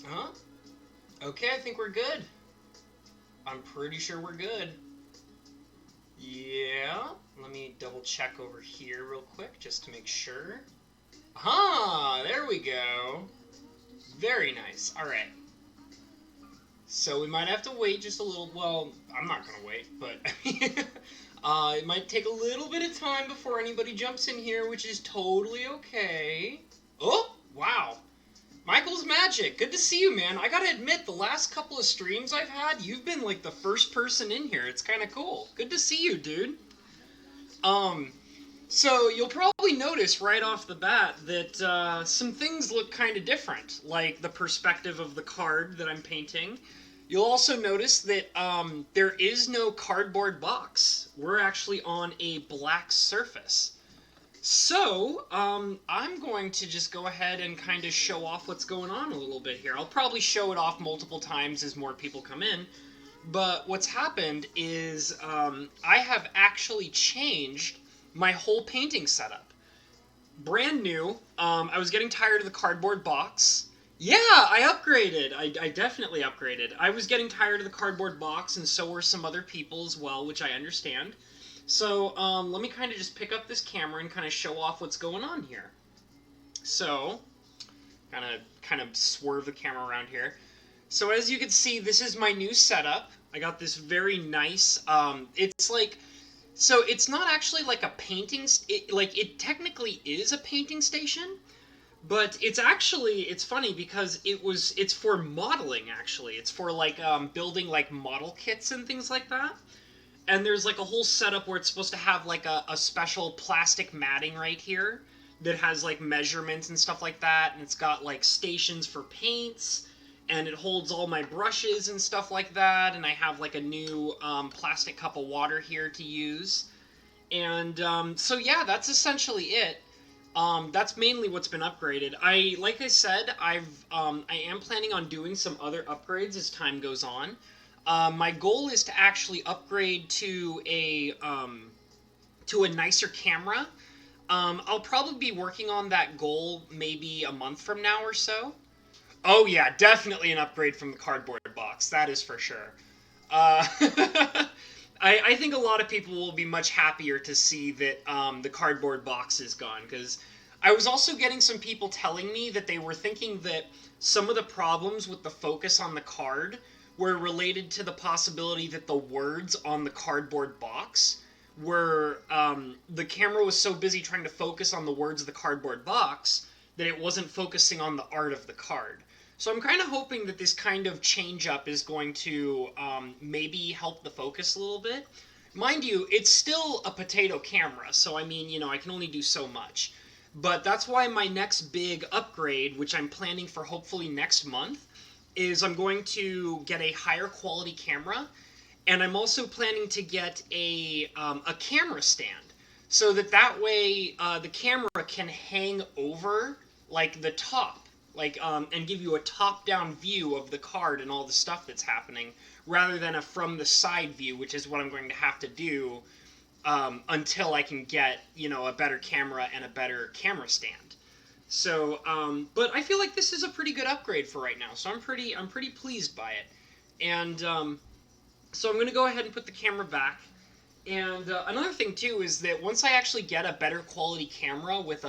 Huh? Okay, I think we're good. I'm pretty sure we're good. Yeah. Let me double check over here real quick just to make sure. Ah, there we go. Very nice. All right. So we might have to wait just a little. Well, I'm not gonna wait, but it might take a little bit of time before anybody jumps in here, which is totally okay. Oh, wow. Michael's Magic, good to see you, man. I gotta admit, the last couple of streams I've had, you've been like the first person in here. It's kind of cool. Good to see you, dude. Um, so you'll probably notice right off the bat that some things look kind of different, like the perspective of the card that I'm painting. You'll also notice that there is no cardboard box. We're actually on a black surface. So, I'm going to just go ahead and kind of show off what's going on a little bit here. I'll probably show it off multiple times as more people come in. But what's happened is I have actually changed my whole painting setup. Brand new. I was getting tired of the cardboard box. Yeah, I upgraded. I definitely upgraded. I was getting tired of the cardboard box, and so were some other people as well, which I understand. So let me kind of just pick up this camera and kind of show off what's going on here. So, kind of swerve the camera around here. So as you can see, this is my new setup. I got this very nice. It's like, so it's not actually like a painting. It technically is a painting station, but it's funny because it's for modeling actually. It's for like building like model kits and things like that. And there's like a whole setup where it's supposed to have like a special plastic matting right here that has like measurements and stuff like that, and it's got like stations for paints, and it holds all my brushes and stuff like that, and I have like a new plastic cup of water here to use. And so yeah, that's essentially it. That's mainly what's been upgraded. Like I said, I am planning on doing some other upgrades as time goes on. My goal is to actually upgrade to a nicer camera. I'll probably be working on that goal maybe a month from now or so. Oh yeah, definitely an upgrade from the cardboard box. That is for sure. I think a lot of people will be much happier to see that the cardboard box is gone, because I was also getting some people telling me that they were thinking that some of the problems with the focus on the card were related to the possibility that the words on the cardboard box were the camera was so busy trying to focus on the words of the cardboard box that it wasn't focusing on the art of the card. So I'm kind of hoping that this kind of change up is going to maybe help the focus a little bit. Mind you, it's still a potato camera, so I mean, I can only do so much. But that's why my next big upgrade, which I'm planning for hopefully next month, is I'm going to get a higher quality camera, and I'm also planning to get a camera stand, so that way the camera can hang over like the top, like and give you a top-down view of the card and all the stuff that's happening, rather than a from the side view, which is what I'm going to have to do until I can get a better camera and a better camera stand. So, but I feel like this is a pretty good upgrade for right now, so I'm pretty pleased by it. And so I'm going to go ahead and put the camera back. And another thing too is that once I actually get a better quality camera with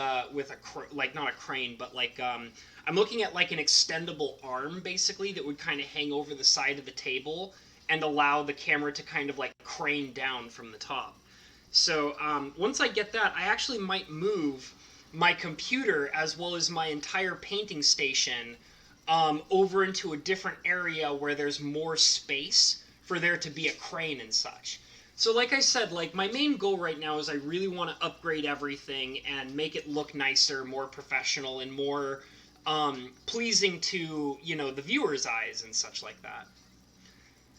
like not a crane, but like I'm looking at like an extendable arm basically that would kind of hang over the side of the table and allow the camera to kind of like crane down from the top. So once I get that, I actually might move my computer as well as my entire painting station over into a different area where there's more space for there to be a crane and such. So like I said, like my main goal right now is I really want to upgrade everything and make it look nicer, more professional, and more pleasing to the viewers' eyes and such like that.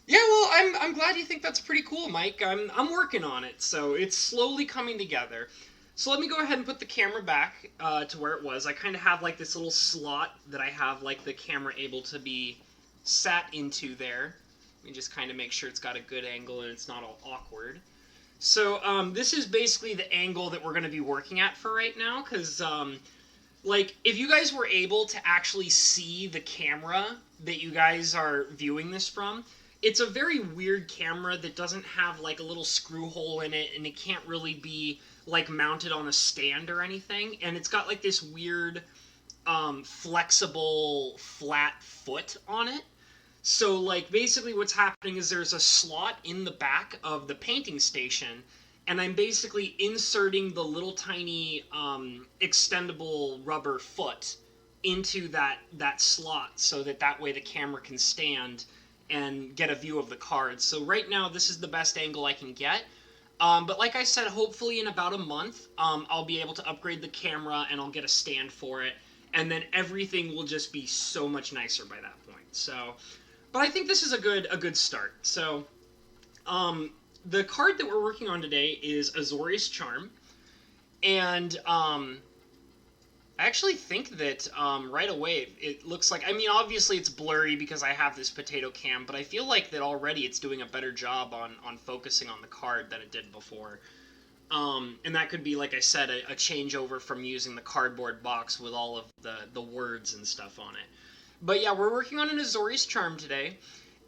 Yeah, well, I'm glad you think that's pretty cool, Mike. I'm working on it, so it's slowly coming together. So let me go ahead and put the camera back to where it was. I kind of have like this little slot that I have like the camera able to be sat into there. Let me just kind of make sure it's got a good angle and it's not all awkward. So this is basically the angle that we're going to be working at for right now, because like if you guys were able to actually see the camera that you guys are viewing this from, it's a very weird camera that doesn't have like a little screw hole in it, and it can't really be like mounted on a stand or anything. And it's got like this weird flexible flat foot on it. So like basically what's happening is there's a slot in the back of the painting station, and I'm basically inserting the little tiny extendable rubber foot into that slot so that way the camera can stand and get a view of the cards. So right now this is the best angle I can get. But like I said, hopefully in about a month, I'll be able to upgrade the camera and I'll get a stand for it, and then everything will just be so much nicer by that point. So, but I think this is a good start. So, the card that we're working on today is Azorius Charm, and I actually think that right away it looks like, I mean, obviously it's blurry because I have this potato cam, but I feel like that already it's doing a better job on focusing on the card than it did before. And that could be, like I said, a changeover from using the cardboard box with all of the words and stuff on it. But yeah, we're working on an Azorius Charm today,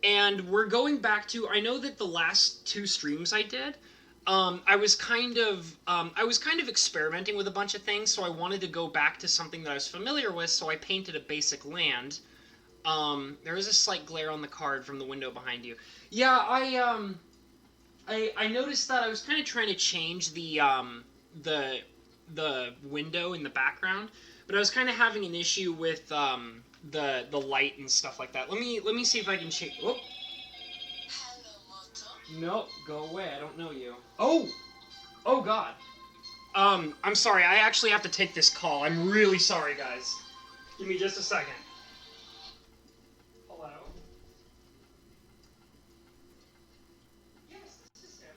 and we're going back to, I know that the last two streams I did, I was kind of experimenting with a bunch of things, so I wanted to go back to something that I was familiar with, so I painted a basic land. There is a slight glare on the card from the window behind you. Yeah, I noticed that I was kind of trying to change the window in the background, but I was kind of having an issue with the light and stuff like that. Let me see if I can change. Whoop. No, go away. I don't know you. Oh! Oh, God. I'm sorry. I actually have to take this call. I'm really sorry, guys. Give me just a second. Hello? Yes, this is him.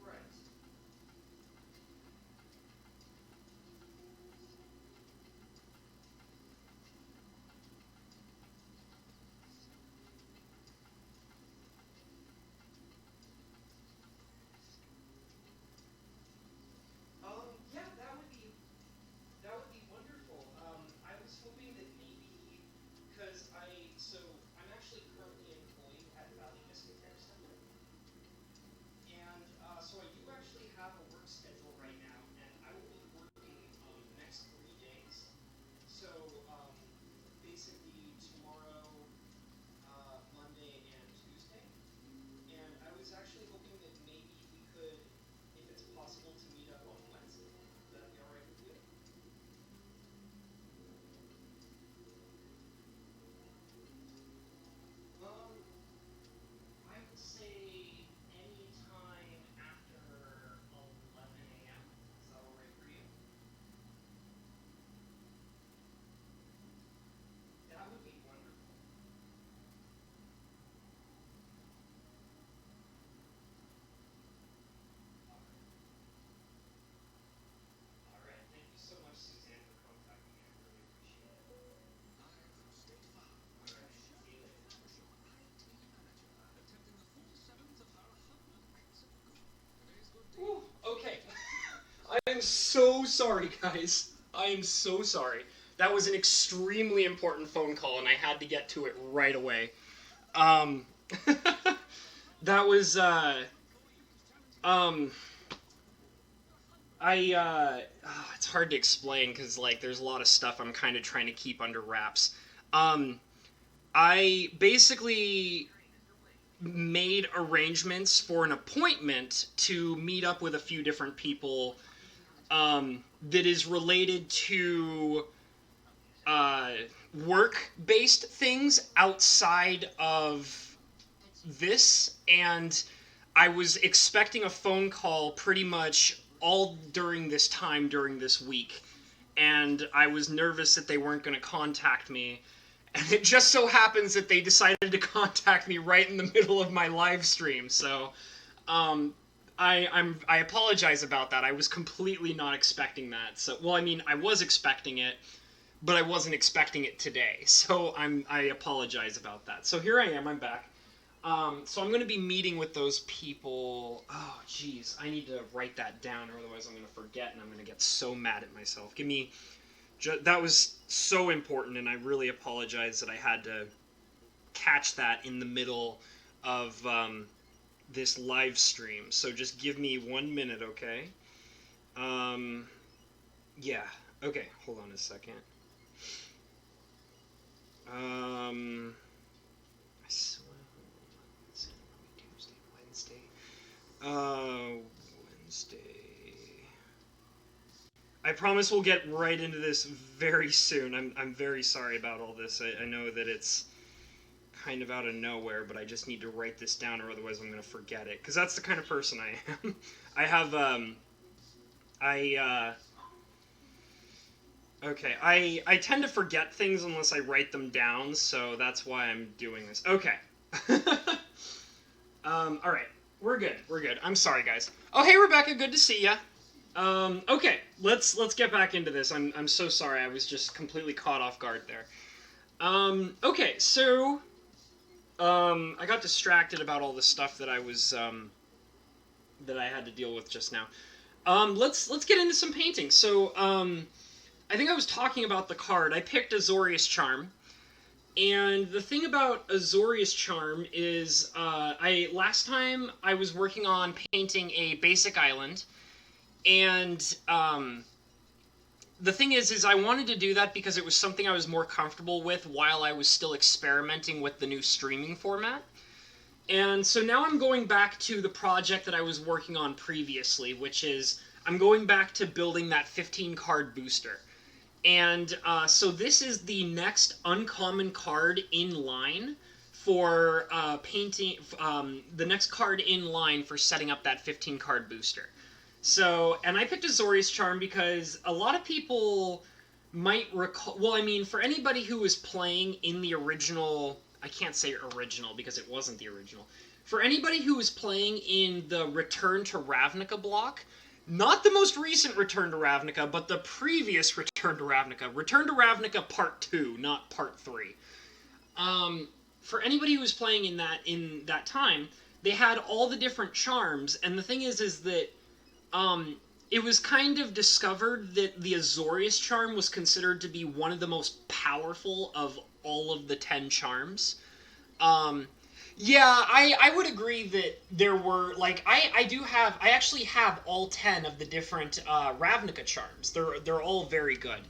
Right. Yeah, that would be wonderful. I was hoping that maybe, because I'm actually currently employed at Valley Vista Care Center, and so I do actually have a work schedule right now, and I will be working the next 3 days. So basically tomorrow, Monday, and Tuesday. And I was actually hoping that maybe we could, if it's possible, to meet up on Wednesday. Would that be all right with you? Um, I would say any time after 11 a.m. Is that all right for you? That would be wonderful. All right. All right. Thank you so much, Suzanne, for contacting me. I really appreciate it. All right. See you later. Ooh, okay. I am so sorry, guys. I am so sorry. That was an extremely important phone call, and I had to get to it right away. Um, that was, um, it's hard to explain because, like, there's a lot of stuff I'm kind of trying to keep under wraps. Um, I basically made arrangements for an appointment to meet up with a few different people that is related to uh, work-based things outside of this, and I was expecting a phone call pretty much all during this time during this week, and I was nervous that they weren't going to contact me. And it just so happens that they decided to contact me right in the middle of my live stream. So, um, I apologize about that. I was completely not expecting that. So, well, I mean, I was expecting it, but I wasn't expecting it today. So I apologize about that. So here I am. I'm back. So I'm going to be meeting with those people. Oh, jeez, I need to write that down, or otherwise I'm going to forget, and I'm going to get so mad at myself. Give me. That was so important, and I really apologize that I had to catch that in the middle of this live stream. So just give me 1 minute, okay? Um, yeah. Okay, hold on a second. I swear, Tuesday, Wednesday. Wednesday. I promise we'll get right into this very soon. I'm very sorry about all this. I know that it's kind of out of nowhere, but I just need to write this down, or otherwise I'm going to forget it. Because that's the kind of person I am. I have, okay, I tend to forget things unless I write them down, so that's why I'm doing this. Okay. Alright. We're good. We're good. I'm sorry, guys. Oh, hey, Rebecca. Good to see ya. Okay. Let's get back into this. I'm so sorry. I was just completely caught off guard there. Okay, so... I got distracted about all the stuff that I was, that I had to deal with just now. Let's get into some painting. So, I think I was talking about the card. I picked Azorius Charm. And the thing about Azorius Charm is, last time I was working on painting a basic island, and, the thing is I wanted to do that because it was something I was more comfortable with while I was still experimenting with the new streaming format. And so now I'm going back to the project that I was working on previously, which is I'm going back to building that 15 card booster. And so this is the next uncommon card in line for painting, the next card in line for setting up that 15 card booster. So, and I picked Azorius Charm because a lot of people might recall, well, I mean, for anybody who was playing in the original, I can't say original because it wasn't the original. For anybody who was playing in the Return to Ravnica block, not the most recent Return to Ravnica, but the previous Return to Ravnica. Return to Ravnica Part 2, not Part 3. For anybody who was playing in that time, they had all the different charms, and the thing is that it was kind of discovered that the Azorius Charm was considered to be one of the most powerful of all of the 10 charms. Yeah, I would agree that there were, like, I actually have all 10 of the different Ravnica charms. They're all very good.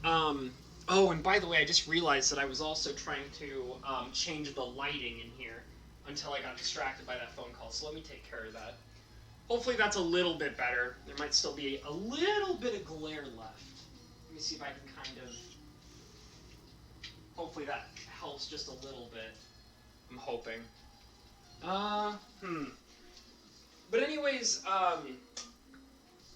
Oh, and by the way, I just realized that I was also trying to change the lighting in here until I got distracted by that phone call, so let me take care of that. Hopefully that's a little bit better. There might still be a little bit of glare left. Let me see if I can kind of... Hopefully that helps just a little bit. I'm hoping. But anyways,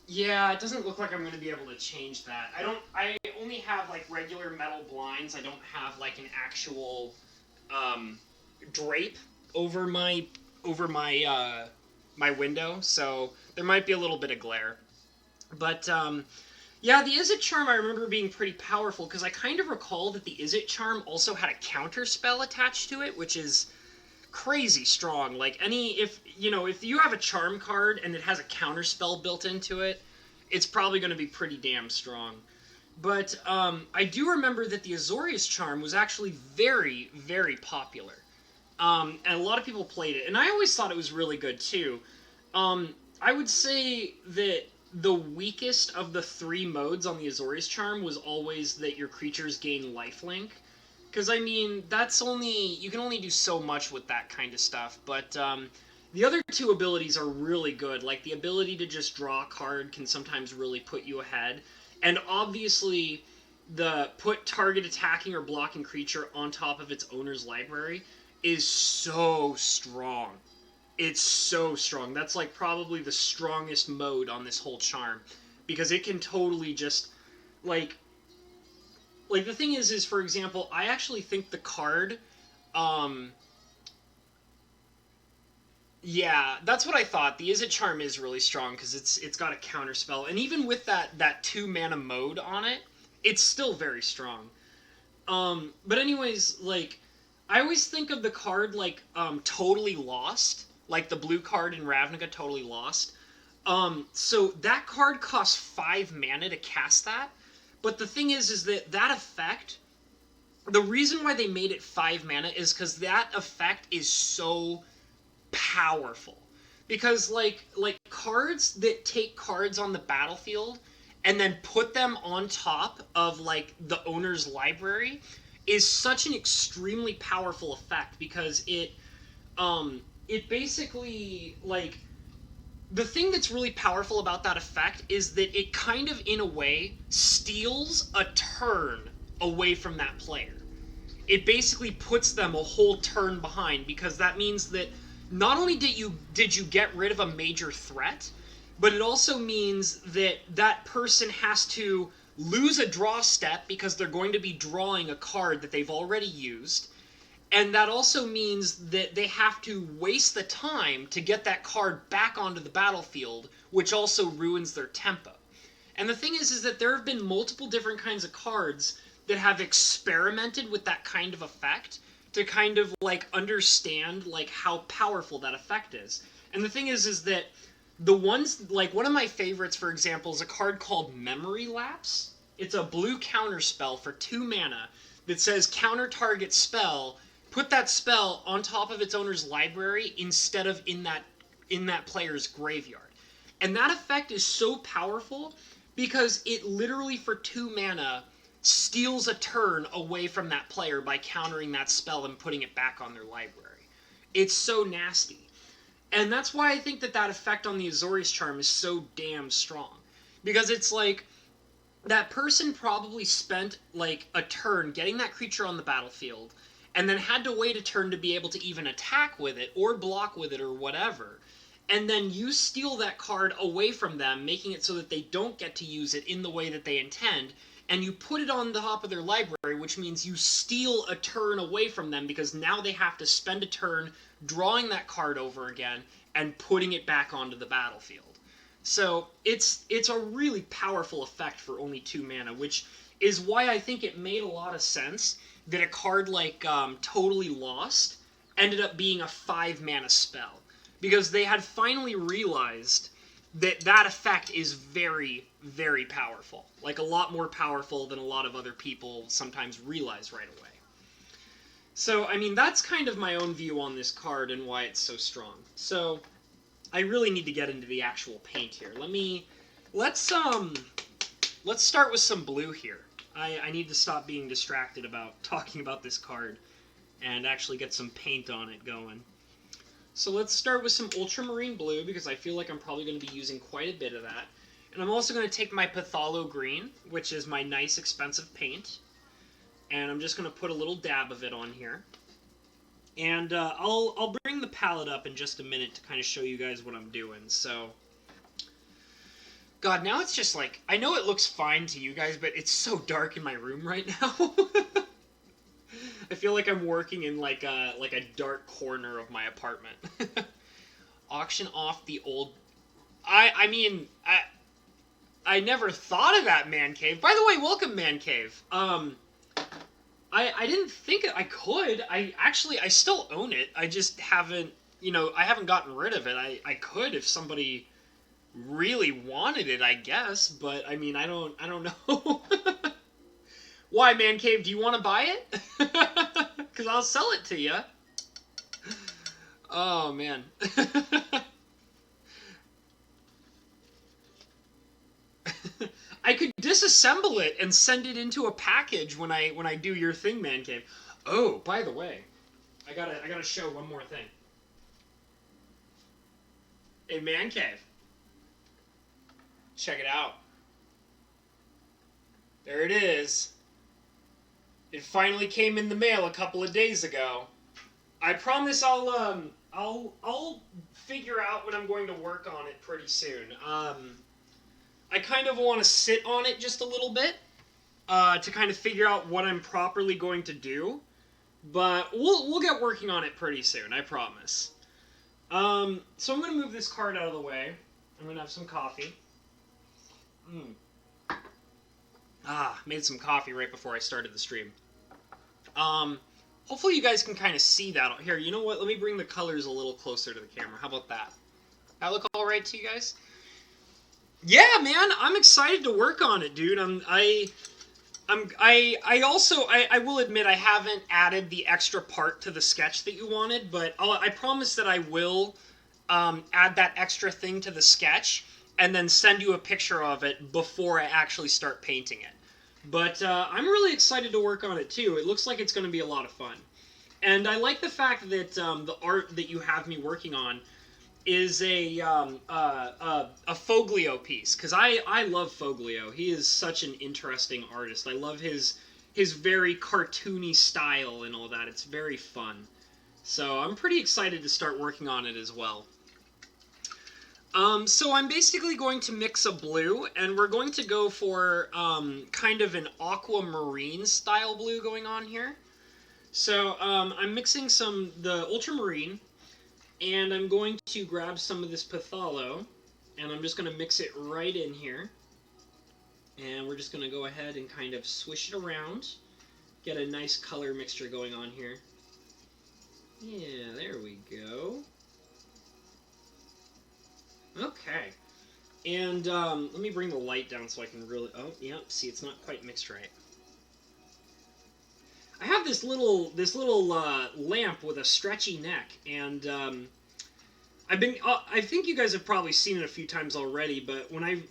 yeah, it doesn't look like I'm going to be able to change that. I only have, like, regular metal blinds. I don't have, like, an actual, drape over my window, so there might be a little bit of glare. But, yeah, the Izzet Charm I remember being pretty powerful, because I kind of recall that the Izzet Charm also had a counter spell attached to it, which is crazy strong. Like, if you have a charm card and it has a counter spell built into it, it's probably going to be pretty damn strong. But, I do remember that the Azorius Charm was actually very, very popular. And a lot of people played it, and I always thought it was really good too. I would say that the weakest of the 3 modes on the Azorius Charm was always that your creatures gain lifelink. Because, I mean, you can only do so much with that kind of stuff, but the other 2 abilities are really good. Like, the ability to just draw a card can sometimes really put you ahead. And obviously, the put target attacking or blocking creature on top of its owner's library is so strong. It's so strong. That's like probably the strongest mode on this whole charm, because it can totally just like the thing is for example, I actually think the card Yeah, that's what I thought. The Izzet Charm is really strong because it's got a counter spell, and even with that 2 mana mode on it, it's still very strong. But anyways, like I always think of the card like Totally Lost, like the blue card in Ravnica, Totally Lost. So that card costs 5 mana to cast that, but the thing is that that effect, the reason why they made it 5 mana is because that effect is so powerful. Because like cards that take cards on the battlefield and then put them on top of like the owner's library is such an extremely powerful effect because it basically like the thing that's really powerful about that effect is that it kind of in a way steals a turn away from that player. It basically puts them a whole turn behind because that means that not only did you get rid of a major threat, but it also means that that person has to lose a draw step because they're going to be drawing a card that they've already used. And that also means that they have to waste the time to get that card back onto the battlefield, which also ruins their tempo. And the thing is that there have been multiple different kinds of cards that have experimented with that kind of effect to kind of like understand like how powerful that effect is. And the thing is that the ones like one of my favorites, for example, is a card called Memory Lapse. It's a blue counter spell for 2 mana that says counter target spell, put that spell on top of its owner's library instead of in that player's graveyard. And that effect is so powerful because it literally for 2 mana steals a turn away from that player by countering that spell and putting it back on their library. It's so nasty. And that's why I think that that effect on the Azorius Charm is so damn strong. Because it's like, that person probably spent like a turn getting that creature on the battlefield, and then had to wait a turn to be able to even attack with it, or block with it, or whatever. And then you steal that card away from them, making it so that they don't get to use it in the way that they intend, and you put it on the top of their library, which means you steal a turn away from them because now they have to spend a turn drawing that card over again and putting it back onto the battlefield. So it's a really powerful effect for only 2 mana, which is why I think it made a lot of sense that a card like Totally Lost ended up being a 5 mana spell. Because they had finally realized that that effect is very, very powerful. Like a lot more powerful than a lot of other people sometimes realize right away. So, I mean, that's kind of my own view on this card and why it's so strong. So, I really need to get into the actual paint here. Let's start with some blue here. I need to stop being distracted about talking about this card and actually get some paint on it going. So let's start with some ultramarine blue, because I feel like I'm probably going to be using quite a bit of that. And I'm also going to take my Phthalo green, which is my nice expensive paint, and I'm just going to put a little dab of it on here. And I'll bring the palette up in just a minute to kind of show you guys what I'm doing. So, God, now it's just like, I know it looks fine to you guys, but it's so dark in my room right now. I feel like I'm working in like a dark corner of my apartment. Auction off the old. I mean I never thought of that, Man Cave. By the way, welcome, Man Cave. I didn't think I could. I still own it. I just haven't, I haven't gotten rid of it. I could if somebody really wanted it, I guess, but I mean, I don't know. Why, Man Cave? Do you want to buy it? Because I'll sell it to you. Oh, man. I could disassemble it and send it into a package when I do your thing, Man Cave. Oh, by the way, I gotta show one more thing. Hey, Man Cave. Check it out. There it is. It finally came in the mail a couple of days ago. I promise I'll figure out when I'm going to work on it pretty soon. I kind of want to sit on it just a little bit to kind of figure out what I'm properly going to do, but we'll get working on it pretty soon, I promise. So I'm going to move this card out of the way. I'm going to have some coffee. Made some coffee right before I started the stream. Um, Hopefully you guys can kind of see that. Here, you know what? Let me bring the colors a little closer to the camera. How about that? That look all right to you guys? Yeah, man, I'm excited to work on it, dude. I will admit I haven't added the extra part to the sketch that you wanted, but I promise that I will add that extra thing to the sketch and then send you a picture of it before I actually start painting it. But I'm really excited to work on it too. It looks like it's going to be a lot of fun. And I like the fact that the art that you have me working on is a Foglio piece, because I love Foglio. He is such an interesting artist. I love his very cartoony style and all that. It's very fun. So I'm pretty excited to start working on it as well. So I'm basically going to mix a blue, and we're going to go for kind of an aquamarine style blue going on here. So I'm mixing the ultramarine, and I'm going to grab some of this Phthalo, and I'm just going to mix it right in here. And we're just going to go ahead and kind of swish it around, get a nice color mixture going on here. Yeah, there we go. Okay. And let me bring the light down so I can really... Oh, yeah, see, it's not quite mixed right. I have this little lamp with a stretchy neck, and I think you guys have probably seen it a few times already, but when I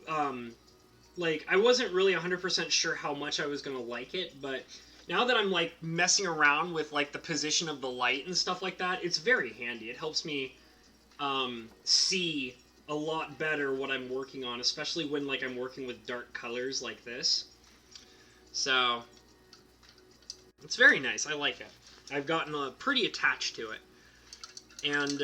wasn't really 100% sure how much I was going to like it, but now that I'm, like, messing around with, like, the position of the light and stuff like that, it's very handy. It helps me see a lot better what I'm working on, especially when, like, I'm working with dark colors like this. So it's very nice. I like it. I've gotten pretty attached to it. And,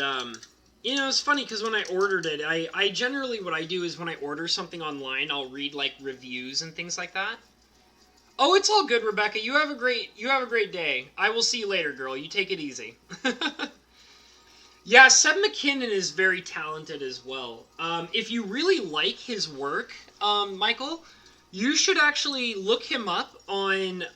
you know, it's funny because when I ordered it, I generally, what I do is when I order something online, I'll read, like, reviews and things like that. Oh, it's all good, Rebecca. You have a great day. I will see you later, girl. You take it easy. Yeah, Seb McKinnon is very talented as well. If you really like his work, Michael, you should actually look him up on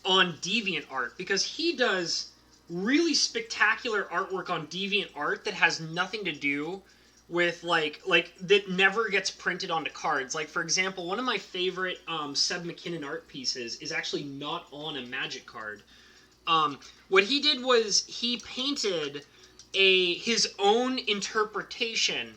DeviantArt, because he does really spectacular artwork on DeviantArt that has nothing to do with like that never gets printed onto cards. Like, for example, one of my favorite Seb McKinnon art pieces is actually not on a Magic card. What he did was he painted his own interpretation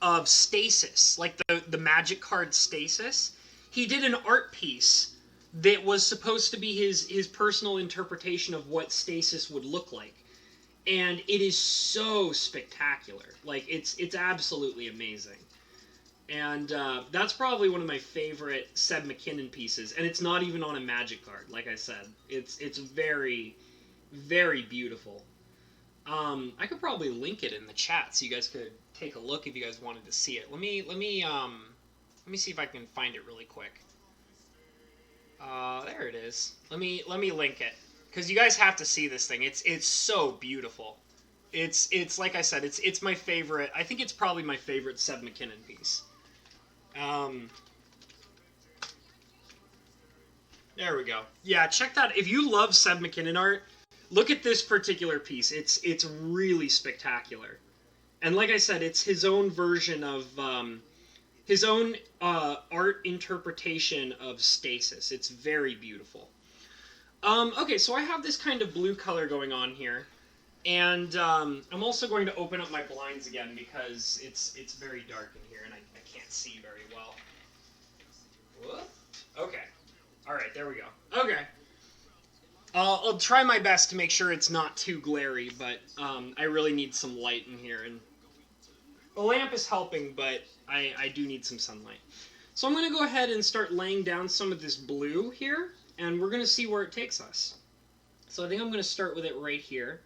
of Stasis, like the Magic card Stasis. He did an art piece that was supposed to be his personal interpretation of what Stasis would look like. And it is so spectacular. Like, it's absolutely amazing. And that's probably one of my favorite Seb McKinnon pieces. And it's not even on a Magic card, like I said. It's very, very beautiful. I could probably link it in the chat so you guys could take a look if you guys wanted to see it. Let me see if I can find it really quick. There it is. Let me link it, because you guys have to see this thing. It's so beautiful. It's like I said, it's my favorite. I think it's probably my favorite Seb McKinnon piece. There we go. Yeah, check that. If you love Seb McKinnon art, look at this particular piece. It's really spectacular. And like I said, it's his own version of his own art interpretation of Stasis. It's very beautiful. Okay, so I have this kind of blue color going on here. And I'm also going to open up my blinds again because it's very dark in here and I can't see very well. What? Okay. Alright, there we go. Okay. I'll try my best to make sure it's not too glary, but I really need some light in here. And the lamp is helping, but I do need some sunlight. So I'm going to go ahead and start laying down some of this blue here, and we're going to see where it takes us. So I think I'm going to start with it right here.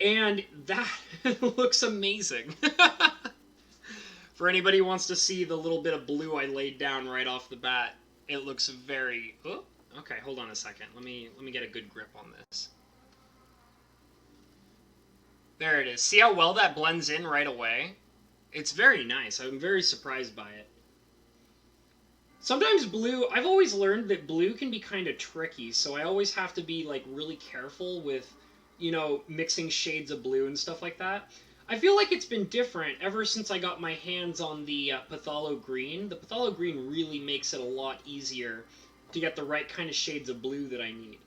And that looks amazing. For anybody who wants to see the little bit of blue I laid down right off the bat, it looks very... Oh, okay, hold on a second. Let me get a good grip on this. There it is. See how well that blends in right away? It's very nice. I'm very surprised by it. Sometimes blue, I've always learned that blue can be kind of tricky, so I always have to be like really careful with, mixing shades of blue and stuff like that. I feel like it's been different ever since I got my hands on the Patholo Green. The Patholo Green really makes it a lot easier to get the right kind of shades of blue that I need.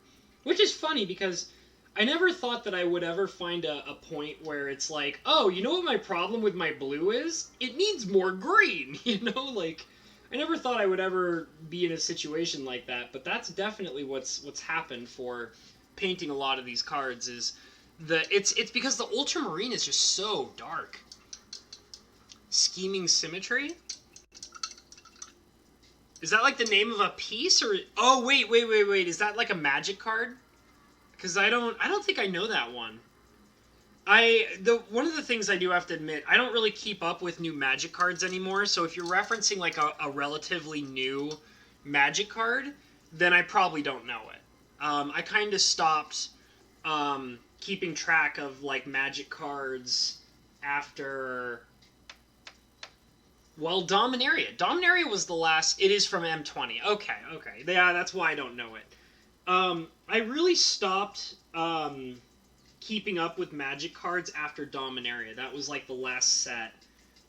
Which is funny because I never thought that I would ever find a point where it's like, oh, you know what my problem with my blue is? It needs more green, like I never thought I would ever be in a situation like that, but that's definitely what's happened for painting a lot of these cards is it's because the ultramarine is just so dark. Scheming Symmetry? Is that like the name of a piece or oh wait, is that like a magic card? Cuz I don't think I know that one. One of the things I do have to admit, I don't really keep up with new Magic cards anymore. So if you're referencing like a relatively new Magic card, then I probably don't know it. I kind of stopped keeping track of like Magic cards after. Well, Dominaria. Dominaria was the last. It is from M20. Okay. Yeah, that's why I don't know it. I really stopped. Keeping up with Magic cards after Dominaria. That was like the last set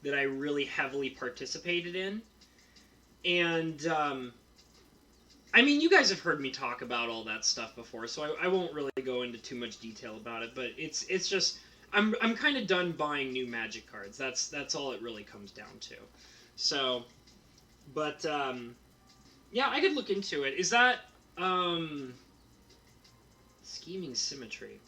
that I really heavily participated in. And, I mean, you guys have heard me talk about all that stuff before, so I won't really go into too much detail about it, but it's just, I'm kind of done buying new Magic cards. That's all it really comes down to. So, but, yeah, I could look into it. Is that, Scheming Symmetry?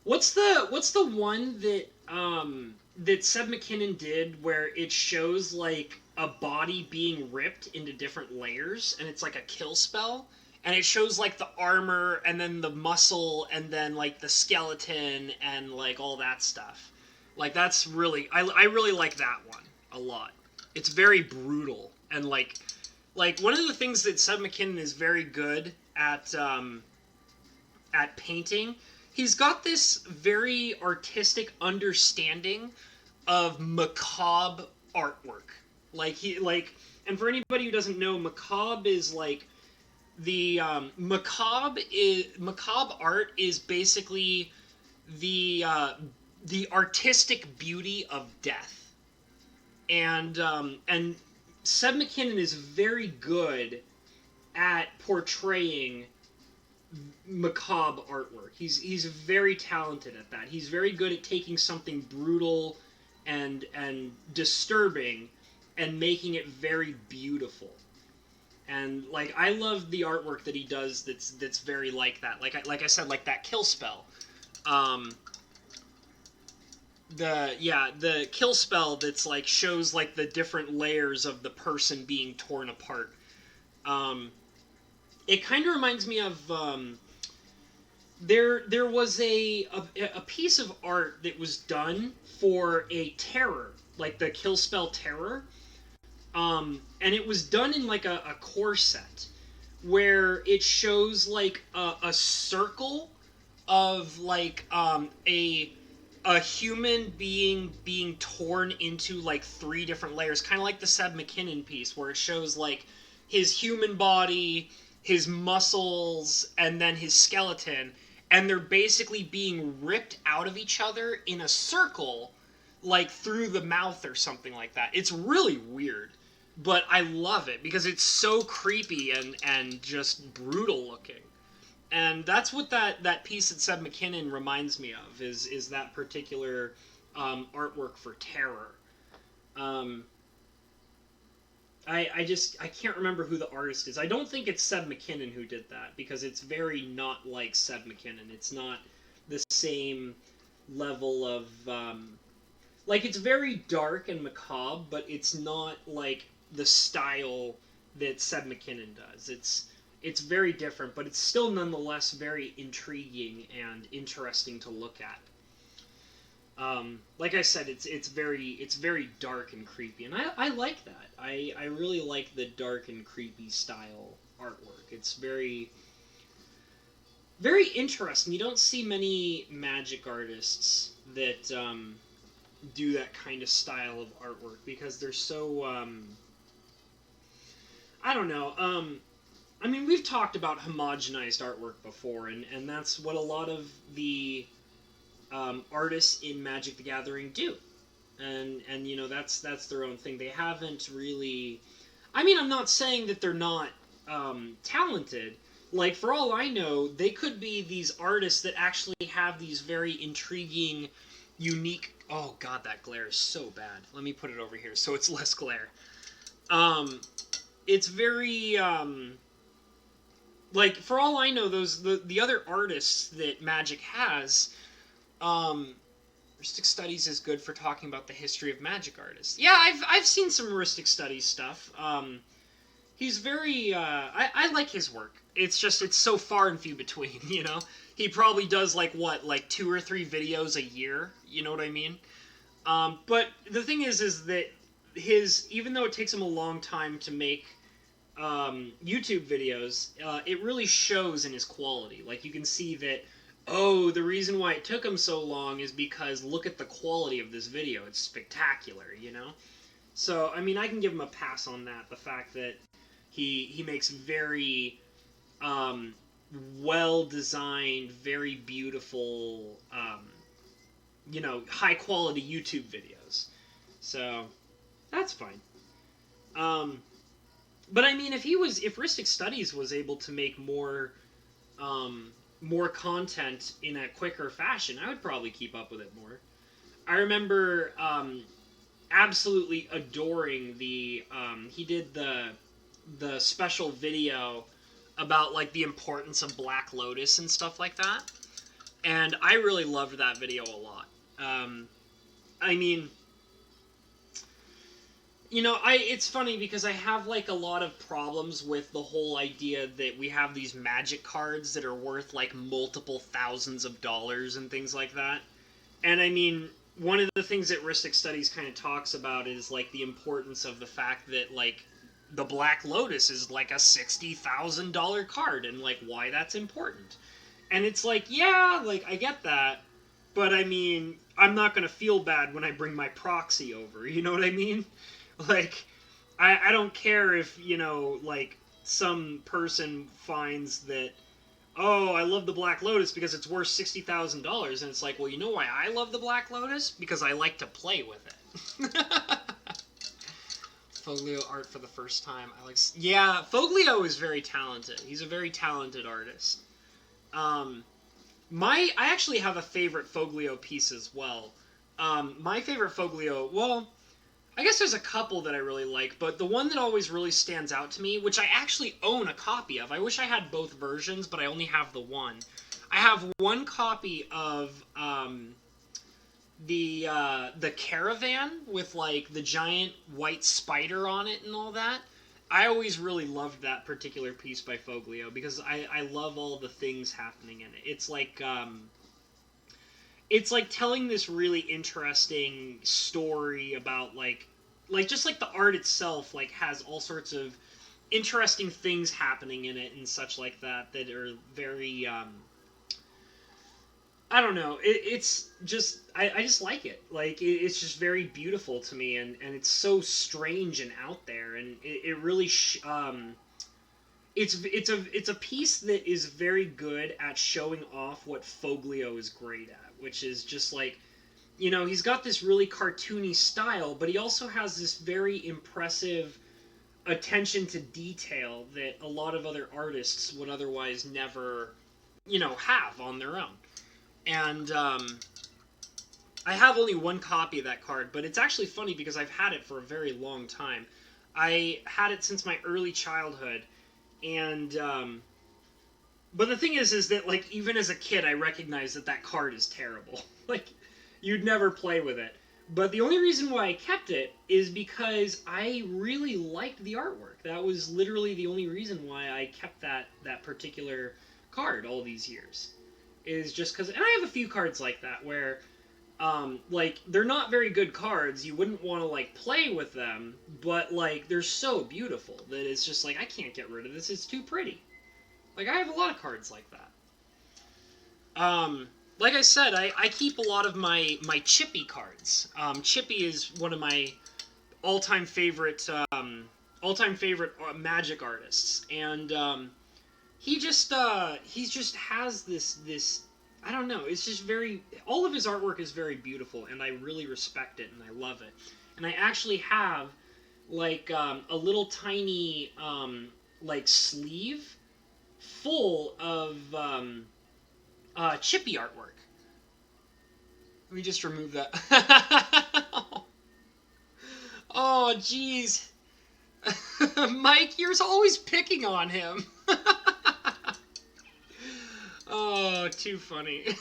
What's the one that Seb McKinnon did where it shows like a body being ripped into different layers and it's like a kill spell and it shows like the armor and then the muscle and then like the skeleton and like all that stuff. Like that's really I really like that one a lot. It's very brutal and like one of the things that Seb McKinnon is very good at painting, he's got this very artistic understanding of macabre artwork. And for anybody who doesn't know, macabre is like the macabre art is basically the artistic beauty of death, and Seb McKinnon is very good at portraying macabre artwork. He's very talented at that. He's very good at taking something brutal and disturbing and making it very beautiful. And like I love the artwork that he does that's very like that. Like I said, like that kill spell. The kill spell that's like shows like the different layers of the person being torn apart. It kind of reminds me of there was a piece of art that was done for a terror, like the kill spell terror, and it was done in like a core set where it shows like a circle of like a human being torn into like three different layers, kind of like the Seb McKinnon piece where it shows like his human body, his muscles, and then his skeleton, and they're basically being ripped out of each other in a circle, like through the mouth or something like that. It's really weird, but I love it because it's so creepy and just brutal looking. And that's what that piece that Seb McKinnon reminds me of is that particular artwork for Terror. Um, I can't remember who the artist is. I don't think it's Seb McKinnon who did that because it's very not like Seb McKinnon. It's not the same level of like it's very dark and macabre, but it's not like the style that Seb McKinnon does. It's very different, but it's still nonetheless very intriguing and interesting to look at. Like I said, it's very dark and creepy, and I like that. I really like the dark and creepy style artwork. It's very interesting. You don't see many Magic artists that do that kind of style of artwork because they're so I don't know. I mean, we've talked about homogenized artwork before, and that's what a lot of the artists in Magic the Gathering do. And you know, that's their own thing. They haven't really. I mean, I'm not saying that they're not talented. Like, for all I know, they could be these artists that actually have these very intriguing, unique. Oh God, that glare is so bad. Let me put it over here so it's less glare. Um, it's very like, for all I know, the other artists that Magic has, Ristic Studies is good for talking about the history of Magic artists. Yeah, I've seen some Ristic Studies stuff. He's very I like his work. It's just it's so far and few between. You know, he probably does like 2 or 3 videos a year. You know what I mean? But the thing is that his even though it takes him a long time to make YouTube videos, it really shows in his quality. Like, you can see that, oh, the reason why it took him so long is because look at the quality of this video. It's spectacular, you know? So, I mean, I can give him a pass on that. The fact that he makes very well-designed, very beautiful, you know, high-quality YouTube videos. So, that's fine. But I mean, if Ristic Studies was able to make more content in a quicker fashion, I would probably keep up with it more. I remember absolutely adoring he did the special video about like the importance of Black Lotus and stuff like that, and I really loved that video a lot. I mean, you know, it's funny because I have like a lot of problems with the whole idea that we have these Magic cards that are worth like multiple thousands of dollars and things like that. And I mean, one of the things that Ristic Studies kind of talks about is like the importance of the fact that like the Black Lotus is like a $60,000 card and like why that's important. And it's like, yeah, like I get that, but I mean, I'm not going to feel bad when I bring my proxy over, you know what I mean? Like, I don't care if, you know, like, some person finds that, oh, I love the Black Lotus because it's worth $60,000, and it's like, well, you know why I love the Black Lotus? Because I like to play with it. Foglio art for the first time. Yeah, Foglio is very talented. He's a very talented artist. I actually have a favorite Foglio piece as well. My favorite Foglio, well, I guess there's a couple that I really like, but the one that always really stands out to me, which I actually own a copy of, I wish I had both versions, but I only have the one. I have one copy of the Caravan with like the giant white spider on it and all that. I always really loved that particular piece by Foglio because I love all the things happening in it. It's like telling this really interesting story about like just like the art itself like has all sorts of interesting things happening in it and such like that that are very I don't know, it's just I just like it, like it's just very beautiful to me, and it's so strange and out there, and it really it's a piece that is very good at showing off what Foglio is great at, which is just like, you know, he's got this really cartoony style, but he also has this very impressive attention to detail that a lot of other artists would otherwise never, you know, have on their own. And I have only one copy of that card, but it's actually funny because I've had it for a very long time. I had it since my early childhood, and but the thing is that like even as a kid, I recognized that card is terrible. Like, you'd never play with it. But the only reason why I kept it is because I really liked the artwork. That was literally the only reason why I kept that particular card all these years. Is just because, and I have a few cards like that where, like, they're not very good cards. You wouldn't want to, like, play with them, but, like, they're so beautiful that it's just like, I can't get rid of this. It's too pretty. Like, I have a lot of cards like that. Like I said, I keep a lot of my Chippy cards. Chippy is one of my all-time favorite Magic artists, and he just has this I don't know. It's just very all of his artwork is very beautiful, and I really respect it and I love it. And I actually have like a little tiny like sleeve full of Chippy artwork. Let me just remove that. Oh, jeez. Mike, you're always picking on him. Oh, too funny.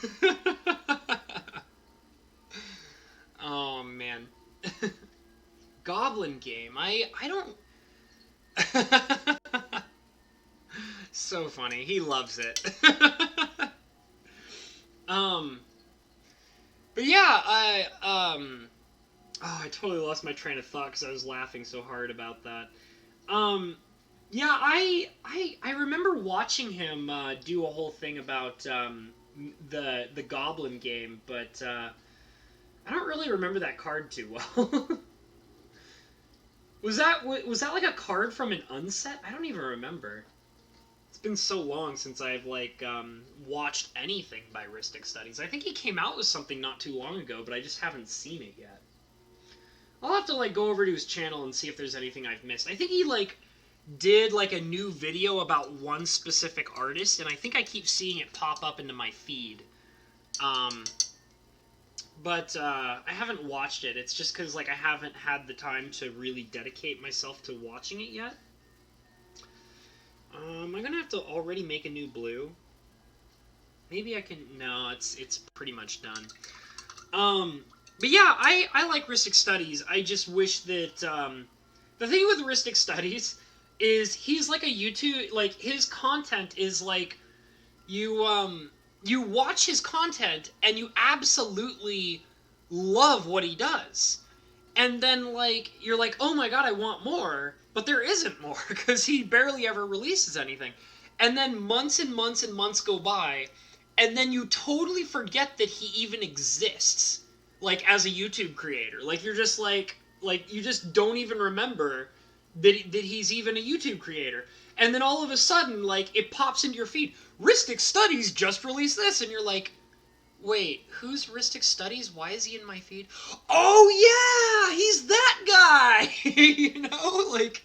Oh, man. Goblin game. I don't... So funny. He loves it. um, but yeah, oh, I totally lost my train of thought because I was laughing so hard about that. Um, yeah, I remember watching him do a whole thing about the Goblin game, but I don't really remember that card too well. Was that like a card from an unset? I don't even remember. It's been so long since I've like watched anything by Ristic Studies. I think he came out with something not too long ago, but I just haven't seen it yet. I'll have to like go over to his channel and see if there's anything I've missed. I think he like did like a new video about one specific artist, and I think I keep seeing it pop up into my feed. Um, but I haven't watched it. It's just because like I haven't had the time to really dedicate myself to watching it yet. I'm gonna have to already make a new blue. Maybe I can. No, it's pretty much done. But yeah, I like Ristic Studies. I just wish that the thing with Ristic Studies is he's like a YouTube, like his content is like you watch his content and you absolutely love what he does. And then like you're like, "Oh my god, I want more." But there isn't more because he barely ever releases anything. And then months and months and months go by, and then you totally forget that he even exists, like as a YouTube creator. Like you're just like you just don't even remember that he's even a YouTube creator. And then all of a sudden, like it pops into your feed. Ristic Studies just released this, and you're like, wait, who's Ristic Studies? Why is he in my feed? Oh yeah, he's that guy. You know, like,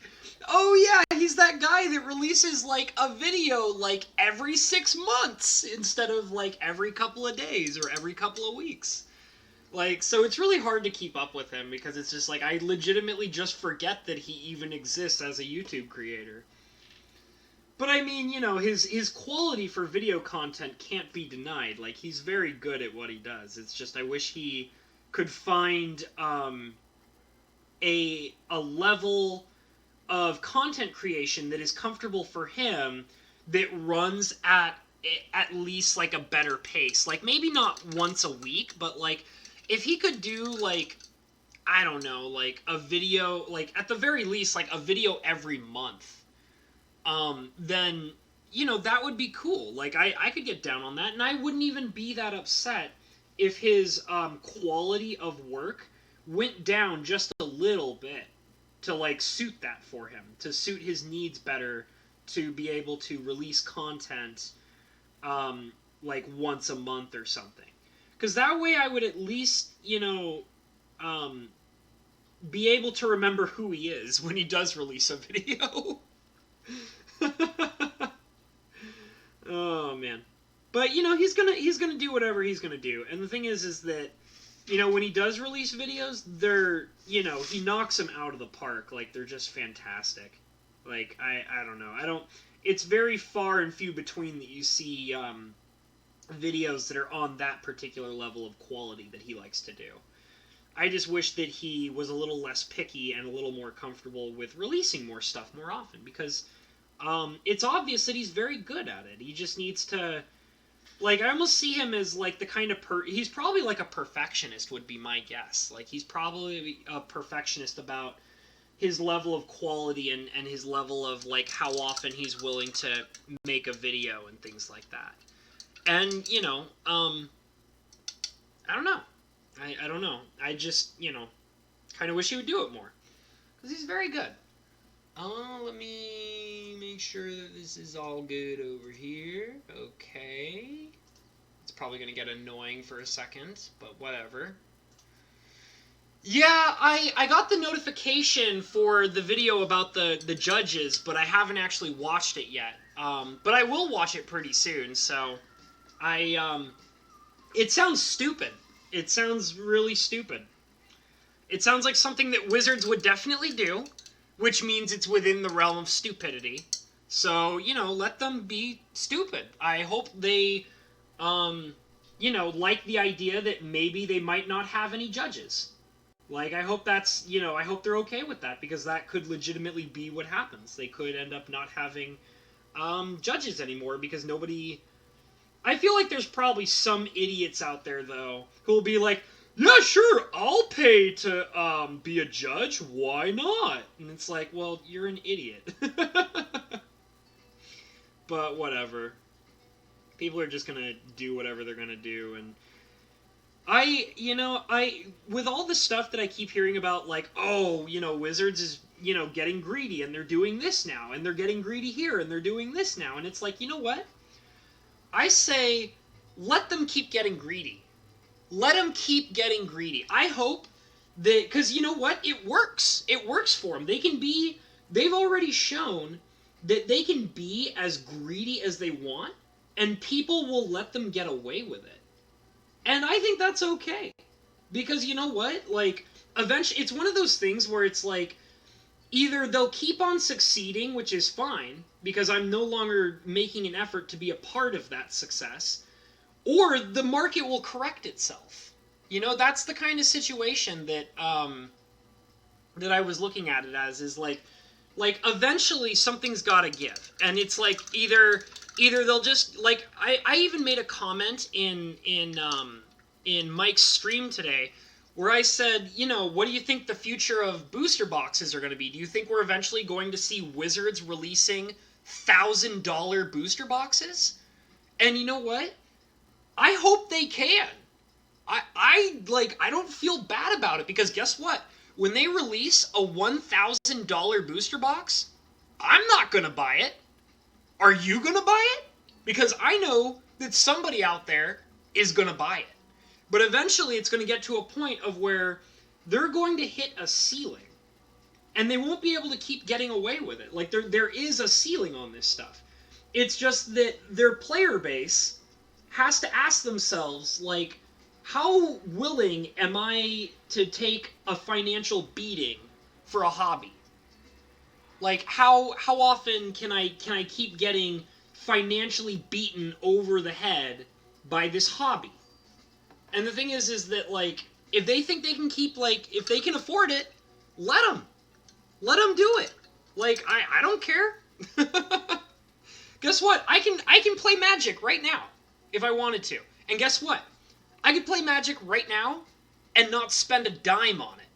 oh yeah, he's that guy that releases like a video like every 6 months instead of like every couple of days or every couple of weeks. Like, so it's really hard to keep up with him because it's just like I legitimately just forget that he even exists as a YouTube creator. But I mean, you know, his quality for video content can't be denied. Like he's very good at what he does. It's just I wish he could find a level of content creation that is comfortable for him that runs at least like a better pace. Like maybe not once a week, but like if he could do like I don't know, like a video like at the very least like a video every month, then you know that would be cool. Like I could get down on that, and I wouldn't even be that upset if his quality of work went down just a little bit to like suit that for him, to suit his needs better, to be able to release content like once a month or something. Because that way I would at least, you know, be able to remember who he is when he does release a video. Oh man, but you know he's gonna do whatever he's gonna do, and the thing is that you know when he does release videos, they're you know he knocks them out of the park. Like they're just fantastic. Like I don't know, I don't. It's very far and few between that you see videos that are on that particular level of quality that he likes to do. I just wish that he was a little less picky and a little more comfortable with releasing more stuff more often because it's obvious that he's very good at it. He just needs to, like, I almost see him as, like, the kind of he's probably, like, a perfectionist would be my guess. Like, he's probably a perfectionist about his level of quality and his level of, like, how often he's willing to make a video and things like that. And, I don't know. I don't know. I just, kind of wish he would do it more. Because he's very good. Let me make sure that this is all good over here. Okay. It's probably going to get annoying for a second, but whatever. Yeah, I got the notification for the video about the judges, but I haven't actually watched it yet. But I will watch it pretty soon, so it sounds stupid. It sounds really stupid. It sounds like something that Wizards would definitely do, which means it's within the realm of stupidity. So, let them be stupid. I hope they, like the idea that maybe they might not have any judges. Like, I hope that's, I hope they're okay with that, because that could legitimately be what happens. They could end up not having judges anymore, because nobody... I feel like there's probably some idiots out there, though, who will be like, yeah, sure, I'll pay to be a judge. Why not? And it's like, well, you're an idiot. But whatever. People are just gonna do whatever they're gonna do, and with all the stuff that I keep hearing about, like, oh, Wizards is, getting greedy, and they're doing this now, and they're getting greedy here, and they're doing this now, and it's like, you know what? I say, let them keep getting greedy. Let them keep getting greedy. I hope that, because you know what? It works. It works for them. They've already shown that they can be as greedy as they want, and people will let them get away with it. And I think that's okay. Because you know what? Like, eventually, it's one of those things where it's like, either they'll keep on succeeding, which is fine, because I'm no longer making an effort to be a part of that success, or the market will correct itself. That's the kind of situation that that I was looking at it as, is like eventually something's got to give, and it's like either they'll just, like, I even made a comment in Mike's stream today where I said, what do you think the future of booster boxes are going to be? Do you think we're eventually going to see Wizards releasing $1,000 booster boxes? And you know what? I hope they can. I don't feel bad about it, because guess what? When they release a $1,000 booster box, I'm not going to buy it. Are you going to buy it? Because I know that somebody out there is going to buy it. But eventually it's going to get to a point of where they're going to hit a ceiling. And they won't be able to keep getting away with it. Like, there is a ceiling on this stuff. It's just that their player base has to ask themselves, like, how willing am I to take a financial beating for a hobby? Like, how often can I keep getting financially beaten over the head by this hobby? And the thing is that, like, if they think they can keep, like, if they can afford it, let them do it. Like, I don't care. Guess what? I can play Magic right now if I wanted to. And guess what? I could play Magic right now and not spend a dime on it.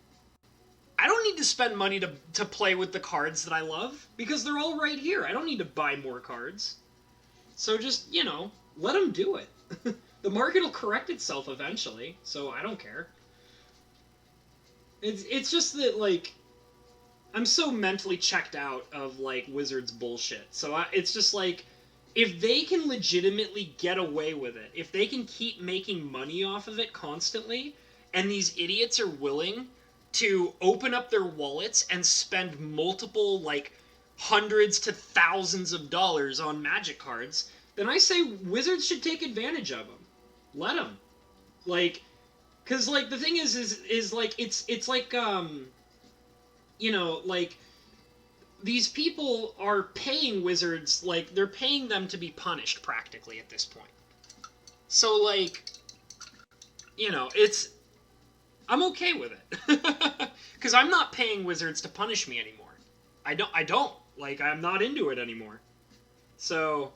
I don't need to spend money to play with the cards that I love, because they're all right here. I don't need to buy more cards. So just, let them do it. The market will correct itself eventually, so I don't care. It's just that, like, I'm so mentally checked out of, like, Wizards bullshit. So it's just like, if they can legitimately get away with it, if they can keep making money off of it constantly, and these idiots are willing to open up their wallets and spend multiple, like, hundreds to thousands of dollars on Magic cards, then I say Wizards should take advantage of them. Let them. Like, because, like, the thing is like, it's like, like, these people are paying Wizards, like, they're paying them to be punished, practically, at this point. So, like, I'm okay with it. Because I'm not paying Wizards to punish me anymore. I don't. Like, I'm not into it anymore. So,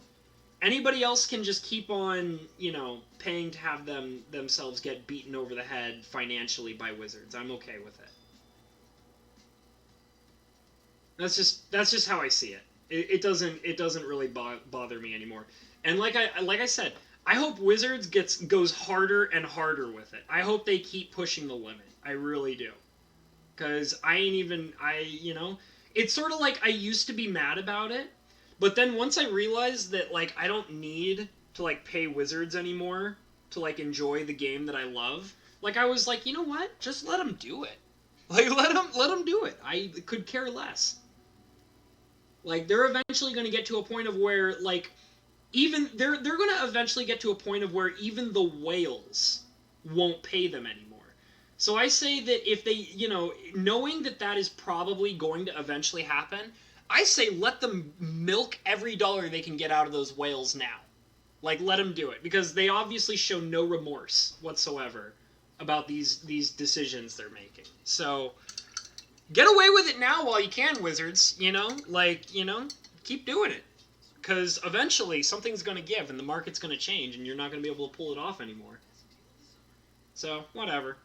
anybody else can just keep on, paying to have themselves get beaten over the head financially by Wizards. I'm okay with it. That's just how I see it. It doesn't really bother me anymore. And like I said, I hope Wizards goes harder and harder with it. I hope they keep pushing the limit. I really do. Because it's sort of like I used to be mad about it, but then once I realized that, like, I don't need to, like, pay Wizards anymore to, like, enjoy the game that I love, like, I was like, you know what? Just let them do it. Like, let them do it. I could care less. Like, they're eventually going to get to a point of where, like, even they're going to eventually get to a point of where even the whales won't pay them anymore. So I say that if they, knowing that that is probably going to eventually happen, I say let them milk every dollar they can get out of those whales now. Like, let them do it, because they obviously show no remorse whatsoever about these decisions they're making. So get away with it now while you can, Wizards. Keep doing it. Because eventually something's going to give and the market's going to change and you're not going to be able to pull it off anymore. So, whatever.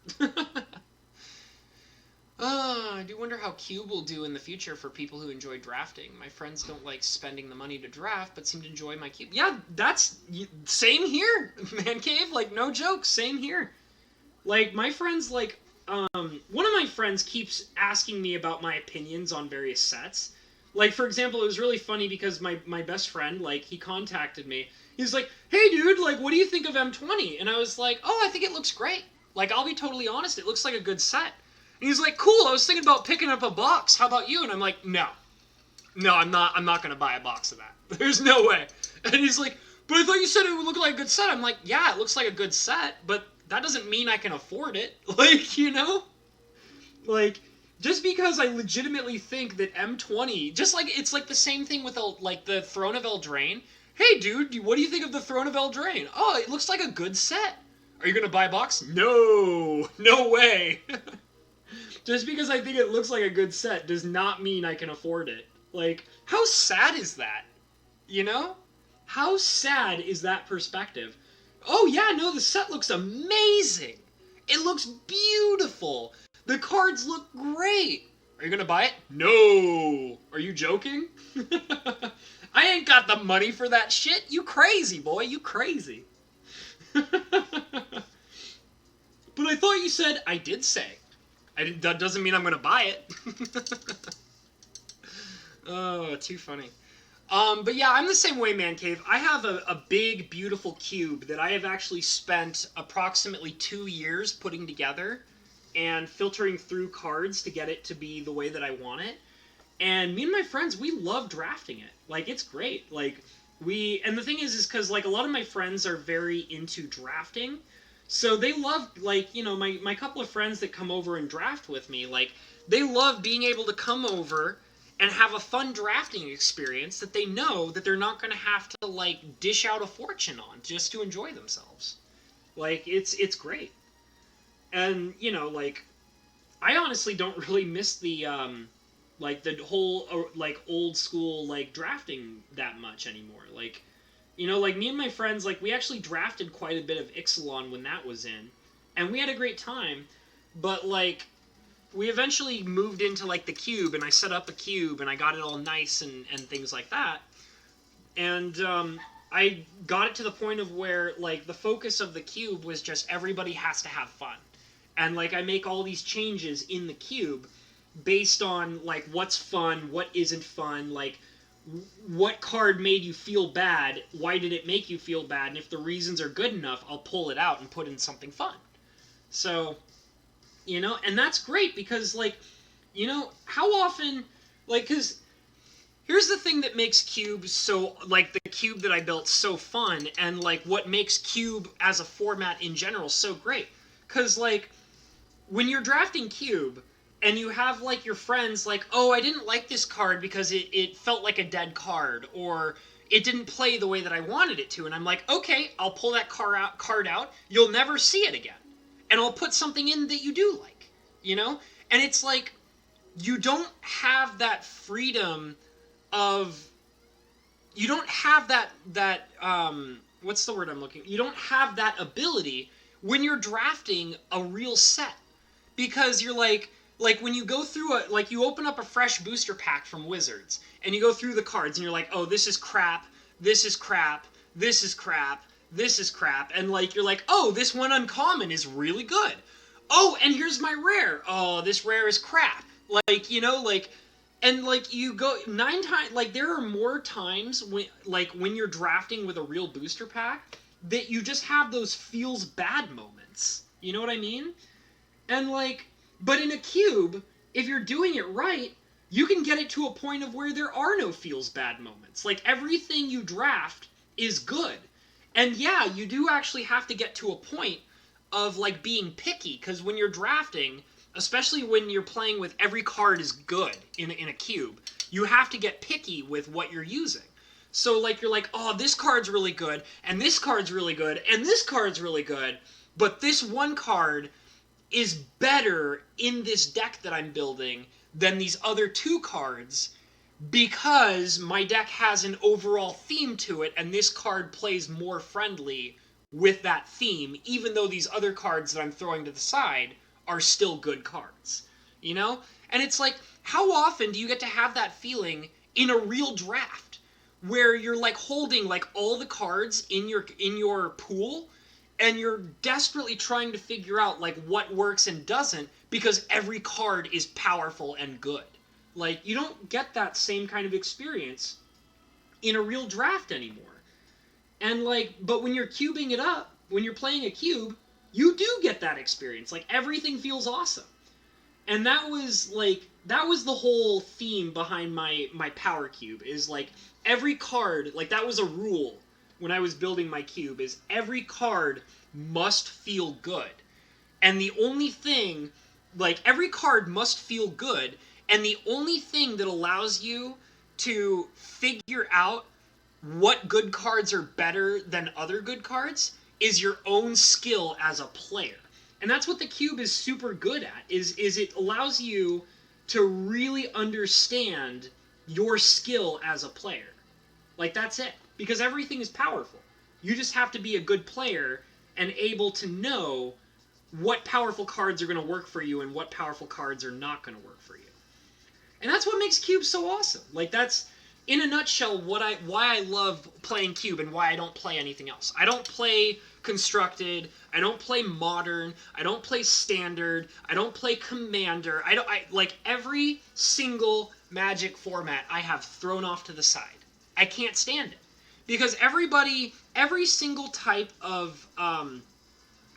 I do wonder how Cube will do in the future for people who enjoy drafting. My friends don't like spending the money to draft, but seem to enjoy my Cube. Yeah, that's... Same here, Man Cave. Like, no joke. Same here. Like, my friends, like... one of my friends keeps asking me about my opinions on various sets. Like, for example, it was really funny because my best friend, like, he contacted me. He's like, hey, dude, like, what do you think of M20? And I was like, oh, I think it looks great. Like, I'll be totally honest, it looks like a good set. And he's like, cool, I was thinking about picking up a box. How about you? And I'm like, no. No, I'm not going to buy a box of that. There's no way. And he's like, but I thought you said it would look like a good set. I'm like, yeah, it looks like a good set, but that doesn't mean I can afford it. Like, Like... Just because I legitimately think that M20, just like, it's like the same thing with, like, the Throne of Eldraine. Hey, dude, what do you think of the Throne of Eldraine? Oh, it looks like a good set. Are you going to buy a box? No. No way. Just because I think it looks like a good set does not mean I can afford it. Like, how sad is that? How sad is that perspective? Oh, yeah, no, the set looks amazing. It looks beautiful. The cards look great. Are you gonna buy it? No. Are you joking? I ain't got the money for that shit. You crazy, boy. You crazy. But I thought you said... I did say. That doesn't mean I'm gonna buy it. Oh, too funny. But yeah, I'm the same way, Man Cave. I have a big, beautiful cube that I have actually spent approximately 2 years putting together and filtering through cards to get it to be the way that I want it. And me and my friends, we love drafting it. Like, it's great. Like, and the thing is because, like, a lot of my friends are very into drafting. So they love, like, my couple of friends that come over and draft with me, like, they love being able to come over and have a fun drafting experience that they know that they're not going to have to, like, dish out a fortune on just to enjoy themselves. Like, it's great. And, like, I honestly don't really miss the whole, like, old school, like, drafting that much anymore. Like, like, me and my friends, like, we actually drafted quite a bit of Ixalan when that was in. And we had a great time, but, like, we eventually moved into, like, the cube, and I set up a cube, and I got it all nice and things like that. And, I got it to the point of where, like, the focus of the cube was just everybody has to have fun. And, like, I make all these changes in the cube based on, like, what's fun, what isn't fun, like, what card made you feel bad, why did it make you feel bad, and if the reasons are good enough, I'll pull it out and put in something fun. So, and that's great because, like, how often, like, because here's the thing that makes Cube so, like, the Cube that I built so fun, and, like, what makes Cube as a format in general so great. Because, like, when you're drafting Cube, and you have, like, your friends, like, oh, I didn't like this card because it felt like a dead card, or it didn't play the way that I wanted it to, and I'm like, okay, I'll pull that card out, you'll never see it again. And I'll put something in that you do like, And it's like, you don't have that freedom of... You don't have that what's the word I'm looking... You don't have that ability when you're drafting a real set. Because you're like when you go through you open up a fresh booster pack from Wizards, and you go through the cards, and you're like, oh, this is crap, this is crap, this is crap, this is crap. And like you're like, oh, this one uncommon is really good. Oh, and here's my rare. Oh, this rare is crap. Like, you know, like, and like you go 9 times, like there are more times when you're drafting with a real booster pack that you just have those feels bad moments. You know what I mean? And like, but in a cube, if you're doing it right, you can get it to a point of where there are no feels bad moments. Like everything you draft is good. And yeah, you do actually have to get to a point of like being picky, because when you're drafting, especially when you're playing with every card is good in a cube, you have to get picky with what you're using. So like you're like, oh, this card's really good, and this card's really good, and this card's really good, but this one card is better in this deck that I'm building than these other 2 cards because my deck has an overall theme to it, and this card plays more friendly with that theme, even though these other cards that I'm throwing to the side are still good cards. You know? And it's like, how often do you get to have that feeling in a real draft where you're like holding like all the cards in your pool, and you're desperately trying to figure out like what works and doesn't because every card is powerful and good. Like, you don't get that same kind of experience in a real draft anymore. And like, but when you're cubing it up, when you're playing a cube, you do get that experience. Like, everything feels awesome. And that was the whole theme behind my power cube, is like every card, like that was a rule when I was building my cube, is every card must feel good. And the only thing, like every card must feel good, and the only thing that allows you to figure out what good cards are better than other good cards is your own skill as a player. And that's what the cube is super good at, is it allows you to really understand your skill as a player. Like, that's it. Because everything is powerful. You just have to be a good player and able to know what powerful cards are going to work for you and what powerful cards are not going to work for you. And that's what makes Cube so awesome. Like, that's, in a nutshell, why I love playing Cube and why I don't play anything else. I don't play Constructed, I don't play Modern, I don't play Standard, I don't play Commander. I like every single Magic format I have thrown off to the side. I can't stand it. Because every single type of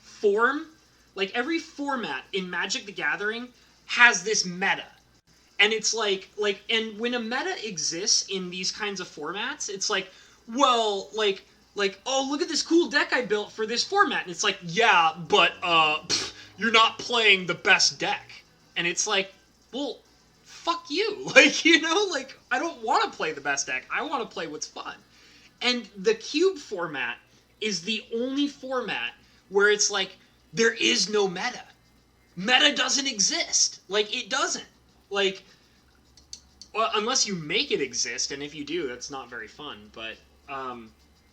form, like every format in Magic the Gathering has this meta. And it's and when a meta exists in these kinds of formats, it's like, well, oh, look at this cool deck I built for this format. And it's like, yeah, but you're not playing the best deck. And it's like, well, fuck you. Like, you know, like, I don't want to play the best deck. I want to play what's fun. And the Cube format is the only format where it's like, there is no meta. Meta doesn't exist. Like, it doesn't. Like, well, unless you make it exist, and if you do, that's not very fun. But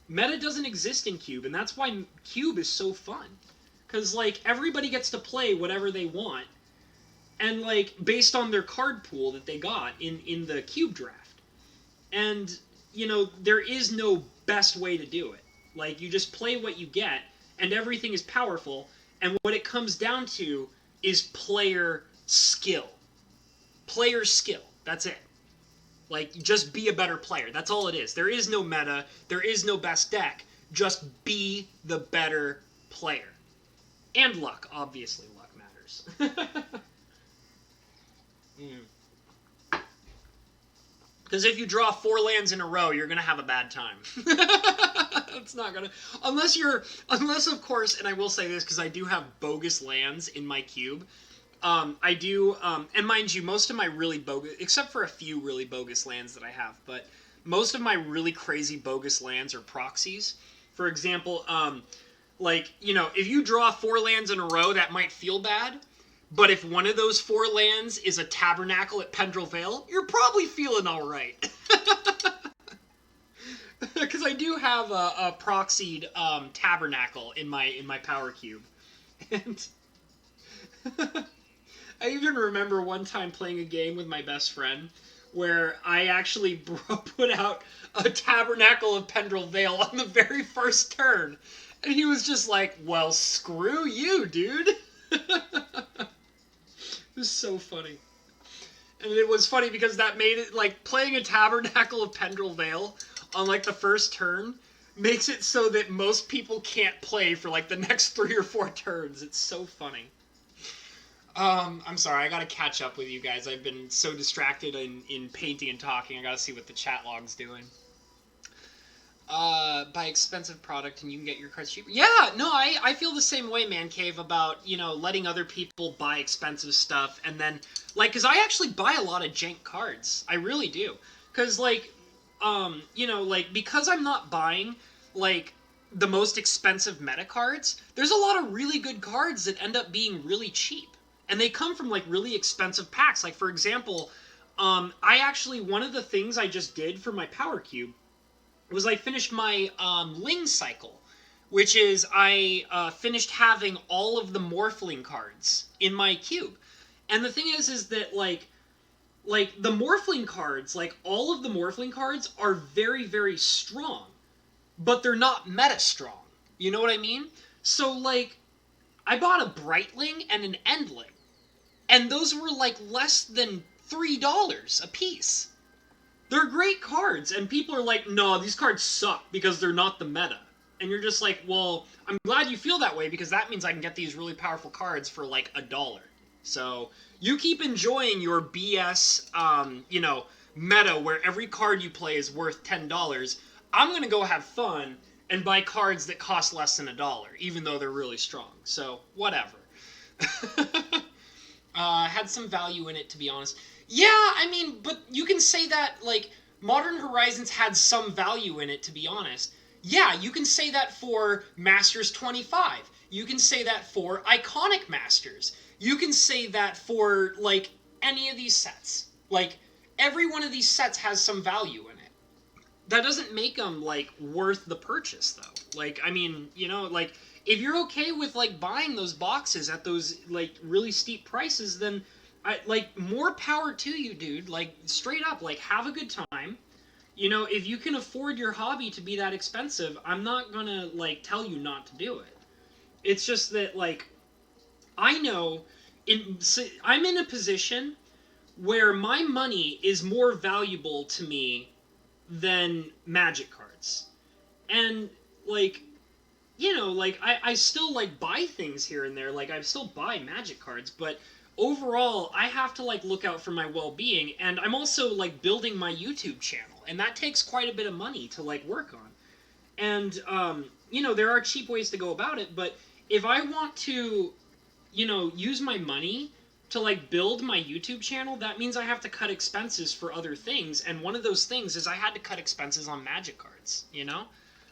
meta doesn't exist in Cube, and that's why Cube is so fun. Because, like, everybody gets to play whatever they want, and, like, based on their card pool that they got in the Cube draft. And, you know, there is no best way to do it. Like, you just play what you get, and everything is powerful, and what it comes down to is player skill. Player skill. That's it. Like, just be a better player. That's all it is. There is no meta. There is no best deck. Just be the better player. And luck. Obviously, luck matters. Because if you draw 4 lands in a row, you're going to have a bad time. It's not going to... Unless, of course, and I will say this, because I do have bogus lands in my cube. I do, and mind you, most of my really bogus, except for a few really bogus lands that I have, but most of my really crazy bogus lands are proxies. For example, like, you know, if you draw 4 lands in a row, that might feel bad, but if one of those 4 lands is a Tabernacle at Pendrell Vale, you're probably feeling alright. Because I do have a proxied Tabernacle in my power cube. And... I even remember one time playing a game with my best friend where I actually put out a Tabernacle of Pendrell Vale on the very first turn. And he was just like, well, screw you, dude. It was so funny. And it was funny because that made it, like, playing a Tabernacle of Pendrell Vale on, like, the first turn makes it so that most people can't play for, like, the next 3 or 4 turns. It's so funny. I'm sorry, I gotta catch up with you guys. I've been so distracted in painting and talking. I gotta see what the chat log's doing. Buy expensive product and you can get your cards cheaper. Yeah, no, I feel the same way, Man Cave, about, you know, letting other people buy expensive stuff and then, like, because I actually buy a lot of jank cards. I really do. Because, like, you know, like, because I'm not buying, like, the most expensive meta cards, there's a lot of really good cards that end up being really cheap. And they come from, like, really expensive packs. Like, for example, I actually, one of the things I just did for my Power Cube was I finished my Ling cycle, which is I finished having all of the Morphling cards in my cube. And the thing is that, like the Morphling cards, like, all of the Morphling cards are very, very strong, but they're not meta strong. You know what I mean? So, like, I bought a Brightling and an Endling, and those were, like, less than $3 a piece. They're great cards, and people are like, no, these cards suck because they're not the meta. And you're just like, well, I'm glad you feel that way because that means I can get these really powerful cards for, like, $1. So, you keep enjoying your BS, you know, meta where every card you play is worth $10. I'm gonna go have fun and buy cards that cost less than $1, even though they're really strong. So, whatever. Had some value in it, to be honest. Yeah, I mean, but you can say that, like, Modern Horizons had some value in it, to be honest. Yeah, you can say that for Masters 25. You can say that for Iconic Masters. You can say that for, like, any of these sets. Like, every one of these sets has some value in it. That doesn't make them, like, worth the purchase, though. Like, I mean, you know, like, if you're okay with, like, buying those boxes at those, like, really steep prices, then like, more power to you, dude. Like, straight up, like, have a good time. You know, if you can afford your hobby to be that expensive, I'm not gonna, like, tell you not to do it. It's just that, like, I know I'm in a position where my money is more valuable to me than Magic cards. And, like, you know, like, I still, like, buy things here and there. Like, I still buy Magic cards, but overall, I have to, like, look out for my well-being, and I'm also, like, building my YouTube channel, and that takes quite a bit of money to, like, work on. And, you know, there are cheap ways to go about it, but if I want to, you know, use my money to, like, build my YouTube channel, that means I have to cut expenses for other things, and one of those things is I had to cut expenses on Magic cards, you know?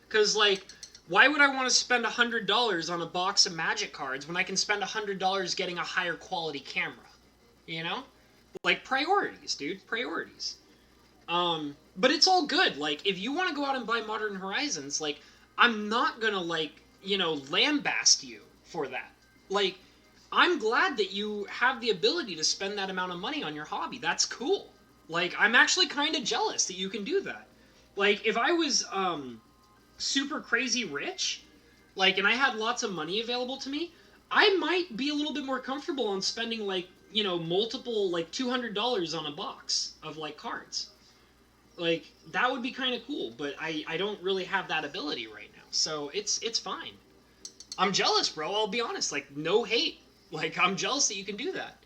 Because, like, why would I want to spend $100 on a box of Magic cards when I can spend $100 getting a higher quality camera? You know? Like, priorities, dude. Priorities. But it's all good. Like, if you want to go out and buy Modern Horizons, like, I'm not gonna, like, you know, lambast you for that. Like, I'm glad that you have the ability to spend that amount of money on your hobby. That's cool. Like, I'm actually kind of jealous that you can do that. Like, if I was, super crazy rich, like, and I had lots of money available to me, I might be a little bit more comfortable on spending, like, you know, multiple, like, $200 on a box of, like, cards. Like, that would be kind of cool, but I don't really have that ability right now, so it's fine. I'm jealous, bro, I'll be honest. Like, no hate. Like, I'm jealous that you can do that.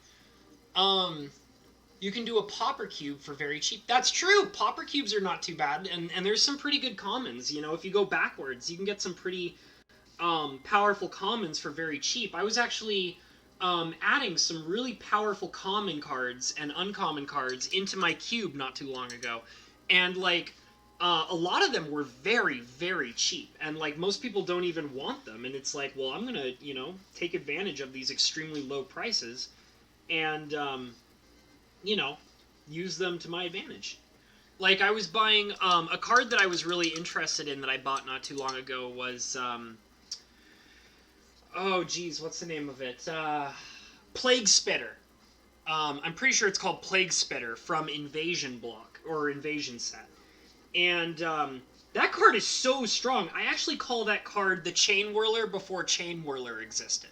You can do a Pauper Cube for very cheap. That's true! Pauper Cubes are not too bad, and there's some pretty good commons. You know, if you go backwards, you can get some pretty powerful commons for very cheap. I was actually adding some really powerful common cards and uncommon cards into my cube not too long ago. And, like, a lot of them were very, very cheap. And, like, most people don't even want them. And it's like, well, I'm going to, you know, take advantage of these extremely low prices and, you know, use them to my advantage. Like, I was buying, a card that I was really interested in that I bought not too long ago was, oh, geez, what's the name of it? Plague Spitter. I'm pretty sure it's called Plague Spitter from Invasion Block or Invasion Set. And that card is so strong. I actually call that card the Chain Whirler before Chain Whirler existed.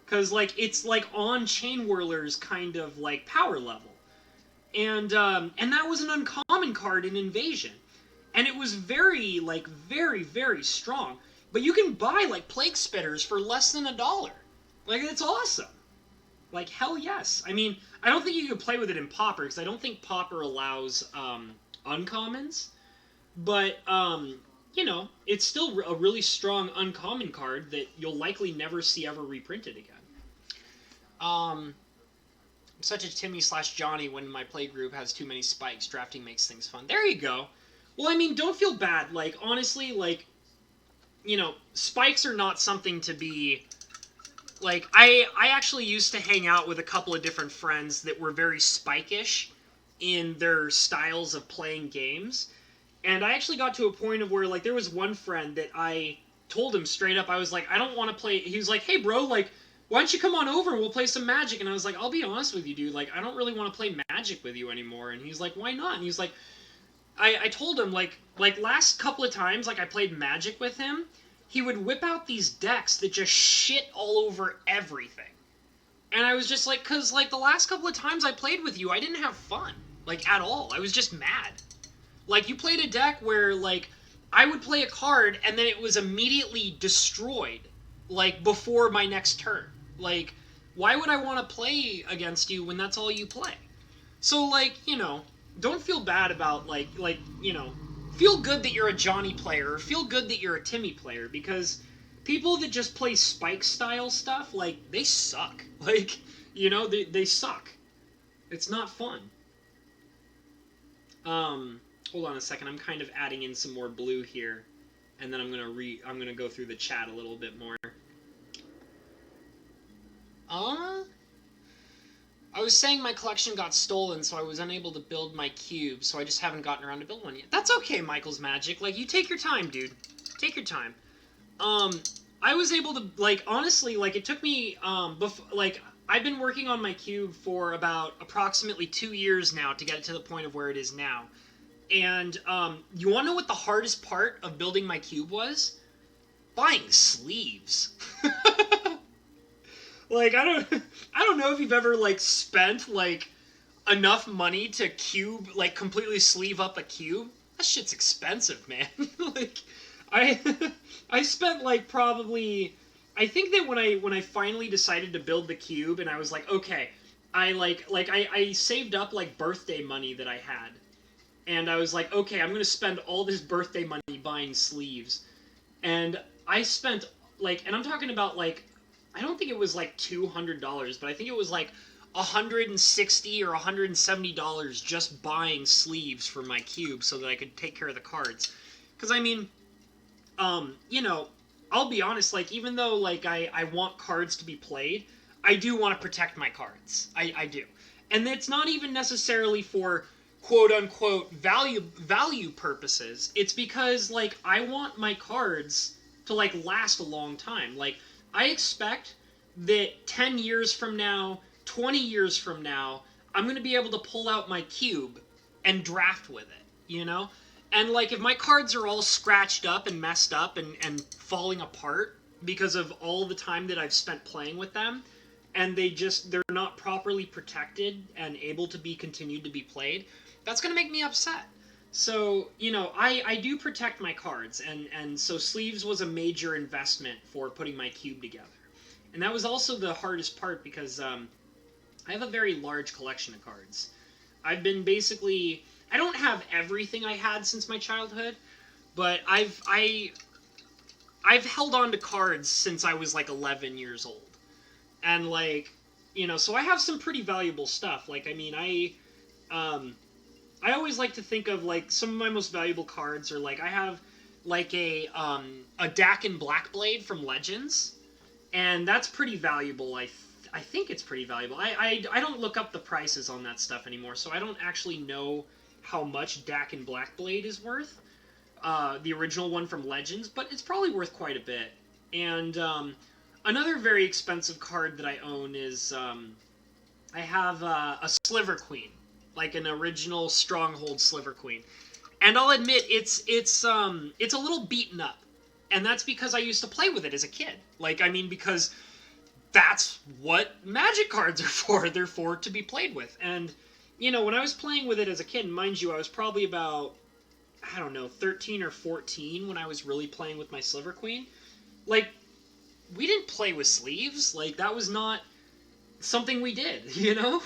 Because, like, it's, like, on Chain Whirler's kind of, like, power level. And that was an uncommon card in Invasion. And it was very, like, very, very strong. But you can buy, like, Plague Spitters for less than $1. Like, it's awesome. Like, hell yes. I mean, I don't think you can play with it in Pauper, because I don't think Pauper allows uncommons. But, you know, it's still a really strong uncommon card that you'll likely never see ever reprinted again. I'm such a Timmy/Johnny when my play group has too many spikes. Drafting makes things fun. There you go. Well, I mean, don't feel bad. Like, honestly, like, you know, spikes are not something to be... Like, I actually used to hang out with a couple of different friends that were very spike-ish in their styles of playing games. And I actually got to a point of where, like, there was one friend that I told him straight up, I was like, I don't want to play... He was like, hey, bro, like, why don't you come on over and we'll play some Magic? And I was like, I'll be honest with you, dude, like, I don't really want to play Magic with you anymore. And he's like, why not? And he's like... I told him, like, last couple of times, like, I played Magic with him, he would whip out these decks that just shit all over everything. And I was just like, because, like, the last couple of times I played with you, I didn't have fun. Like, at all. I was just mad. Like, you played a deck where, like, I would play a card, and then it was immediately destroyed, like, before my next turn. Like, why would I want to play against you when that's all you play? So, like, you know, don't feel bad about, like, you know, feel good that you're a Johnny player, or feel good that you're a Timmy player, because people that just play Spike-style stuff, like, they suck. Like, you know, they suck. It's not fun. Hold on a second, I'm kind of adding in some more blue here, and then I'm gonna go through the chat a little bit more. I was saying my collection got stolen, so I was unable to build my cube, so I just haven't gotten around to build one yet. That's okay, Michael's Magic. Like, you take your time, dude. Take your time. I was able to, like, honestly, like, it took me, like, I've been working on my cube for about approximately 2 years now to get it to the point of where it is now. And, you want to know what the hardest part of building my cube was? Buying sleeves. Like, I don't know if you've ever, like, spent, like, enough money to like, completely sleeve up a cube. That shit's expensive, man. Like, I spent, like, probably... I think that when I finally decided to build the cube, and I was like, okay, I saved up, like, birthday money that I had. And I was like, okay, I'm gonna spend all this birthday money buying sleeves. And I spent, like, and I'm talking about, like, I don't think it was like $200, but I think it was like $160 or $170 just buying sleeves for my cube so that I could take care of the cards. Because, I mean, you know, I'll be honest, like, even though, like, I want cards to be played, I do want to protect my cards. I do. And it's not even necessarily for quote-unquote value purposes. It's because, like, I want my cards to, like, last a long time. Like, I expect that 10 years from now, 20 years from now, I'm going to be able to pull out my cube and draft with it, you know? And, like, if my cards are all scratched up and messed up and falling apart because of all the time that I've spent playing with them, and they're not properly protected and able to be continued to be played, that's going to make me upset. So, you know, I do protect my cards, and so sleeves was a major investment for putting my cube together. And that was also the hardest part because I have a very large collection of cards. I've been basically... I don't have everything I had since my childhood, but I've held on to cards since I was like 11 years old. And, like, you know, so I have some pretty valuable stuff. Like, I mean, I always like to think of, like, some of my most valuable cards are, like, I have, like, a Dakin Blackblade from Legends, and that's pretty valuable. I think it's pretty valuable. I don't look up the prices on that stuff anymore, so I don't actually know how much Dakin Blackblade is worth, the original one from Legends, but it's probably worth quite a bit. And another very expensive card that I own is I have a Sliver Queen, like an original Stronghold Sliver Queen, and I'll admit it's a little beaten up, and that's because I used to play with it as a kid. Like, I mean, because that's what Magic cards are for. They're for to be played with, and you know, when I was playing with it as a kid, mind you, I was probably about, I don't know, 13 or 14 when I was really playing with my Sliver Queen. Like, we didn't play with sleeves. Like, that was not something we did, you know?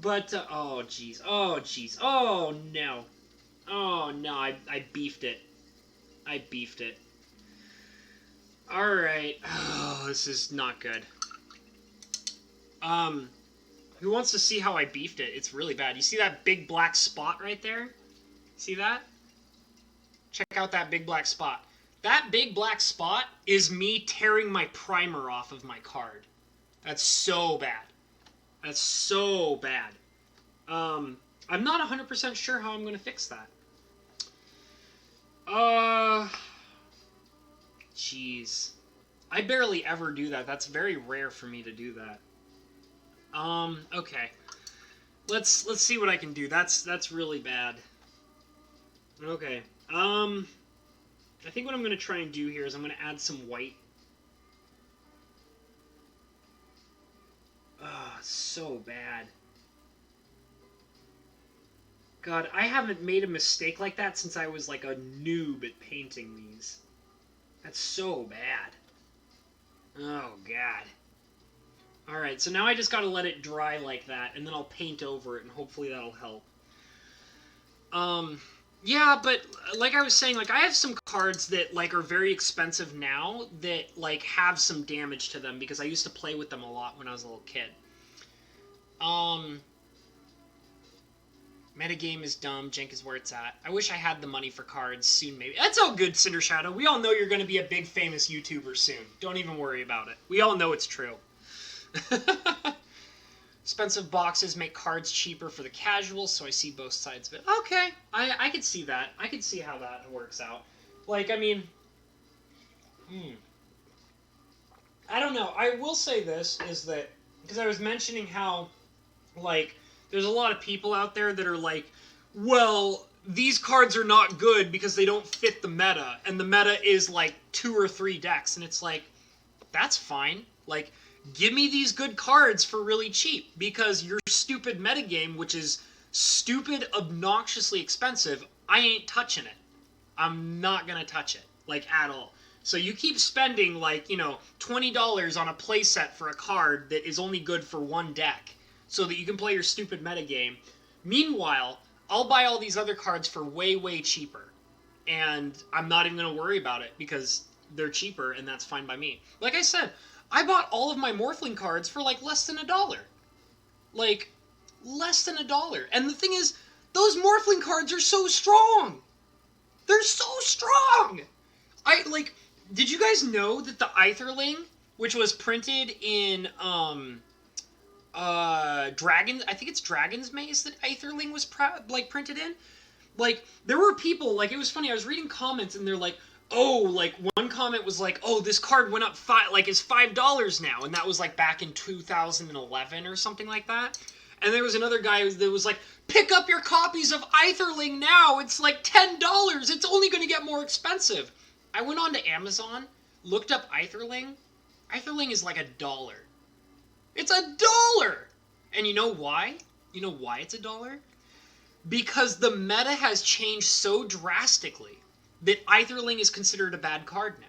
But, oh, jeez. Oh, jeez. Oh, no. Oh, no, I beefed it. I beefed it. Alright. Oh, this is not good. Who wants to see how I beefed it? It's really bad. You see that big black spot right there? See that? Check out that big black spot. That big black spot is me tearing my primer off of my card. That's so bad. That's so bad. I'm not 100% sure how I'm going to fix that. Jeez. I barely ever do that. That's very rare for me to do that. Okay. Let's see what I can do. That's really bad. Okay. I think what I'm going to try and do here is I'm going to add some white. Oh, so bad. God, I haven't made a mistake like that since I was like a noob at painting these. That's so bad. Oh, God. Alright, so now I just gotta let it dry like that, and then I'll paint over it, and hopefully that'll help. Yeah, but like I was saying, like, I have some cards that, like, are very expensive now that, like, have some damage to them because I used to play with them a lot when I was a little kid. Metagame is dumb. Jank is where it's at. I wish I had the money for cards. Soon, maybe. That's all good, Cinder Shadow. We all know you're going to be a big, famous YouTuber soon. Don't even worry about it. We all know it's true. Expensive boxes make cards cheaper for the casuals, so I see both sides of it. Okay, I could see that. I could see how that works out. Like, I mean... I don't know. I will say this, is that... Because I was mentioning how, like... There's a lot of people out there that are like, well, these cards are not good because they don't fit the meta, and the meta is like 2 or 3 decks, and it's like, that's fine. Like, give me these good cards for really cheap, because your stupid metagame, which is stupid, obnoxiously expensive, I ain't touching it. I'm not gonna touch it, like, at all. So you keep spending, like, you know, $20 on a playset for a card that is only good for one deck, so that you can play your stupid metagame. Meanwhile, I'll buy all these other cards for way, way cheaper. And I'm not even going to worry about it, because they're cheaper, and that's fine by me. Like I said, I bought all of my Morphling cards for, like, less than $1. Like, less than $1. And the thing is, those Morphling cards are so strong! They're so strong! Did you guys know that the Aetherling, which was printed in, Dragon, I think it's Dragon's Maze that Aetherling was printed in. Like, there were people, like, it was funny, I was reading comments and they're like, oh, like, one comment was like, oh, this card went up is $5 now, and that was like back in 2011 or something like that. And there was another guy that was like, pick up your copies of Aetherling now, it's like $10, it's only going to get more expensive. I went on to Amazon, looked up Aetherling. Aetherling is like $1. It's $1! And you know why? You know why it's $1? Because the meta has changed so drastically that Aetherling is considered a bad card now.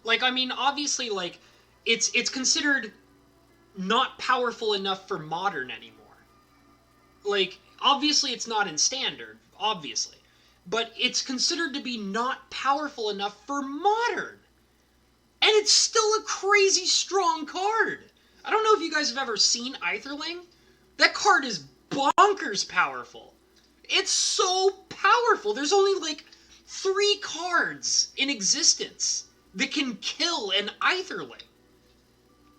Like, I mean, obviously, like, it's considered not powerful enough for Modern anymore. Like, obviously it's not in Standard, obviously. But it's considered to be not powerful enough for Modern. And it's still a crazy strong card. I don't know if you guys have ever seen Aetherling. That card is bonkers powerful. It's so powerful. There's only like 3 cards in existence that can kill an Aetherling.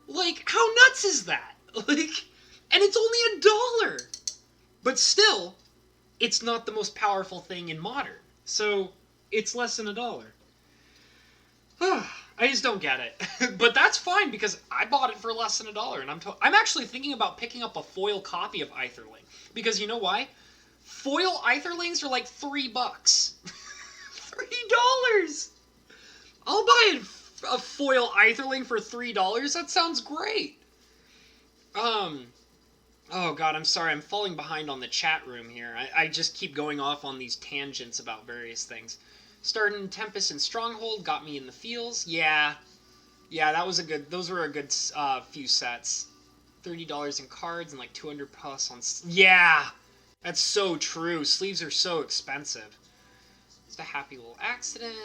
Like, how nuts is that? Like, and it's only $1. But still, it's not the most powerful thing in Modern. So, it's less than $1. I just don't get it. But that's fine because I bought it for less than $1, and I'm actually thinking about picking up a foil copy of Aetherling because you know why? Foil Aetherlings are like $3. $3. I'll buy a foil Aetherling for $3. That sounds great. Oh god, I'm sorry. I'm falling behind on the chat room here. I just keep going off on these tangents about various things. Starting Tempest and Stronghold got me in the feels. Yeah, that was a good. Those were a good few sets. $30 in cards and like 200 plus on. Yeah, that's so true. Sleeves are so expensive. It's a happy little accident.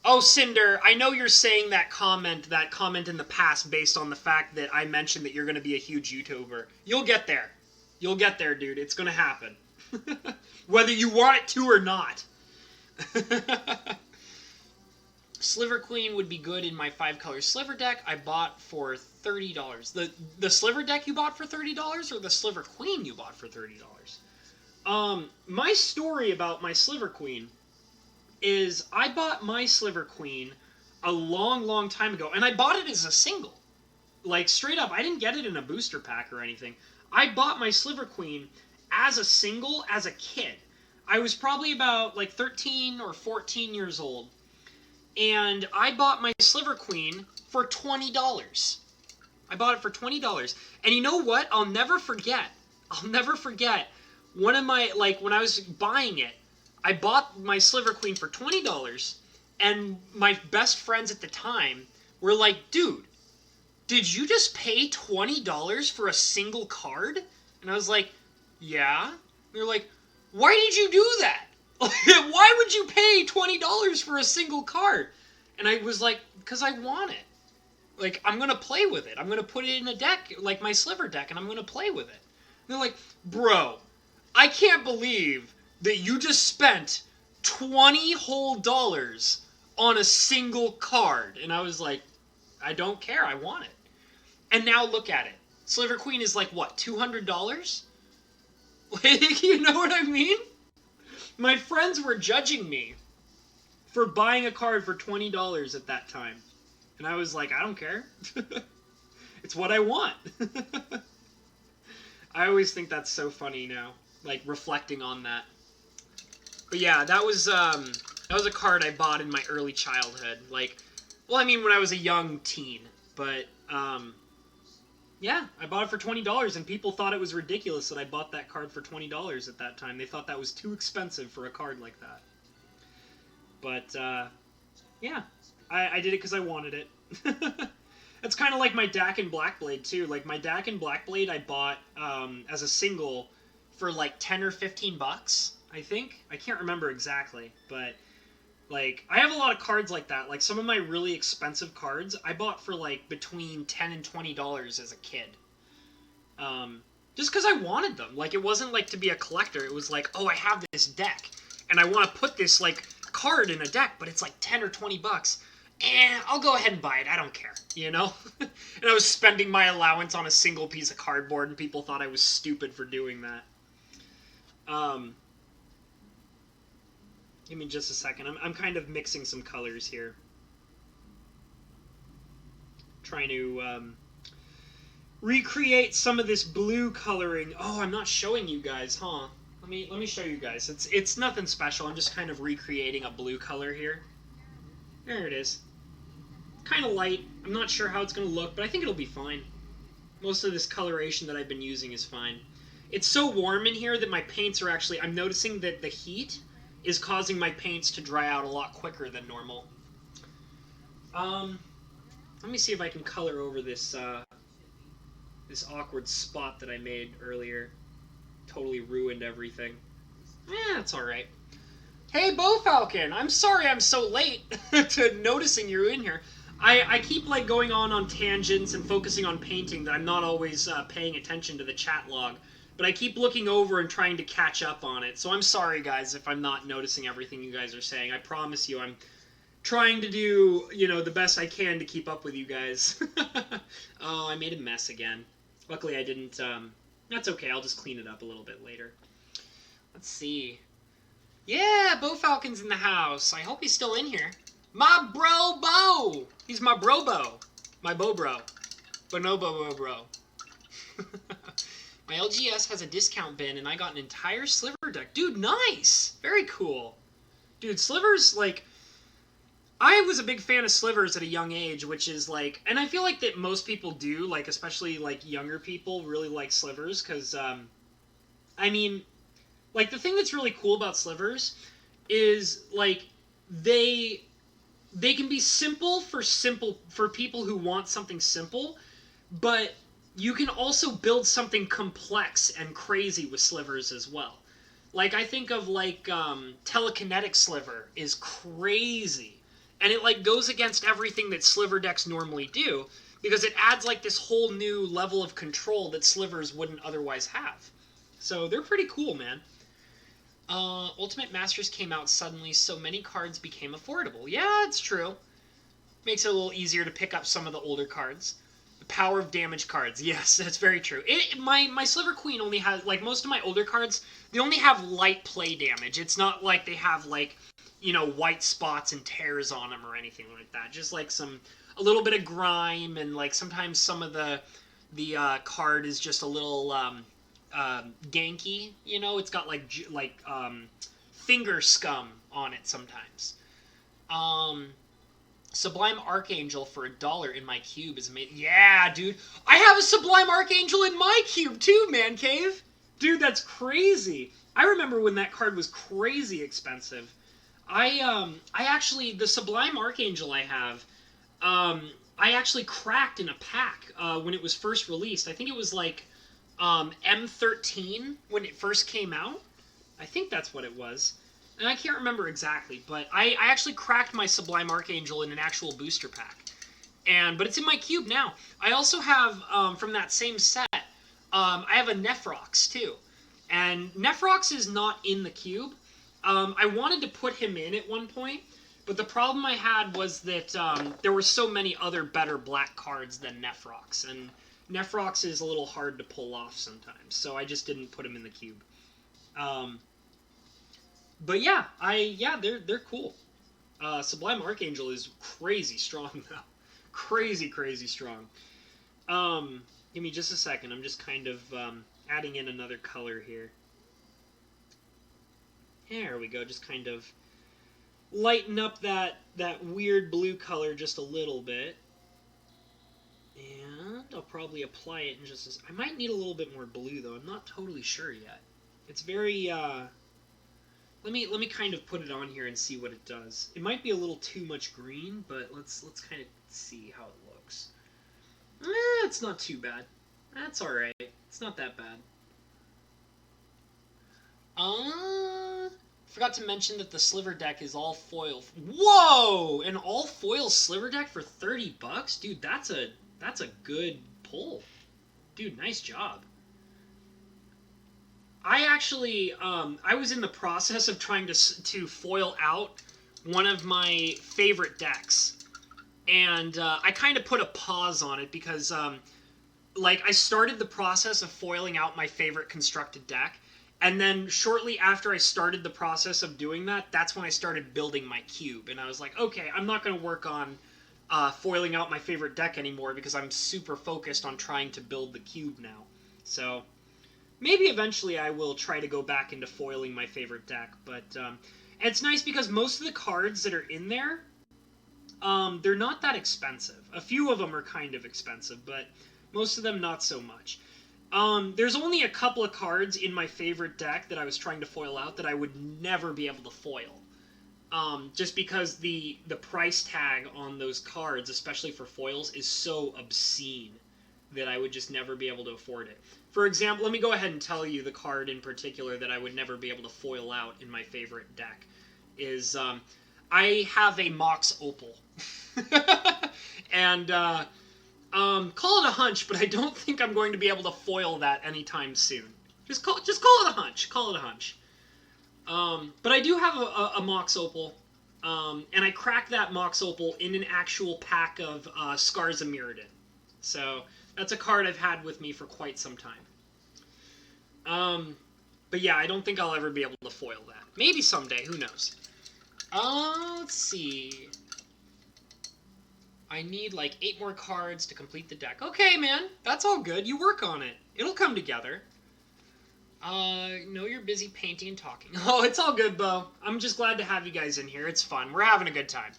Oh, Cinder, I know you're saying that comment in the past based on the fact that I mentioned that you're going to be a huge YouTuber. You'll get there. You'll get there, dude. It's going to happen. Whether you want it to or not. Sliver Queen would be good in my 5-color Sliver deck I bought for $30. The Sliver deck you bought for $30 or the Sliver Queen you bought for $30? My story about my Sliver Queen is I bought my Sliver Queen a long time ago, and I bought it as a single. Like, straight up, I didn't get it in a booster pack or anything. I bought my Sliver Queen as a single as a kid. I was probably about, like, 13 or 14 years old. And I bought my Sliver Queen for $20. I bought it for $20. And you know what? I'll never forget. One of my, like, when I was buying it, I bought my Sliver Queen for $20, and my best friends at the time were like, dude, did you just pay $20 for a single card? And I was like, yeah. They're like, why did you do that? Why would you pay $20 for a single card? And I was like, because I want it. Like, I'm going to play with it. I'm going to put it in a deck, like my Sliver deck, and I'm going to play with it. And they're like, bro, I can't believe that you just spent $20 whole on a single card. And I was like, I don't care. I want it. And now look at it. Sliver Queen is like, what, $200? Like, you know what I mean? My friends were judging me for buying a card for $20 at that time. And I was like, I don't care. It's what I want. I always think that's so funny now, like reflecting on that. But yeah, that was a card I bought in my early childhood. Like, well, I mean, when I was a young teen. But, yeah, I bought it for $20, and people thought it was ridiculous that I bought that card for $20 at that time. They thought that was too expensive for a card like that. But, yeah, I did it because I wanted it. It's kind of like my Dakin Blackblade, too. Like, my Dakin Blackblade I bought as a single for, like, 10 or 15 bucks, I think. I can't remember exactly, but, like, I have a lot of cards like that. Like, some of my really expensive cards I bought for, like, between $10 and $20 as a kid. Just because I wanted them. Like, it wasn't, like, to be a collector. It was like, oh, I have this deck, and I want to put this, like, card in a deck, but it's, like, 10 or 20 bucks. I'll go ahead and buy it. I don't care, you know? And I was spending my allowance on a single piece of cardboard, and people thought I was stupid for doing that. Give me just a second. I'm kind of mixing some colors here. Trying to recreate some of this blue coloring. Oh, I'm not showing you guys, huh? Let me show you guys. It's nothing special. I'm just kind of recreating a blue color here. There it is. Kind of light. I'm not sure how it's going to look, but I think it'll be fine. Most of this coloration that I've been using is fine. It's so warm in here that my paints are actually... I'm noticing that the heat is causing my paints to dry out a lot quicker than normal. Let me see if I can color over this this awkward spot that I made earlier. Totally ruined everything. That's alright. Hey, Bowfalcon! I'm sorry I'm so late to noticing you're in here. I keep like going on tangents and focusing on painting that I'm not always paying attention to the chat log. But I keep looking over and trying to catch up on it. So I'm sorry, guys, if I'm not noticing everything you guys are saying. I promise you I'm trying to do, you know, the best I can to keep up with you guys. Oh, I made a mess again. Luckily I didn't, that's okay. I'll just clean it up a little bit later. Let's see. Yeah, Bowfalcon's in the house. I hope he's still in here. My bro Bo! He's my bro Bo. My Bo bro. Bonobo bro. My LGS has a discount bin and I got an entire sliver deck. Dude, nice! Very cool. Dude, slivers, like, I was a big fan of slivers at a young age, which is like, and I feel like that most people do, like, especially like younger people really like slivers, because, I mean, like, the thing that's really cool about slivers is, like, they can be simple for people who want something simple, but you can also build something complex and crazy with slivers as well. Like, I think of, like, telekinetic sliver is crazy, and it, like, goes against everything that sliver decks normally do, because it adds, like, this whole new level of control that slivers wouldn't otherwise have. So they're pretty cool, man. Ultimate Masters came out suddenly, so many cards became affordable. Yeah, it's true. Makes it a little easier to pick up some of the older cards. The power of damage cards. Yes, that's very true. My Sliver Queen only has, like, most of my older cards, they only have light play damage. It's not like they have, like, you know, white spots and tears on them or anything like that. Just, like, a little bit of grime, and, like, sometimes some of the card is just a little, ganky, you know? It's got, finger scum on it sometimes. Sublime Archangel for $1 in my cube is amazing. Yeah, dude. I have a Sublime Archangel in my cube too, Man Cave. Dude, that's crazy. I remember when that card was crazy expensive. I actually, the Sublime Archangel I have, I actually cracked in a pack when it was first released. I think it was like M13 when it first came out. I think that's what it was. And I can't remember exactly, but I actually cracked my Sublime Archangel in an actual booster pack. But it's in my cube now. I also have, from that same set, I have a Nephrox, too. And Nephrox is not in the cube. I wanted to put him in at one point, but the problem I had was that there were so many other better black cards than Nephrox, and Nephrox is a little hard to pull off sometimes, so I just didn't put him in the cube. But yeah, they're cool. Sublime Archangel is crazy strong though, crazy strong. Give me just a second. I'm just kind of adding in another color here. There we go. Just kind of lighten up that weird blue color just a little bit. And I'll probably apply it in just a... I might need a little bit more blue, though. I'm not totally sure yet. It's very, Let me kind of put it on here and see what it does. It might be a little too much green, but let's kind of see how it looks. It's not too bad. That's alright. It's not that bad. Forgot to mention that the Sliver deck is all foil. Whoa! An all foil Sliver deck for $30? Dude, that's a good pull. Dude, nice job. I actually, I was in the process of trying to foil out one of my favorite decks. And I kind of put a pause on it because, like, I started the process of foiling out my favorite constructed deck. And then shortly after I started the process of doing that, that's when I started building my cube. And I was like, okay, I'm not going to work on foiling out my favorite deck anymore because I'm super focused on trying to build the cube now. So maybe eventually I will try to go back into foiling my favorite deck. But it's nice because most of the cards that are in there, they're not that expensive. A few of them are kind of expensive, but most of them not so much. There's only a couple of cards in my favorite deck that I was trying to foil out that I would never be able to foil. Just because the price tag on those cards, especially for foils, is so obscene that I would just never be able to afford it. For example, let me go ahead and tell you the card in particular that I would never be able to foil out in my favorite deck. Is, I have a Mox Opal. And, call it a hunch, but I don't think I'm going to be able to foil that anytime soon. Just call it a hunch. Call it a hunch. But I do have a Mox Opal, and I cracked that Mox Opal in an actual pack of Scars of Mirrodin. So that's a card I've had with me for quite some time. But yeah, I don't think I'll ever be able to foil that. Maybe someday, who knows. Let's see. I need like 8 more cards to complete the deck. Okay, man. That's all good. You work on it. It'll come together. No, you're busy painting and talking. Oh, it's all good, Bo. I'm just glad to have you guys in here. It's fun. We're having a good time.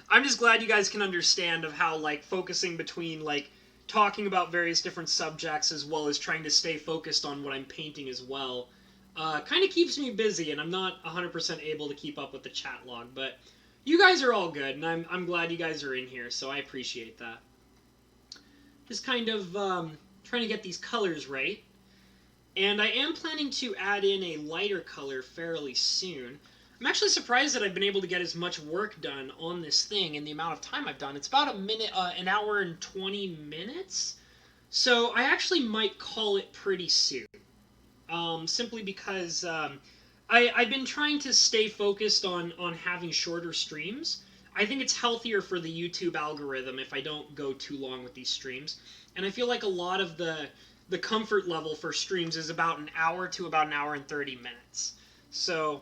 I'm just glad you guys can understand of how, like, focusing between, like, talking about various different subjects as well as trying to stay focused on what I'm painting as well kind of keeps me busy, and I'm not 100% able to keep up with the chat log, but you guys are all good, and I'm glad you guys are in here, so I appreciate that. Just kind of trying to get these colors right. And I am planning to add in a lighter color fairly soon. I'm actually surprised that I've been able to get as much work done on this thing in the amount of time I've done. It's about an hour and 20 minutes. So I actually might call it pretty soon. Simply because I've been trying to stay focused on having shorter streams. I think it's healthier for the YouTube algorithm if I don't go too long with these streams. And I feel like a lot of the comfort level for streams is about an hour to about an hour and 30 minutes. So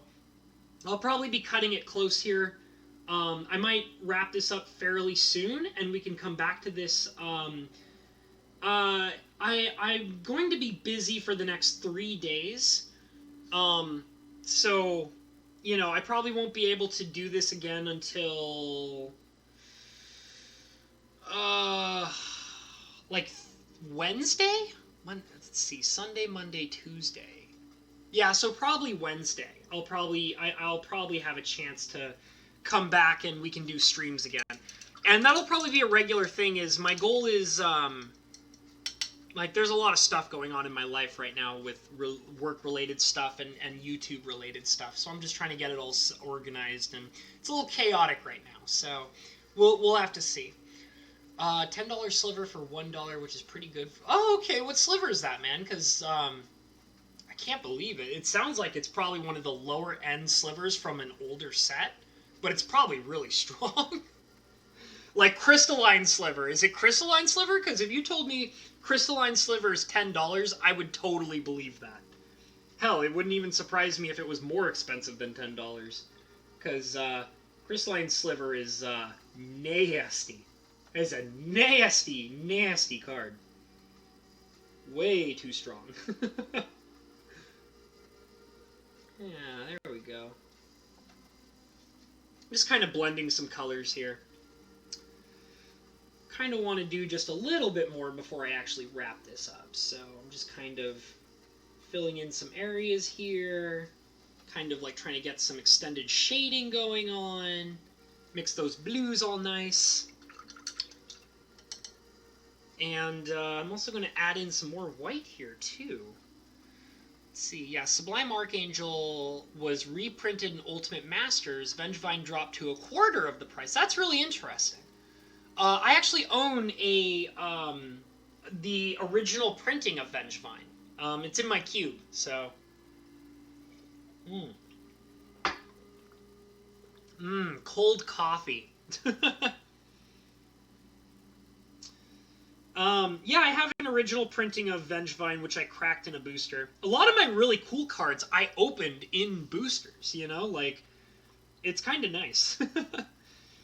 I'll probably be cutting it close here. I might wrap this up fairly soon, and we can come back to this. I'm going to be busy for the next 3 days. So, you know, I probably won't be able to do this again until like Wednesday? Let's see, Sunday, Monday, Tuesday. Yeah, so probably Wednesday. I'll probably have a chance to come back and we can do streams again. And that'll probably be a regular thing. Is my goal is like, there's a lot of stuff going on in my life right now with work-related stuff and YouTube-related stuff. So I'm just trying to get it all organized, and it's a little chaotic right now. So we'll have to see. $10 sliver for $1, which is pretty good. Oh, okay. What sliver is that, man? Because I can't believe it. It sounds like it's probably one of the lower-end slivers from an older set, but it's probably really strong. Like crystalline sliver. Is it crystalline sliver? Because if you told me crystalline sliver is $10, I would totally believe that. Hell, it wouldn't even surprise me if it was more expensive than $10. Because crystalline sliver is nasty. It's a nasty, nasty card. Way too strong. Yeah, there we go. Just kind of blending some colors here. Kind of want to do just a little bit more before I actually wrap this up. So I'm just kind of filling in some areas here. Kind of like trying to get some extended shading going on. Mix those blues all nice. And I'm also going to add in some more white here, too. Let's see. Yeah, Sublime Archangel was reprinted in Ultimate Masters. Vengevine dropped to a quarter of the price. That's really interesting. I actually own the original printing of Vengevine. It's in my cube, so... Cold coffee. Yeah, I have an original printing of Vengevine, which I cracked in a booster. A lot of my really cool cards I opened in boosters, you know? Like, it's kind of nice.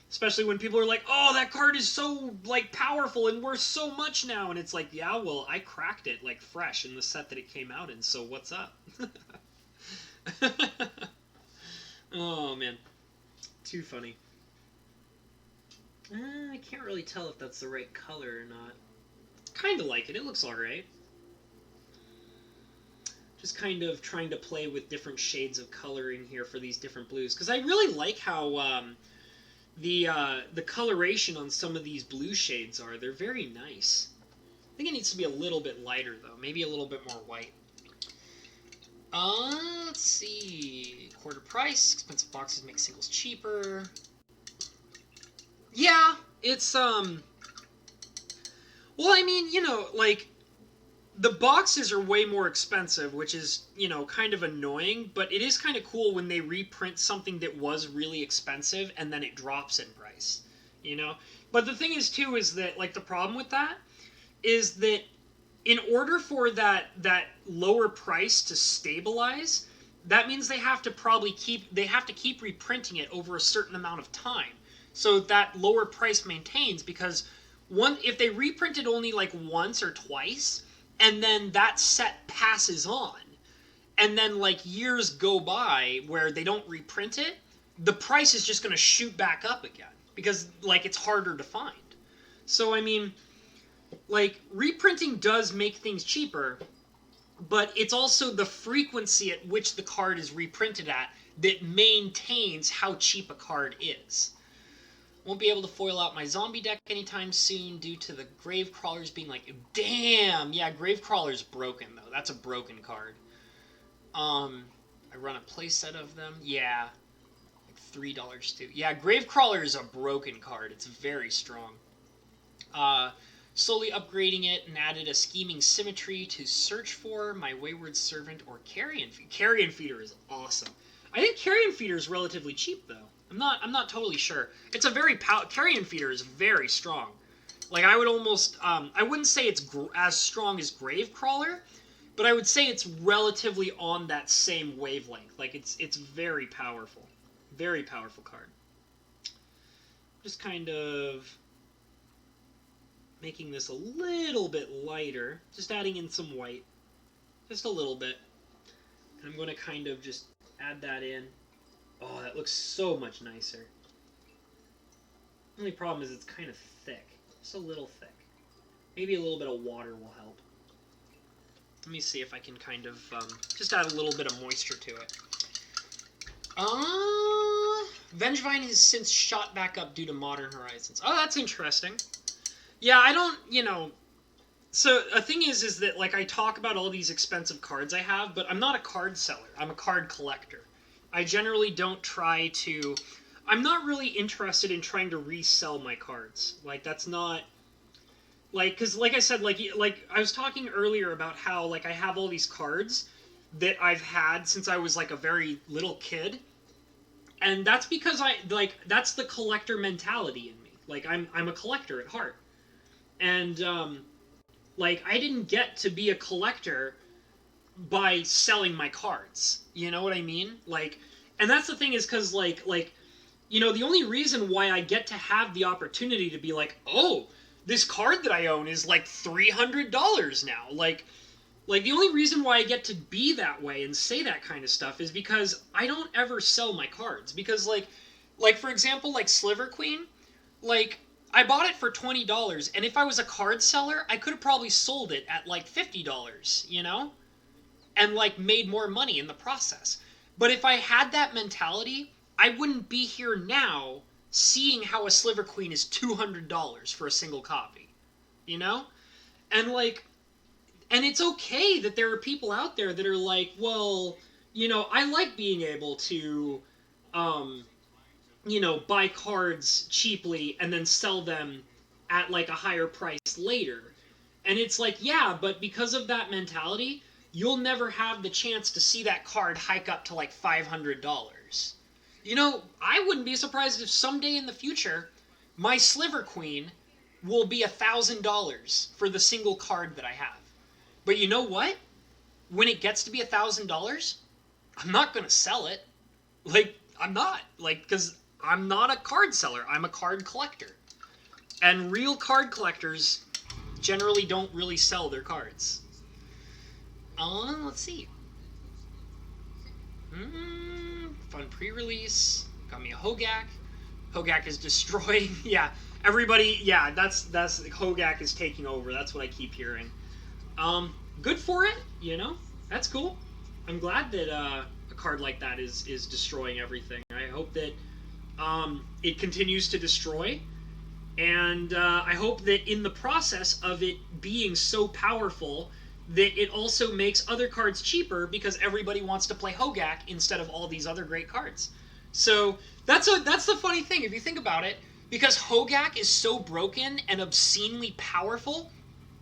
Especially when people are like, oh, that card is so, like, powerful and worth so much now. And it's like, yeah, well, I cracked it, like, fresh in the set that it came out in, so what's up? Oh, man. Too funny. I can't really tell if that's the right color or not. Kind of like it. It looks alright. Just kind of trying to play with different shades of coloring here for these different blues. Because I really like how the coloration on some of these blue shades are. They're very nice. I think it needs to be a little bit lighter, though. Maybe a little bit more white. Let's see. Quarter price. Expensive boxes make singles cheaper. Yeah, it's, well, I mean, you know, like, the boxes are way more expensive, which is, you know, kind of annoying, but it is kind of cool when they reprint something that was really expensive and then it drops in price, you know? But the thing is, too, is that, like, the problem with that is that in order for that lower price to stabilize, that means they have to keep reprinting it over a certain amount of time. So that lower price maintains because if they reprint it only like once or twice, and then that set passes on, and then like years go by where they don't reprint it, the price is just going to shoot back up again because like it's harder to find. So I mean, like reprinting does make things cheaper, but it's also the frequency at which the card is reprinted at that maintains how cheap a card is. Won't be able to foil out my zombie deck anytime soon due to the Gravecrawlers being like, damn, yeah, Gravecrawler's broken though. That's a broken card. I run a playset of them. Yeah, like $3 too. Yeah, Gravecrawler is a broken card. It's very strong. Slowly upgrading it and added a Scheming Symmetry to search for my Wayward Servant or Carrion Feeder. Carrion Feeder is awesome. I think Carrion Feeder is relatively cheap though. I'm not totally sure. It's a very Carrion Feeder is very strong. Like I would almost I wouldn't say it's as strong as Gravecrawler, but I would say it's relatively on that same wavelength. Like it's very powerful. Very powerful card. Just kind of making this a little bit lighter, just adding in some white, just a little bit. And I'm going to kind of just add that in. Oh, that looks so much nicer. Only problem is it's kind of thick, just a little thick. Maybe a little bit of water will help. Let me see if I can kind of just add a little bit of moisture to it. Vengevine has since shot back up due to Modern Horizons. Oh, that's interesting. Yeah, I don't, so a thing is that, like, I talk about all these expensive cards I have, but I'm not a card seller. I'm a card collector. I generally don't try to... I'm not really interested in trying to resell my cards. Like, that's not... Like, because, like I said, like I was talking earlier about how, like, I have all these cards that I've had since I was, like, a very little kid. And that's because that's the collector mentality in me. Like, I'm a collector at heart. And, like, I didn't get to be a collector by selling my cards. You know what I mean? Like, and that's the thing is because, like, the only reason why I get to have the opportunity to be like, oh, this card that I own is, like, $300 now. Like, the only reason why I get to be that way and say that kind of stuff is because I don't ever sell my cards. Because, like for example, like, Sliver Queen, like... I bought it for $20, and if I was a card seller, I could have probably sold it at, like, $50, And, like, made more money in the process. But if I had that mentality, I wouldn't be here now seeing how a Sliver Queen is $200 for a single copy. And, like... And it's okay that there are people out there that are like, well, I like being able to, buy cards cheaply and then sell them at, like, a higher price later. And it's like, yeah, but because of that mentality, you'll never have the chance to see that card hike up to, like, $500. I wouldn't be surprised if someday in the future, my Sliver Queen will be $1,000 for the single card that I have. But you know what? When it gets to be $1,000, I'm not going to sell it. Like, I'm not. Like, because I'm not a card seller. I'm a card collector. And real card collectors generally don't really sell their cards. Let's see. Fun pre-release. Got me a Hogak. Hogak is destroying. Yeah, everybody. Yeah, that's Hogak is taking over. That's what I keep hearing. Good for it. That's cool. I'm glad that a card like that is destroying everything. I hope that it continues to destroy, and I hope that in the process of it being so powerful that it also makes other cards cheaper because everybody wants to play Hogak instead of all these other great cards. So that's the funny thing if you think about it, because Hogak is so broken and obscenely powerful,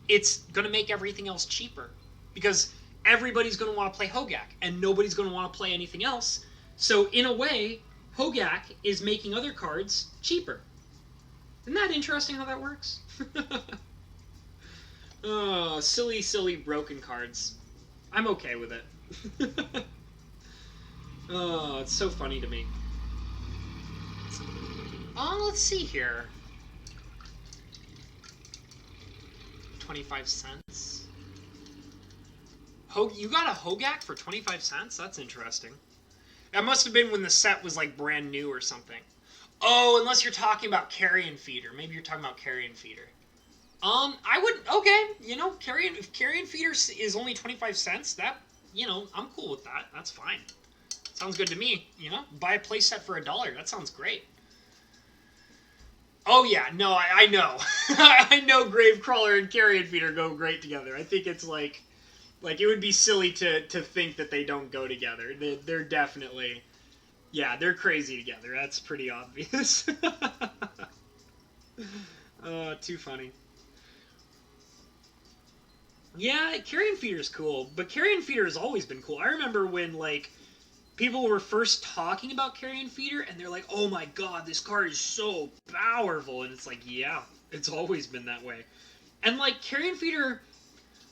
it's going to make everything else cheaper because everybody's going to want to play Hogak and nobody's going to want to play anything else. So in a way, Hogak is making other cards cheaper. Isn't that interesting how that works? Oh, silly broken cards. I'm okay with it. Oh, it's so funny to me. Let's see here. 25 cents. You got a Hogak for 25 cents? That's interesting. That must have been when the set was like brand new or something. Oh, unless you're talking about Carrion Feeder. Maybe you're talking about Carrion Feeder. I would, okay, if Carrion Feeder is only 25 cents, that, I'm cool with that. That's fine. Sounds good to me, Buy a playset for $1. That sounds great. Oh, yeah, no, I know. I know Gravecrawler and Carrion Feeder go great together. I think it's like it would be silly to think that they don't go together. They're definitely, yeah, they're crazy together. That's pretty obvious. Too funny. Yeah, Carrion Feeder's cool, but Carrion Feeder has always been cool. I remember when, people were first talking about Carrion Feeder, and they're like, oh my god, this card is so powerful, and it's like, yeah, it's always been that way. And, Carrion Feeder...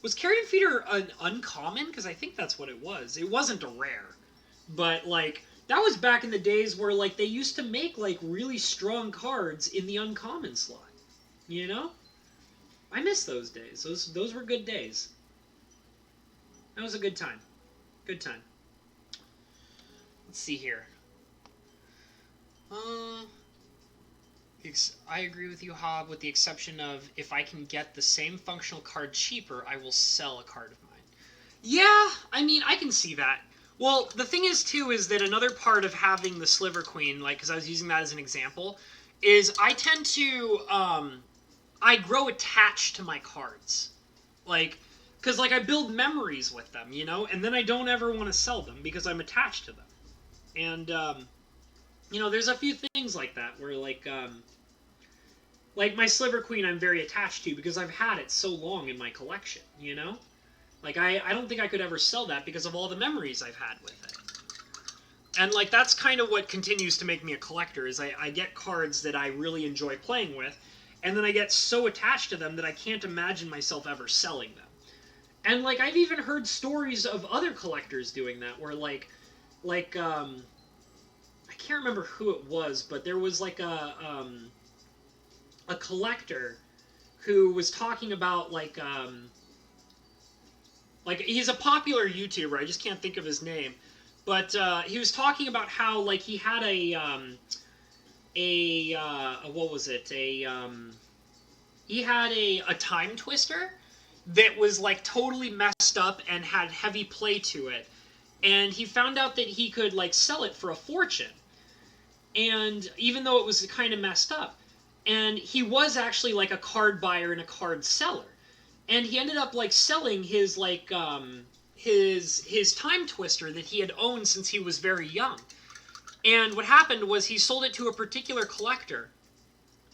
Was Carrion Feeder an uncommon? Because I think that's what it was. It wasn't a rare. But, that was back in the days where, they used to make, really strong cards in the uncommon slot. I miss those days. Those were good days. That was a good time. Good time. Let's see here. I agree with you, Hob, with the exception of if I can get the same functional card cheaper, I will sell a card of mine. Yeah, I mean, I can see that. Well, the thing is, too, is that another part of having the Sliver Queen, because I was using that as an example, is I tend to, I grow attached to my cards. Because, I build memories with them, and then I don't ever want to sell them because I'm attached to them. And, there's a few things like that where, my Sliver Queen I'm very attached to because I've had it so long in my collection, I don't think I could ever sell that because of all the memories I've had with it. And, that's kind of what continues to make me a collector, is I get cards that I really enjoy playing with, and then I get so attached to them that I can't imagine myself ever selling them. And, I've even heard stories of other collectors doing that, where, I can't remember who it was, but there was, a collector who was talking about, he's a popular YouTuber, I just can't think of his name, but he was talking about how, he had what was it, he had a Time Twister that was, totally messed up and had heavy play to it, and he found out that he could, sell it for a fortune, and even though it was kind of messed up, and he was actually, a card buyer and a card seller. And he ended up, selling his, his Time Twister that he had owned since he was very young. And what happened was he sold it to a particular collector,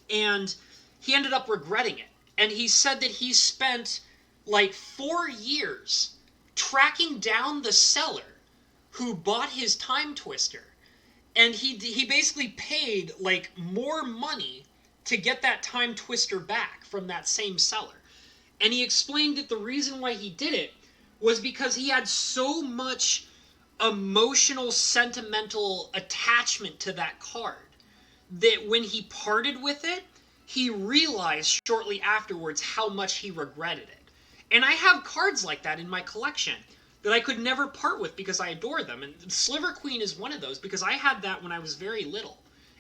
and he ended up regretting it. And he said that he spent, 4 years tracking down the seller who bought his Time Twister. And he basically paid, more money to get that Time Twister back from that same seller. And he explained that the reason why he did it was because he had so much emotional, sentimental attachment to that card that when he parted with it, he realized shortly afterwards how much he regretted it. And I have cards like that in my collection that I could never part with because I adore them. And Sliver Queen is one of those because I had that when I was very little.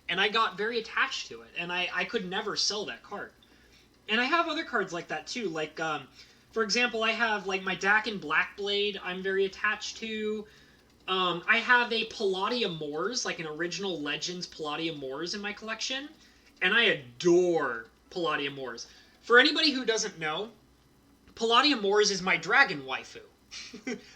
And I got very attached to it, and I could never sell that card. And I have other cards like that, too. For example, I have, my Dakin Blackblade I'm very attached to. I have a Palladia Mors, an original Legends Palladia Mors in my collection. And I adore Palladia Mors. For anybody who doesn't know, Palladia Mors is my dragon waifu.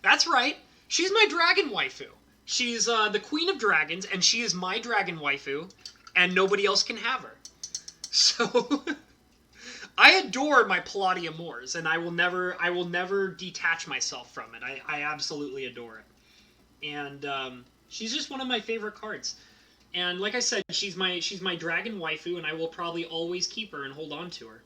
That's right, she's my dragon waifu. She's the Queen of Dragons, and she is my dragon waifu, and nobody else can have her. So, I adore my Palladia Mors, and I will never detach myself from it. I absolutely adore it. And she's just one of my favorite cards. And like I said, she's my dragon waifu, and I will probably always keep her and hold on to her.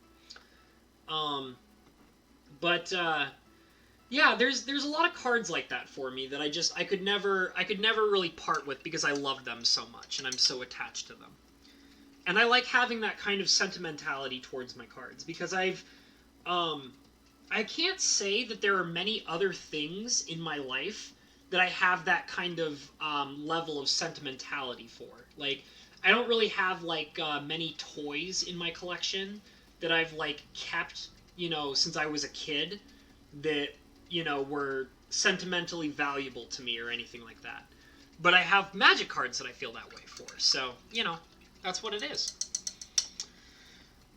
Yeah, there's a lot of cards like that for me that I could never really part with because I love them so much and I'm so attached to them. And I like having that kind of sentimentality towards my cards because I can't say that there are many other things in my life that I have that kind of level of sentimentality for. Like, I don't really have like many toys in my collection that I've like kept, since I was a kid that were sentimentally valuable to me or anything like that. But I have Magic cards that I feel that way for. So that's what it is.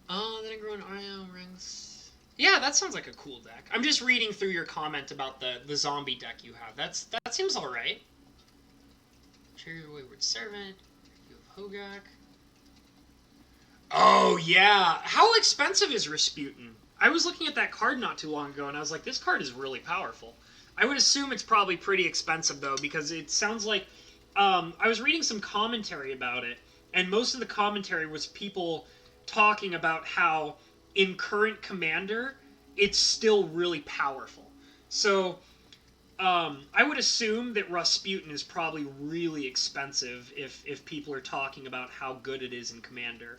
Then I grew an IO rings. Yeah, that sounds like a cool deck. I'm just reading through your comment about the zombie deck you have. That seems all right. Trigger Wayward Servant. You have Hogak. Oh yeah, how expensive is Rasputin? I was looking at that card not too long ago, and I was like, this card is really powerful. I would assume it's probably pretty expensive though, because it sounds like I was reading some commentary about it, and most of the commentary was people talking about how in current Commander, it's still really powerful. So, I would assume that Rasputin is probably really expensive if people are talking about how good it is in Commander.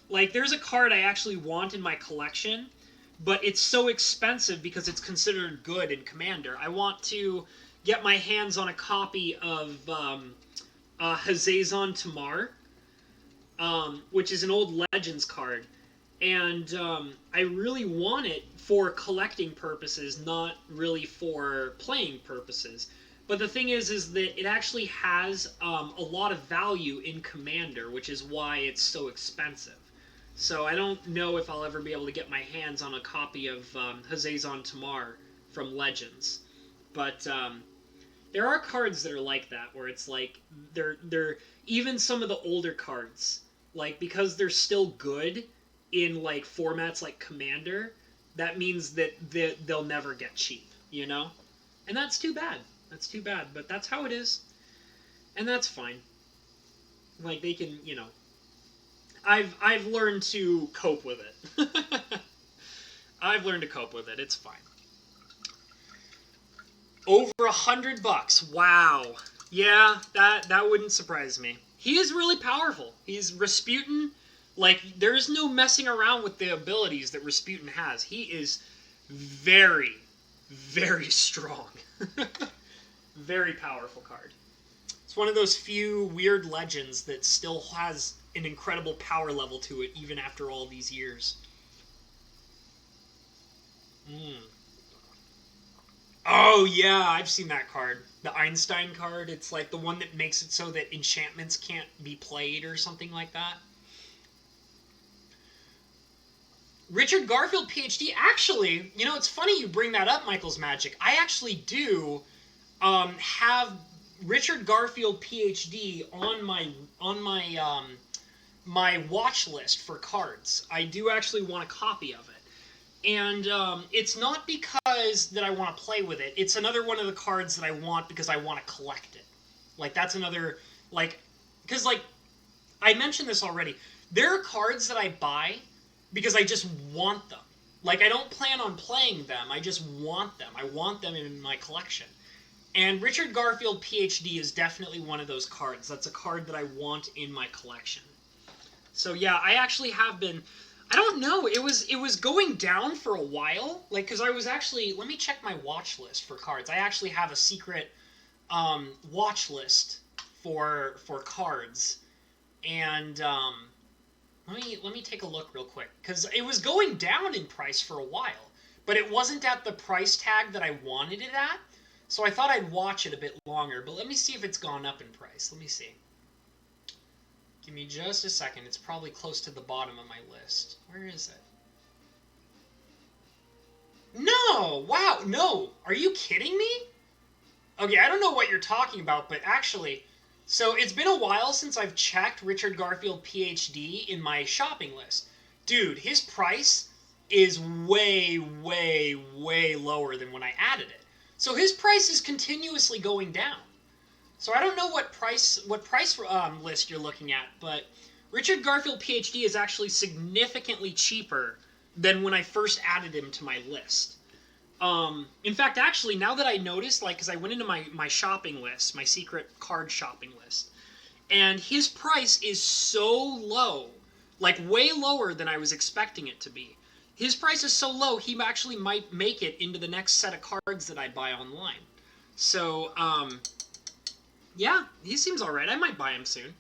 Like, there's a card I actually want in my collection, but it's so expensive because it's considered good in Commander. I want to get my hands on a copy of Hazezon Tamar, which is an old Legends card. And I really want it for collecting purposes, not really for playing purposes. But the thing is that it actually has a lot of value in Commander, which is why it's so expensive. So I don't know if I'll ever be able to get my hands on a copy of Hazezon Tamar from Legends. But there are cards that are like that, where it's like they're even some of the older cards, like, because they're still good in like formats like Commander, that means that they'll never get cheap, and that's too bad. That's too bad, but that's how it is, and that's fine. Like, they can, I've learned to cope with it. I've learned to cope with it. It's fine. Over $100. Wow. Yeah, that wouldn't surprise me. He is really powerful. He's Rasputin. Like, there's no messing around with the abilities that Rasputin has. He is very, very strong. Very powerful card. It's one of those few weird legends that still has an incredible power level to it, even after all these years. Oh, yeah, I've seen that card. The Einstein card. It's like the one that makes it so that enchantments can't be played or something like that. Richard Garfield, PhD. Actually, it's funny you bring that up, Michael's Magic. I actually do have Richard Garfield, PhD on my watch list for cards. I do actually want a copy of it. And it's not because that I want to play with it. It's another one of the cards that I want because I want to collect it. Like, that's another, like, because, like, I mentioned this already. There are cards that I buy because I just want them. Like, I don't plan on playing them. I just want them. I want them in my collection. And Richard Garfield, PhD is definitely one of those cards. That's a card that I want in my collection. So yeah, I actually have been... I don't know. It was going down for a while. Like, because I was actually... Let me check my watch list for cards. I actually have a secret watch list for cards. And let me take a look real quick. Because it was going down in price for a while. But it wasn't at the price tag that I wanted it at. So I thought I'd watch it a bit longer. But let me see if it's gone up in price. Let me see. Give me just a second. It's probably close to the bottom of my list. Where is it? No! Wow, no! Are you kidding me? Okay, I don't know what you're talking about, but actually... So, it's been a while since I've checked Richard Garfield, PhD in my shopping list. Dude, his price is way, way, way lower than when I added it. So his price is continuously going down. So I don't know what price list you're looking at, but Richard Garfield, PhD is actually significantly cheaper than when I first added him to my list. In fact, actually, now that I noticed, like, because I went into my shopping list, my secret card shopping list, And his price is so low, like way lower than I was expecting it to be. His price is so low, he actually might make it into the next set of cards that I buy online. So, yeah, he seems all right. I might buy him soon.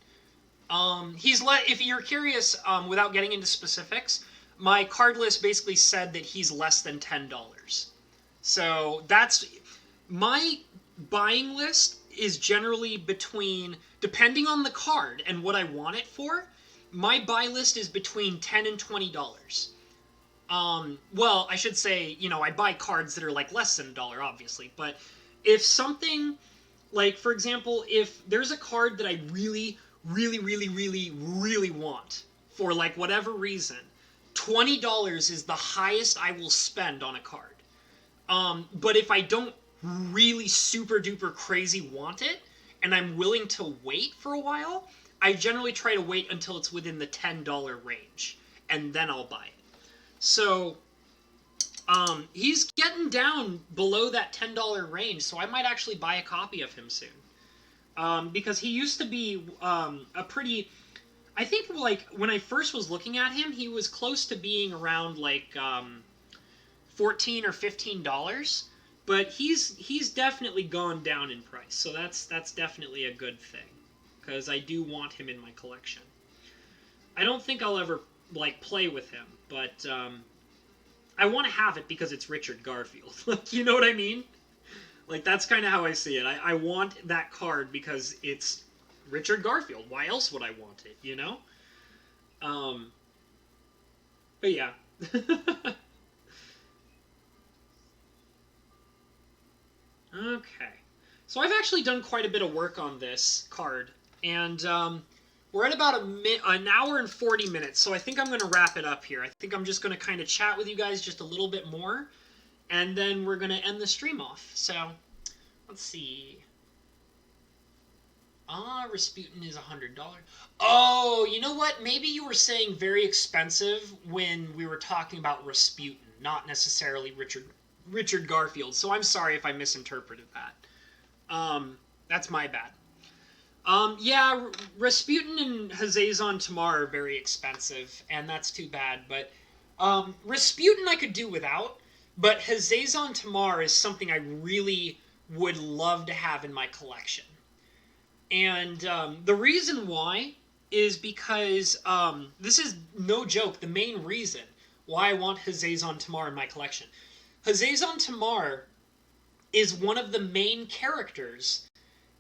If you're curious, without getting into specifics, my card list basically said that he's less than $10. So that's my buying list is generally between, depending on the card and what I want it for, my buy list is between $10 and $20. Well, I should say, I buy cards that are like less than $1, obviously, but if something, like, for example, if there's a card that I really, really, really, really, really want for like whatever reason, $20 is the highest I will spend on a card. But if I don't really super duper crazy want it, and I'm willing to wait for a while, I generally try to wait until it's within the $10 range, and then I'll buy it. So, he's getting down below that $10 range, so I might actually buy a copy of him soon. Because he used to be a pretty... I think, like, when I first was looking at him, he was close to being around, like, $14 or $15, but he's definitely gone down in price, so that's definitely a good thing, because I do want him in my collection. I don't think I'll ever, like, play with him, but I want to have it because it's Richard Garfield. Like, you know what I mean? Like, that's kind of how I see it. I want that card because it's Richard Garfield. Why else would I want it, you know? But yeah. Okay. So I've actually done quite a bit of work on this card, and we're at about an hour and 40 minutes, so I think I'm going to wrap it up here. I think I'm just going to kind of chat with you guys just a little bit more, and then we're going to end the stream off. So, let's see. Rasputin is $100. Oh, you know what? Maybe you were saying very expensive when we were talking about Rasputin, not necessarily Richard Garfield. So I'm sorry if I misinterpreted that. That's my bad. Yeah, Rasputin and Hazazon Tamar are very expensive, and that's too bad. But Rasputin I could do without, but Hazazon Tamar is something I really would love to have in my collection. And the reason why is because this is no joke. The main reason why I want Hazazon Tamar in my collection. Hazazon Tamar is one of the main characters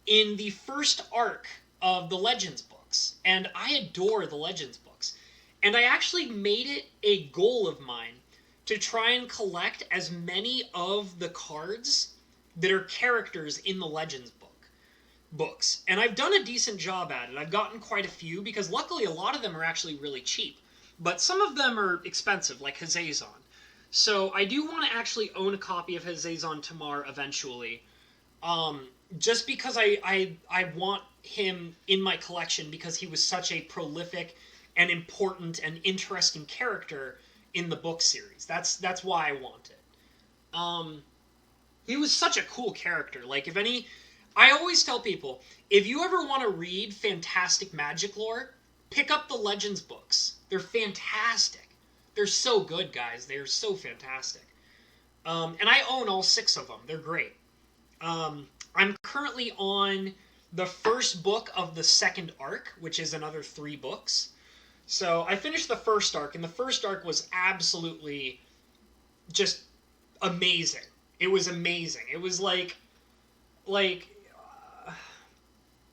in the first arc of the Legends books, and I adore the Legends books. And I actually made it a goal of mine to try and collect as many of the cards that are characters in the Legends books. And I've done a decent job at it. I've gotten quite a few, because luckily a lot of them are actually really cheap. But some of them are expensive, like Hazazon. So I do want to actually own a copy of Hazazon Tamar eventually. Just because I want him in my collection, because he was such a prolific and important and interesting character in the book series. That's why I want it. He was such a cool character. Like, I always tell people, if you ever want to read fantastic magic lore, pick up the Legends books. They're fantastic. They're so good, guys. They're so fantastic. And I own all 6 of them. They're great. I'm currently on the first book of the second arc, which is another 3 books. So I finished the first arc, and the first arc was absolutely just amazing. It was amazing. It was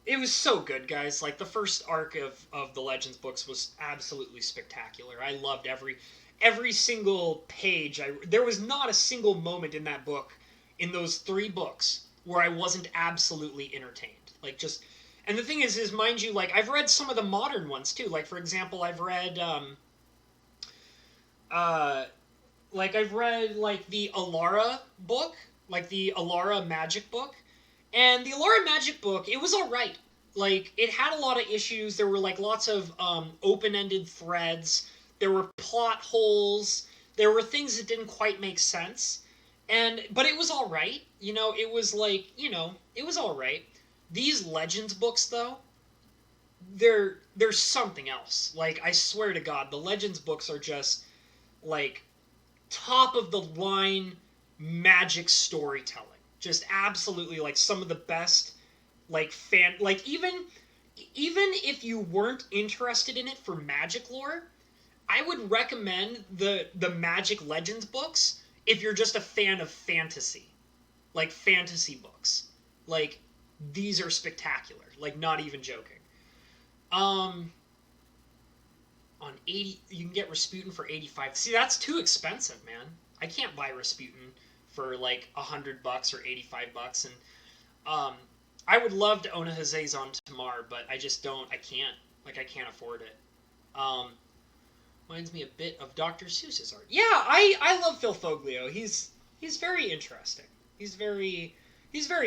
it was so good, guys. Like, the first arc of the Legends books was absolutely spectacular. I loved every single page. There was not a single moment in that book, in those 3 books, where I wasn't absolutely entertained. Like, just... And the thing is, mind you, like, I've read some of the modern ones, too. Like, for example, I've read, the Alara book, like, the Alara magic book. And the Alara magic book, it was alright. Like, it had a lot of issues. There were, like, lots of open-ended threads. There were plot holes. There were things that didn't quite make sense. But it was alright. It was it was alright. These Legends books, though, there's something else. Like, I swear to God, the Legends books are just like top of the line magic storytelling. Just absolutely like some of the best like even if you weren't interested in it for magic lore, I would recommend the Magic Legends books if you're just a fan of fantasy. Like fantasy books. Like these are spectacular. Like not even joking. Um on 80 you can get Rasputin for 85. See, that's too expensive, man. I can't buy Rasputin for like $100 or $85 and um I would love to own a Hazezon Tamar, but I just don't. I can't. Like I can't afford it. Um Reminds me a bit of Dr. Seuss's art. Yeah, I love Phil Foglio. He's very interesting. He's very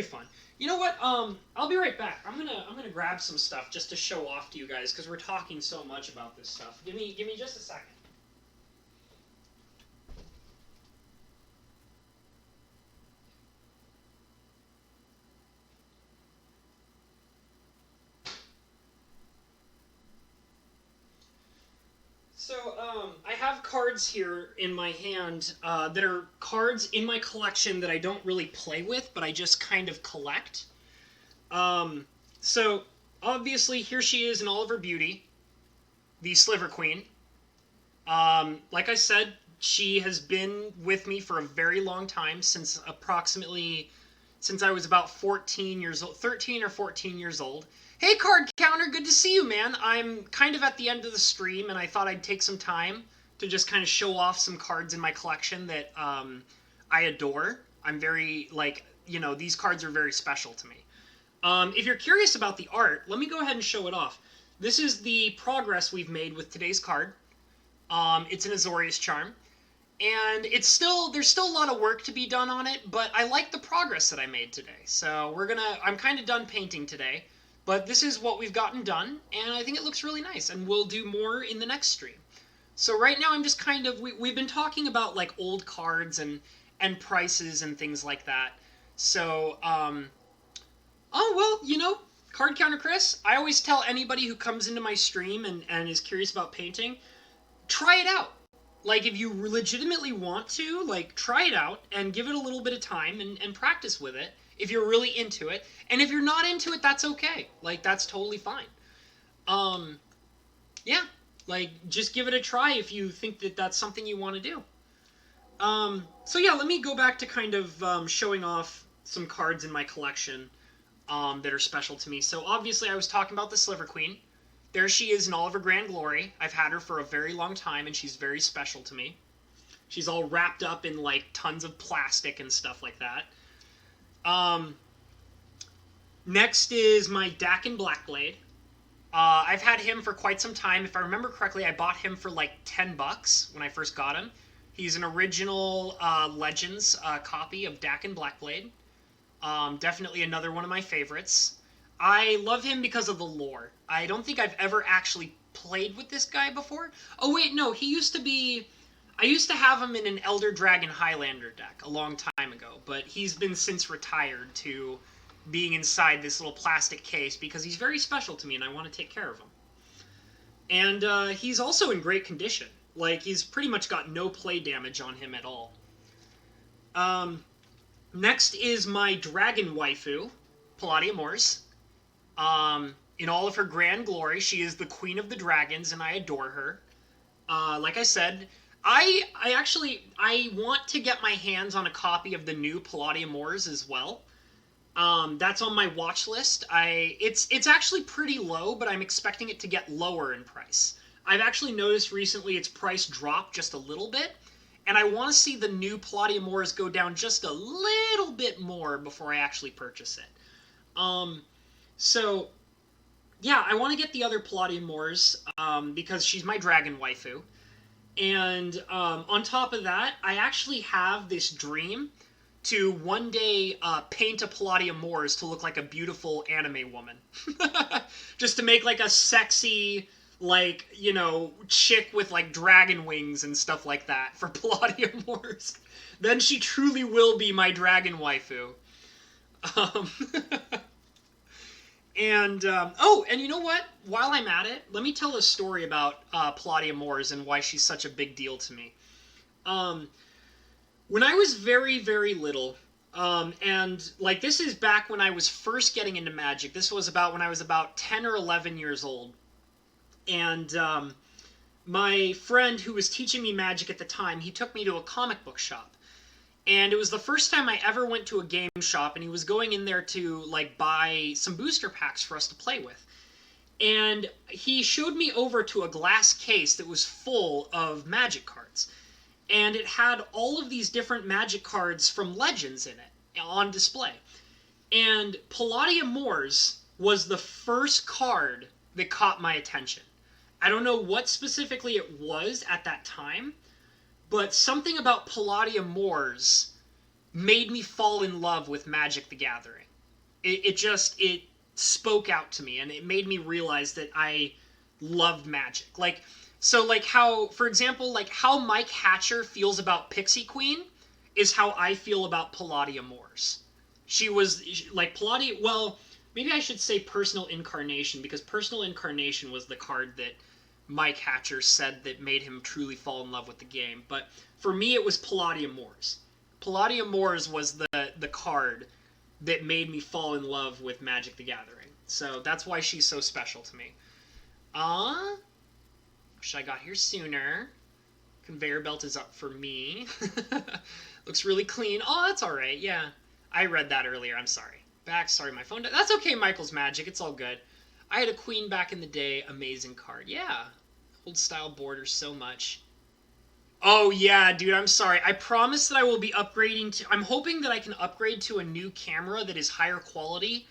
fun. You know what? I'll be right back. I'm gonna grab some stuff just to show off to you guys because we're talking so much about this stuff. Give me just a second. So, I have cards here in my hand that are cards in my collection that I don't really play with, but I just kind of collect. So, obviously, here she is in all of her beauty, the Sliver Queen. Like I said, she has been with me for a very long time, since I was about 14 years old, 13 or 14 years old. Hey, Card Counter, good to see you, man. I'm kind of at the end of the stream, and I thought I'd take some time to just kind of show off some cards in my collection that I adore. I'm very, like, these cards are very special to me. If you're curious about the art, let me go ahead and show it off. This is the progress we've made with today's card. It's an Azorius Charm. And there's still a lot of work to be done on it, but I like the progress that I made today. So I'm kind of done painting today, but this is what we've gotten done, and I think it looks really nice, and we'll do more in the next stream. So right now I'm just kind of, we've been talking about like old cards and prices and things like that. So, oh, well, Card Counter Chris, I always tell anybody who comes into my stream and is curious about painting, try it out. Like, if you legitimately want to, like, try it out and give it a little bit of time and practice with it if you're really into it. And if you're not into it, that's okay. Like, that's totally fine. Yeah. Like, just give it a try if you think that that's something you want to do. So yeah, let me go back to kind of showing off some cards in my collection that are special to me. So obviously I was talking about the Sliver Queen. There she is in all of her grand glory. I've had her for a very long time, and she's very special to me. She's all wrapped up in, like, tons of plastic and stuff like that. Next is my Dakin Blackblade. I've had him for quite some time. If I remember correctly, I bought him for, like, $10 when I first got him. He's an original Legends copy of Dakin Blackblade. Definitely another one of my favorites. I love him because of the lore. I don't think I've ever actually played with this guy before. Oh wait, no, he used to be... I used to have him in an Elder Dragon Highlander deck a long time ago, but he's been since retired to being inside this little plastic case because he's very special to me and I want to take care of him. And he's also in great condition. Like, he's pretty much got no play damage on him at all. Next is my Dragon Waifu, Palladia Mors. In all of her grand glory, she is the Queen of the Dragons, and I adore her. Like I said, I want to get my hands on a copy of the new Palladia Mors as well. That's on my watch list. It's actually pretty low, but I'm expecting it to get lower in price. I've actually noticed recently its price dropped just a little bit, and I want to see the new Palladia Mors go down just a little bit more before I actually purchase it. So, yeah, I want to get the other Palladia Mors because she's my dragon waifu. And on top of that, I actually have this dream to one day paint a Palladia Mors to look like a beautiful anime woman. Just to make like a sexy, like, chick with like dragon wings and stuff like that for Palladia Mors. Then she truly will be my dragon waifu. Um, And oh, and you know what? While I'm at it, let me tell a story about Palladia Mors and why she's such a big deal to me. Um, when I was very, very little, and like this is back when I was first getting into Magic. This was about when I was about 10 or 11 years old, and my friend who was teaching me Magic at the time, he took me to a comic book shop. And it was the first time I ever went to a game shop, and he was going in there to like buy some booster packs for us to play with. And he showed me over to a glass case that was full of Magic cards. And it had all of these different Magic cards from Legends in it on display. And Palladia Mors was the first card that caught my attention. I don't know what specifically it was at that time, but something about Palladia Mors made me fall in love with Magic the Gathering. It spoke out to me, and it made me realize that I loved Magic. Like how, for example, like how Mike Hatcher feels about Pixie Queen is how I feel about Palladia Mors. Like Palladia, well, maybe I should say Personal Incarnation, because Personal Incarnation was the card that Mike Hatcher said that made him truly fall in love with the game. But for me, it was Palladia Mors. Palladia Mors was the card that made me fall in love with Magic the Gathering. So that's why she's so special to me. Wish I got here sooner. Conveyor belt is up for me. Looks really clean. Oh, that's alright, yeah. I read that earlier, I'm sorry. Sorry, my phone died. That's okay, Michael's Magic, it's all good. I had a queen back in the day, amazing card. Yeah, old style borders so much. Oh yeah, dude, I'm sorry. I promise that I will be upgrading to... I'm hoping that I can upgrade to a new camera that is higher quality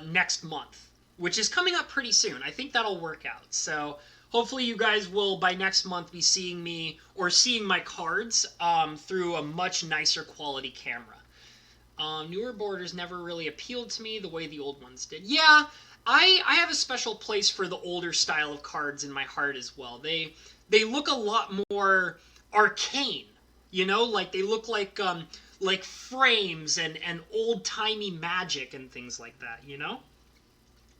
next month, which is coming up pretty soon. I think that'll work out. So hopefully you guys will, by next month, be seeing me, or seeing my cards through a much nicer quality camera. Newer borders never really appealed to me the way the old ones did. Yeah, I have a special place for the older style of cards in my heart as well. They look a lot more arcane, you know, like they look like frames and old-timey Magic and things like that, you know?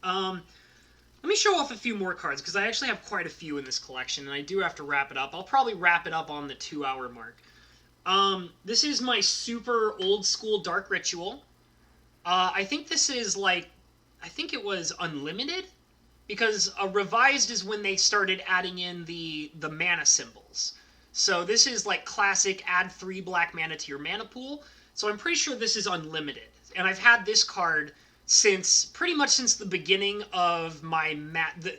Let me show off a few more cards, because I actually have quite a few in this collection, and I do have to wrap it up. I'll probably wrap it up on the 2-hour mark. This is my super old-school Dark Ritual. I think this is like... I think it was Unlimited, because Revised is when they started adding in the mana symbols. So this is like classic, add 3 black mana to your mana pool. So I'm pretty sure this is Unlimited. And I've had this card pretty much since the beginning of my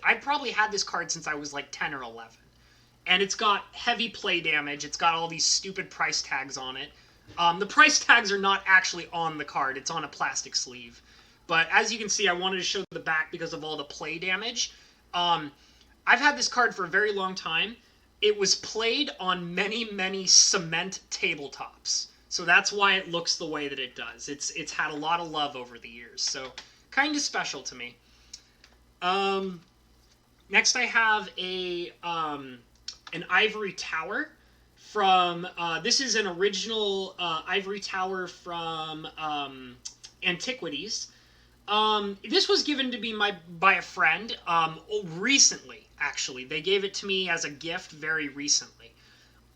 I've probably had this card since I was like 10 or 11. And it's got heavy play damage. It's got all these stupid price tags on it. The price tags are not actually on the card. It's on a plastic sleeve. But as you can see, I wanted to show the back because of all the play damage. I've had this card for a very long time. It was played on many, many cement tabletops. So that's why it looks the way that it does. It's had a lot of love over the years. So kind of special to me. Next I have an Ivory Tower from... this is an original Ivory Tower from Antiquities. This was given to me by a friend recently, actually. They gave it to me as a gift very recently.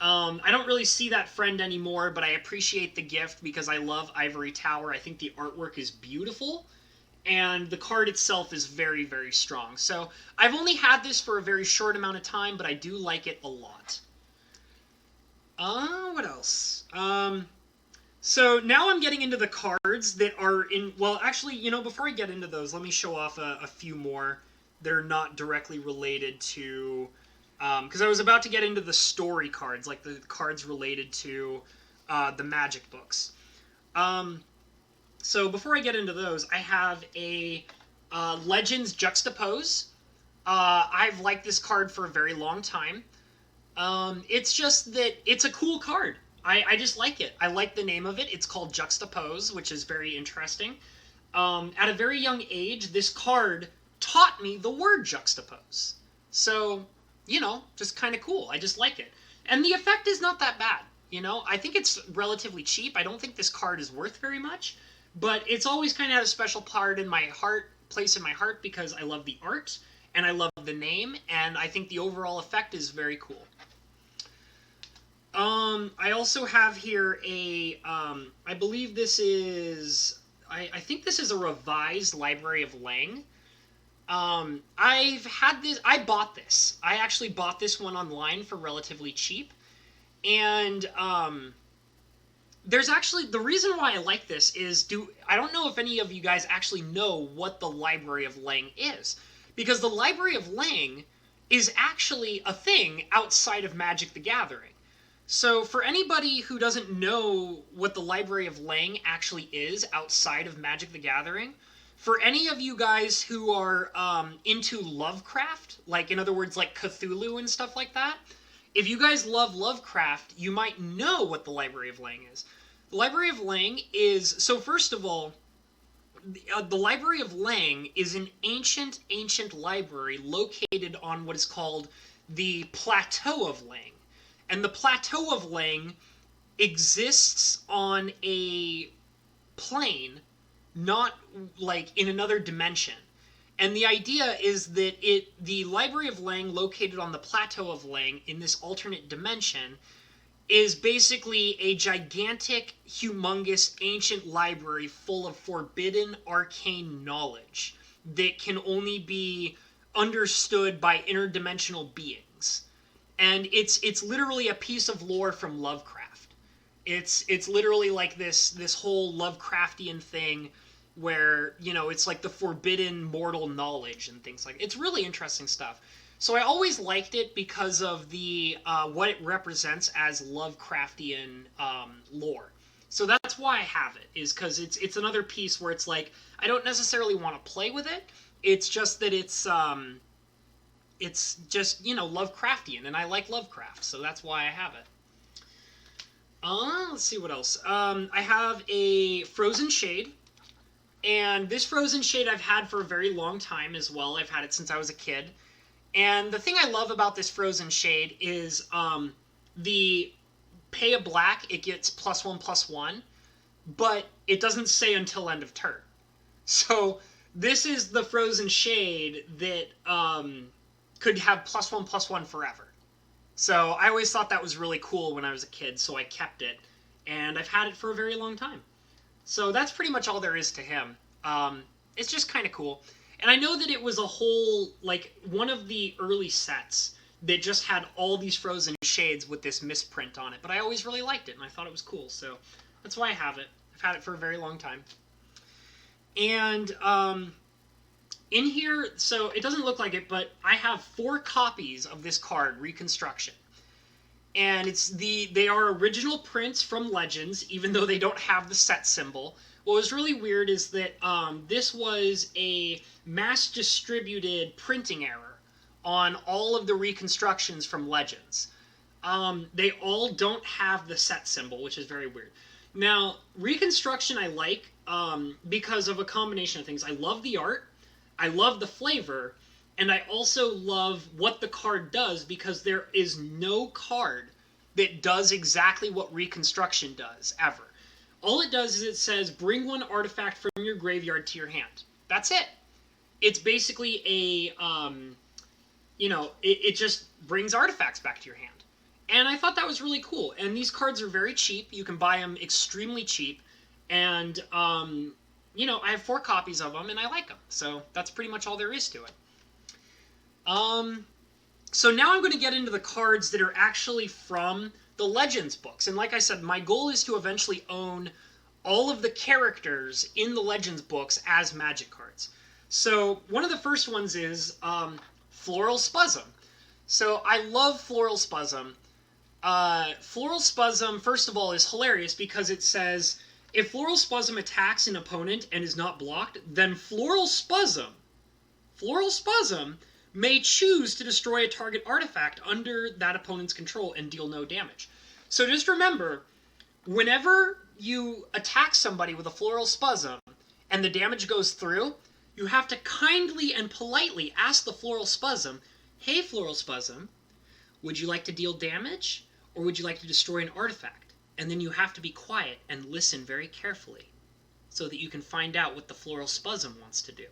I don't really see that friend anymore, but I appreciate the gift because I love Ivory Tower. I think the artwork is beautiful, and the card itself is very, very strong. So I've only had this for a very short amount of time, but I do like it a lot. What else? So now I'm getting into the cards that are in... Well, actually, you know, before I get into those, let me show off a few more that are not directly related to... Because I was about to get into the story cards, like the cards related to the Magic books. So before I get into those, I have a Legends Juxtapose. I've liked this card for a very long time. It's just that it's a cool card. I just like it. I like the name of it. It's called Juxtapose, which is very interesting. At a very young age, this card taught me the word juxtapose. So, you know, just kind of cool. I just like it. And the effect is not that bad, you know? I think it's relatively cheap. I don't think this card is worth very much, but it's always kind of had a special part in my heart place in my heart because I love the art and I love the name, and I think the overall effect is very cool. I also have here a, I believe this is, I think this is a revised Library of Lang. I've had this, I bought this. I actually bought this one online for relatively cheap. And, there's actually, the reason why I like this is, I don't know if any of you guys actually know what the Library of Lang is. Because the Library of Lang is actually a thing outside of Magic the Gathering. So for anybody who doesn't know what the Library of Lang actually is outside of Magic the Gathering, for any of you guys who are into Lovecraft, like in other words like Cthulhu and stuff like that, if you guys love Lovecraft, you might know what the Library of Lang is. The Library of Lang is, so first of all, the Library of Lang is an ancient library located on what is called the Plateau of Lang. And the Plateau of Lang exists on a plane, not like in another dimension. And the idea is that the Library of Lang located on the Plateau of Lang in this alternate dimension is basically a gigantic, humongous, ancient library full of forbidden, arcane knowledge that can only be understood by interdimensional beings. And it's literally a piece of lore from Lovecraft. It's literally like this whole Lovecraftian thing where, you know, it's like the forbidden mortal knowledge and things like that. It's really interesting stuff. So I always liked it because of the what it represents as Lovecraftian lore. So that's why I have it, is because it's another piece where it's like, I don't necessarily want to play with it. It's just that it's just, you know, Lovecraftian, and I like Lovecraft, so that's why I have it. Let's see what else. I have a Frozen Shade, and this Frozen Shade I've had for a very long time as well. I've had it since I was a kid. And the thing I love about this Frozen Shade is the pay a black, it gets +1/+1, but it doesn't say until end of turn. So this is the Frozen Shade that could have +1/+1 forever. So I always thought that was really cool when I was a kid, so I kept it. And I've had it for a very long time. So that's pretty much all there is to him. It's just kind of cool. And I know that it was a whole, like, one of the early sets that just had all these Frozen Shades with this misprint on it. But I always really liked it, and I thought it was cool. So that's why I have it. I've had it for a very long time. And in here, so it doesn't look like it, but I have 4 copies of this card, Reconstruction. And they are original prints from Legends, even though they don't have the set symbol. What was really weird is that this was a mass-distributed printing error on all of the reconstructions from Legends. They all don't have the set symbol, which is very weird. Now, Reconstruction I like because of a combination of things. I love the art, I love the flavor, and I also love what the card does, because there is no card that does exactly what Reconstruction does, ever. All it does is it says, bring 1 artifact from your graveyard to your hand. That's it. It's basically a, you know, it just brings artifacts back to your hand. And I thought that was really cool. And these cards are very cheap. You can buy them extremely cheap. And, you know, I have 4 copies of them, and I like them. So that's pretty much all there is to it. So now I'm going to get into the cards that are actually from the Legends books. And like I said, my goal is to eventually own all of the characters in the Legends books as Magic cards. So one of the first ones is Floral Spuzum. So I love Floral Spuzum. Floral Spuzum, first of all, is hilarious because it says, if Floral Spuzum attacks an opponent and is not blocked, then Floral Spuzum may choose to destroy a target artifact under that opponent's control and deal no damage. So just remember, whenever you attack somebody with a Floral Spuzum and the damage goes through, you have to kindly and politely ask the Floral Spuzum, hey Floral Spuzum, would you like to deal damage, or would you like to destroy an artifact? And then you have to be quiet and listen very carefully so that you can find out what the Floral Spuzum wants to do.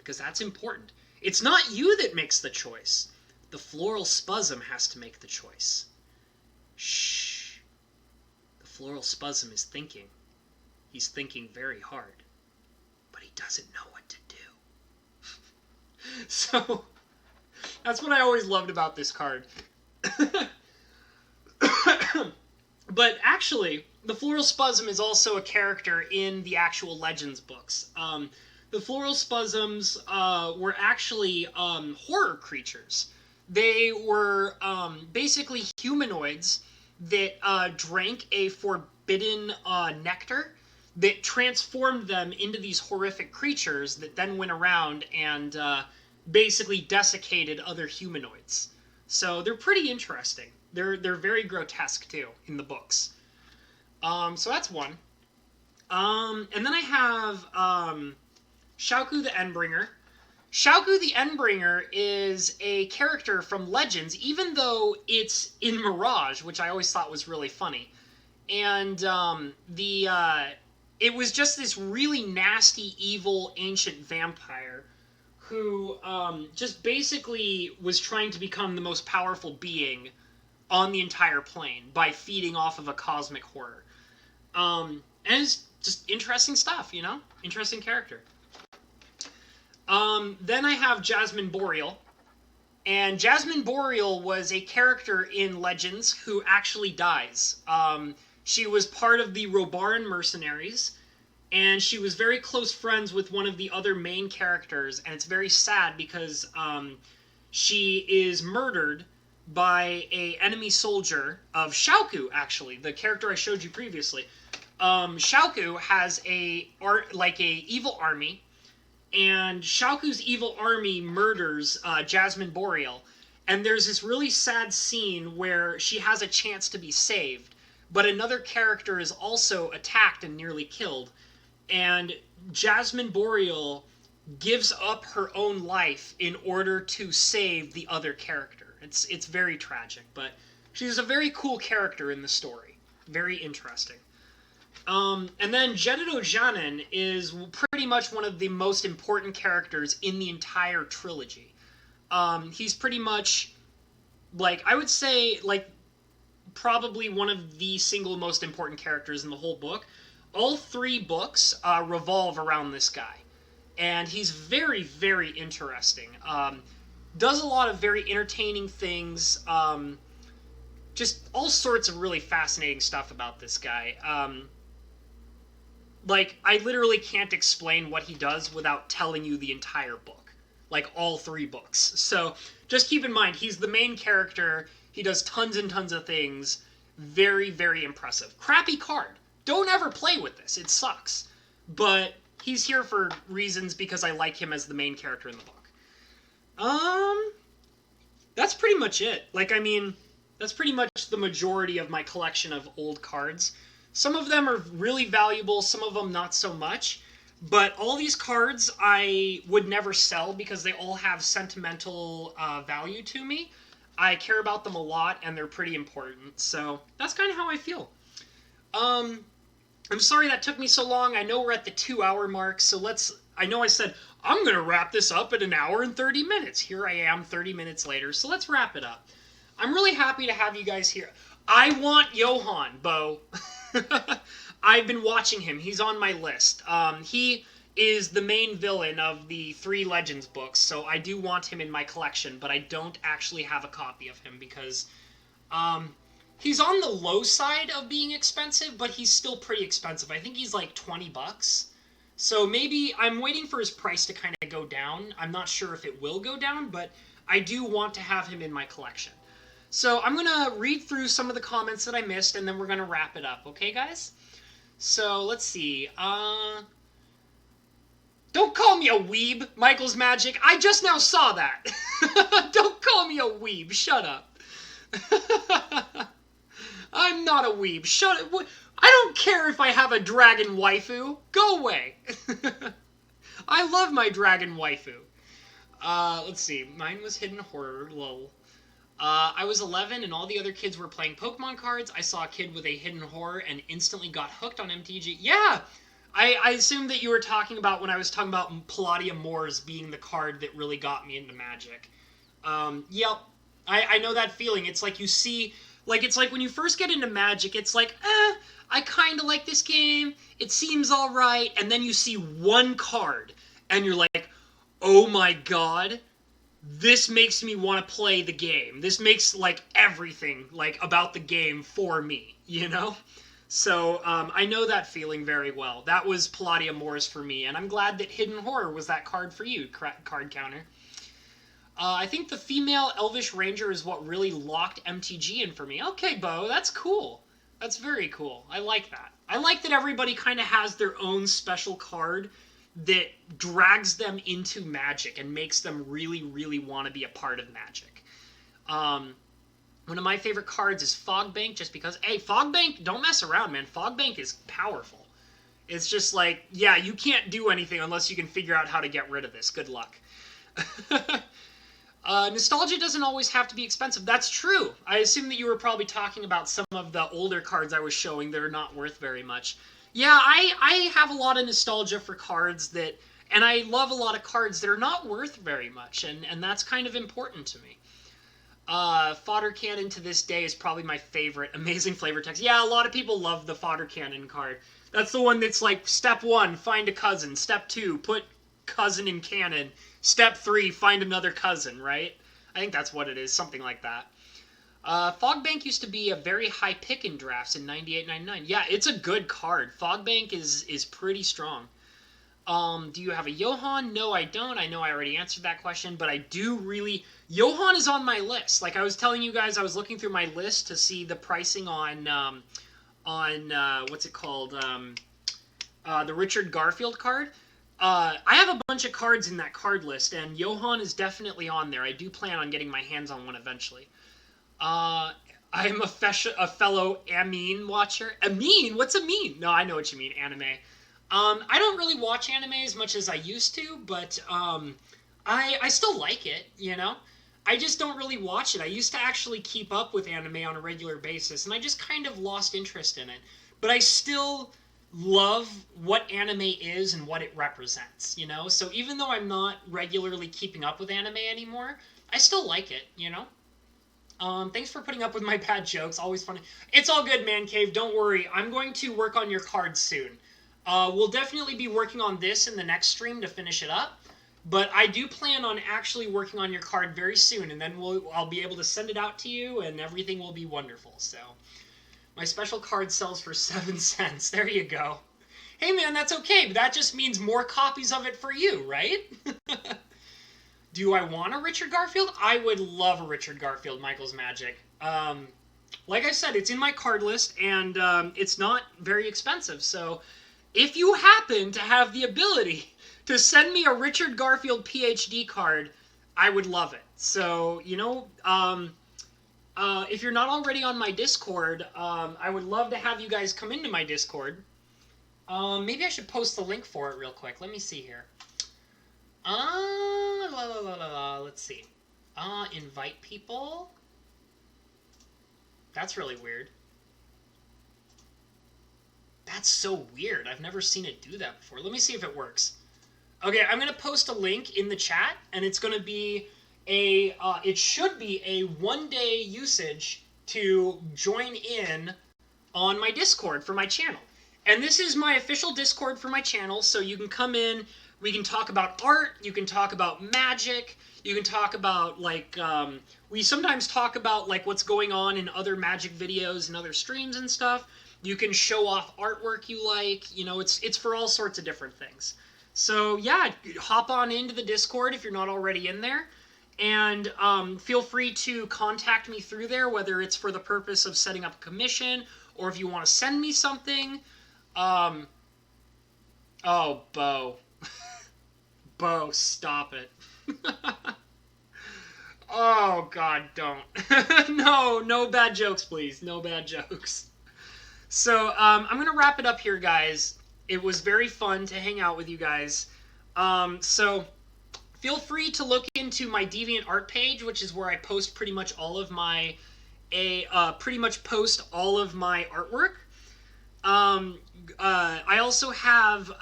because that's important. It's not you that makes the choice. The floral spasm has to make the choice. Shh. The floral spasm is thinking. He's thinking very hard, but he doesn't know what to do. So, that's what I always loved about this card. But actually, the floral spasm is also a character in the actual Legends books. The floral spasms were actually horror creatures. They were basically humanoids that drank a forbidden nectar that transformed them into these horrific creatures that then went around and basically desiccated other humanoids. So they're pretty interesting. They're very grotesque too in the books. So that's one. And then I have Xiaoku the Endbringer. Xiaoku the Endbringer is a character from Legends, even though it's in Mirage, which I always thought was really funny. And it was just this really nasty, evil, ancient vampire who just basically was trying to become the most powerful being on the entire plane by feeding off of a cosmic horror. And it's just interesting stuff, you know? Interesting character. Then I have Jasmine Boreal. And Jasmine Boreal was a character in Legends who actually dies. She was part of the Robaran mercenaries, and she was very close friends with one of the other main characters, and it's very sad because she is murdered by a enemy soldier of Xiaoku, actually, the character I showed you previously. Xiaoku has a evil army, and Xiaoku's evil army murders Jasmine Boreal, and there's this really sad scene where she has a chance to be saved, but another character is also attacked and nearly killed, and Jasmine Boreal gives up her own life in order to save the other character. It's very tragic, but she's a very cool character in the story. Very interesting. And then Jedido Janin is pretty much one of the most important characters in the entire trilogy. He's pretty much, I would say, probably one of the single most important characters in the whole book. All three books revolve around this guy. And he's very, very interesting. Does a lot of very entertaining things. Just all sorts of really fascinating stuff about this guy. I literally can't explain what he does without telling you the entire book. All three books. So, just keep in mind, he's the main character. He does tons and tons of things. Very, very impressive. Crappy card. Don't ever play with this. It sucks. But he's here for reasons because I like him as the main character in the book. That's pretty much it. That's pretty much the majority of my collection of old cards. Some of them are really valuable, some of them not so much. But all these cards I would never sell because they all have sentimental value to me. I care about them a lot, and they're pretty important. So that's kind of how I feel. I'm sorry that took me so long. I know we're at the 2-hour mark, so I know I said, I'm going to wrap this up at 1 hour and 30 minutes. Here I am 30 minutes later, so let's wrap it up. I'm really happy to have you guys here. I want Johann, Bo. I've been watching him. He's on my list. He is the main villain of the 3 Legends books, so I do want him in my collection, but I don't actually have a copy of him because he's on the low side of being expensive, but he's still pretty expensive. I think he's like $20. So maybe I'm waiting for his price to kind of go down. I'm not sure if it will go down, but I do want to have him in my collection. So I'm going to read through some of the comments that I missed, and then we're going to wrap it up. Okay, guys? So, let's see. Don't call me a weeb, Michael's Magic. I just now saw that. Don't call me a weeb. Shut up. I'm not a weeb. Shut up. I don't care if I have a dragon waifu. Go away. I love my dragon waifu. Let's see. Mine was Hidden Horror. Lol. I was 11 and all the other kids were playing Pokemon cards. I saw a kid with a Hidden Horror and instantly got hooked on MTG. Yeah! I assumed that you were talking about when I was talking about Palladia Mors being the card that really got me into Magic. Yep. I know that feeling. It's like you see, like, it's like when you first get into Magic, it's like, I kind of like this game. It seems alright. And then you see one card, and you're like, oh my god, this makes me want to play the game. This makes, like, everything, like, about the game for me, you know? So, I know that feeling very well. That was Palladia Mors for me, and I'm glad that Hidden Horror was that card for you, Card Counter. I think the female Elvish Ranger is what really locked MTG in for me. Okay, Bo, that's cool. That's very cool. I like that. I like that everybody kind of has their own special card that drags them into Magic and makes them really, really want to be a part of Magic. One of my favorite cards is Fogbank, just because, hey, Fogbank, don't mess around, man. Fogbank is powerful. It's just like, yeah, you can't do anything unless you can figure out how to get rid of this. Good luck. Nostalgia doesn't always have to be expensive. That's true. I assume that you were probably talking about some of the older cards I was showing that are not worth very much. Yeah, I have a lot of nostalgia for cards that, and I love a lot of cards that are not worth very much, and that's kind of important to me. Fodder Cannon to this day is probably my favorite. Amazing flavor text. Yeah, a lot of people love the Fodder Cannon card. That's the one that's like, step 1, find a cousin. Step 2, put cousin in cannon. Step 3, find another cousin, right? I think that's what it is, something like that. Fogbank used to be a very high pick in drafts in 98-99. Yeah, it's a good card. Fogbank is pretty strong. Do you have a Johann? No, I don't. I know I already answered that question, but I do really... Johann is on my list. Like I was telling you guys, I was looking through my list to see the pricing on what's it called? The Richard Garfield card. I have a bunch of cards in that card list, and Johann is definitely on there. I do plan on getting my hands on one eventually. I am a fellow Amin watcher. Amin? What's Amin? No, I know what you mean, anime. I don't really watch anime as much as I used to, but I still like it, you know? I just don't really watch it. I used to actually keep up with anime on a regular basis, and I just kind of lost interest in it. But I still love what anime is and what it represents, you know? So even though I'm not regularly keeping up with anime anymore, I still like it, you know? Thanks for putting up with my bad jokes. Always funny. It's all good, Man Cave. Don't worry. I'm going to work on your cards soon. We'll definitely be working on this in the next stream to finish it up. But I do plan on actually working on your card very soon, and then I'll be able to send it out to you, and everything will be wonderful. So, my special card sells for 7 cents. There you go. Hey, man, that's okay. But that just means more copies of it for you, right? Do I want a Richard Garfield? I would love a Richard Garfield Michael's Magic. Like I said, it's in my card list, and it's not very expensive. So if you happen to have the ability to send me a Richard Garfield PhD card, I would love it. So, you know, if you're not already on my Discord, I would love to have you guys come into my Discord. Maybe I should post the link for it real quick. Let me see here. Let's see. Invite people. That's really weird. That's so weird. I've never seen it do that before. Let me see if it works. Okay, I'm going to post a link in the chat, and it's going to be it should be a 1-day usage to join in on my Discord for my channel. And this is my official Discord for my channel, so you can come in, we can talk about art, you can talk about Magic, you can talk about, like, we sometimes talk about, like, what's going on in other Magic videos and other streams and stuff. You can show off artwork you like, you know, it's for all sorts of different things. So, yeah, hop on into the Discord if you're not already in there, and feel free to contact me through there, whether it's for the purpose of setting up a commission, or if you want to send me something. Oh, Bo. Bo, stop it. Oh, God, don't. No bad jokes, please. No bad jokes. So, I'm going to wrap it up here, guys. It was very fun to hang out with you guys. So, feel free to look into my DeviantArt page, which is where I post pretty much all of my artwork. I also have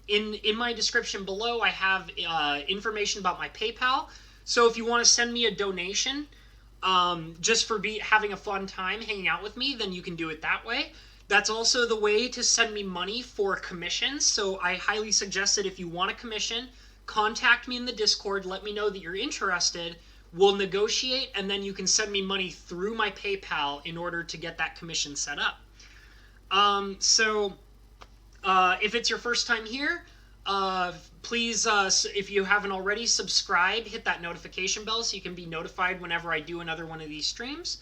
in my description below. I have information about my PayPal. So if you want to send me a donation, just for having a fun time hanging out with me, then you can do it that way. That's also the way to send me money for commissions. So I highly suggest that if you want a commission, contact me in the Discord. Let me know that you're interested. We'll negotiate, and then you can send me money through my PayPal in order to get that commission set up. If it's your first time here, please, if you haven't already, subscribe, hit that notification bell so you can be notified whenever I do another one of these streams.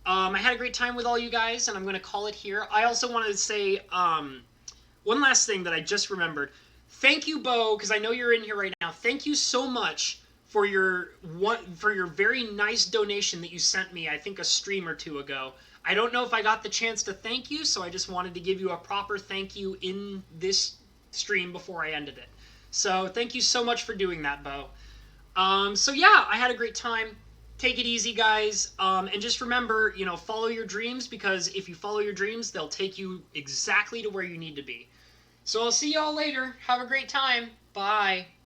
I had a great time with all you guys, and I'm going to call it here. I also wanted to say one last thing that I just remembered. Thank you, Bo, because I know you're in here right now. Thank you so much for your very nice donation that you sent me, I think a stream or two ago. I don't know if I got the chance to thank you, so I just wanted to give you a proper thank you in this stream before I ended it. So thank you so much for doing that, Bo. So yeah, I had a great time. Take it easy, guys. And just remember, follow your dreams, because if you follow your dreams, they'll take you exactly to where you need to be. So I'll see y'all later. Have a great time. Bye.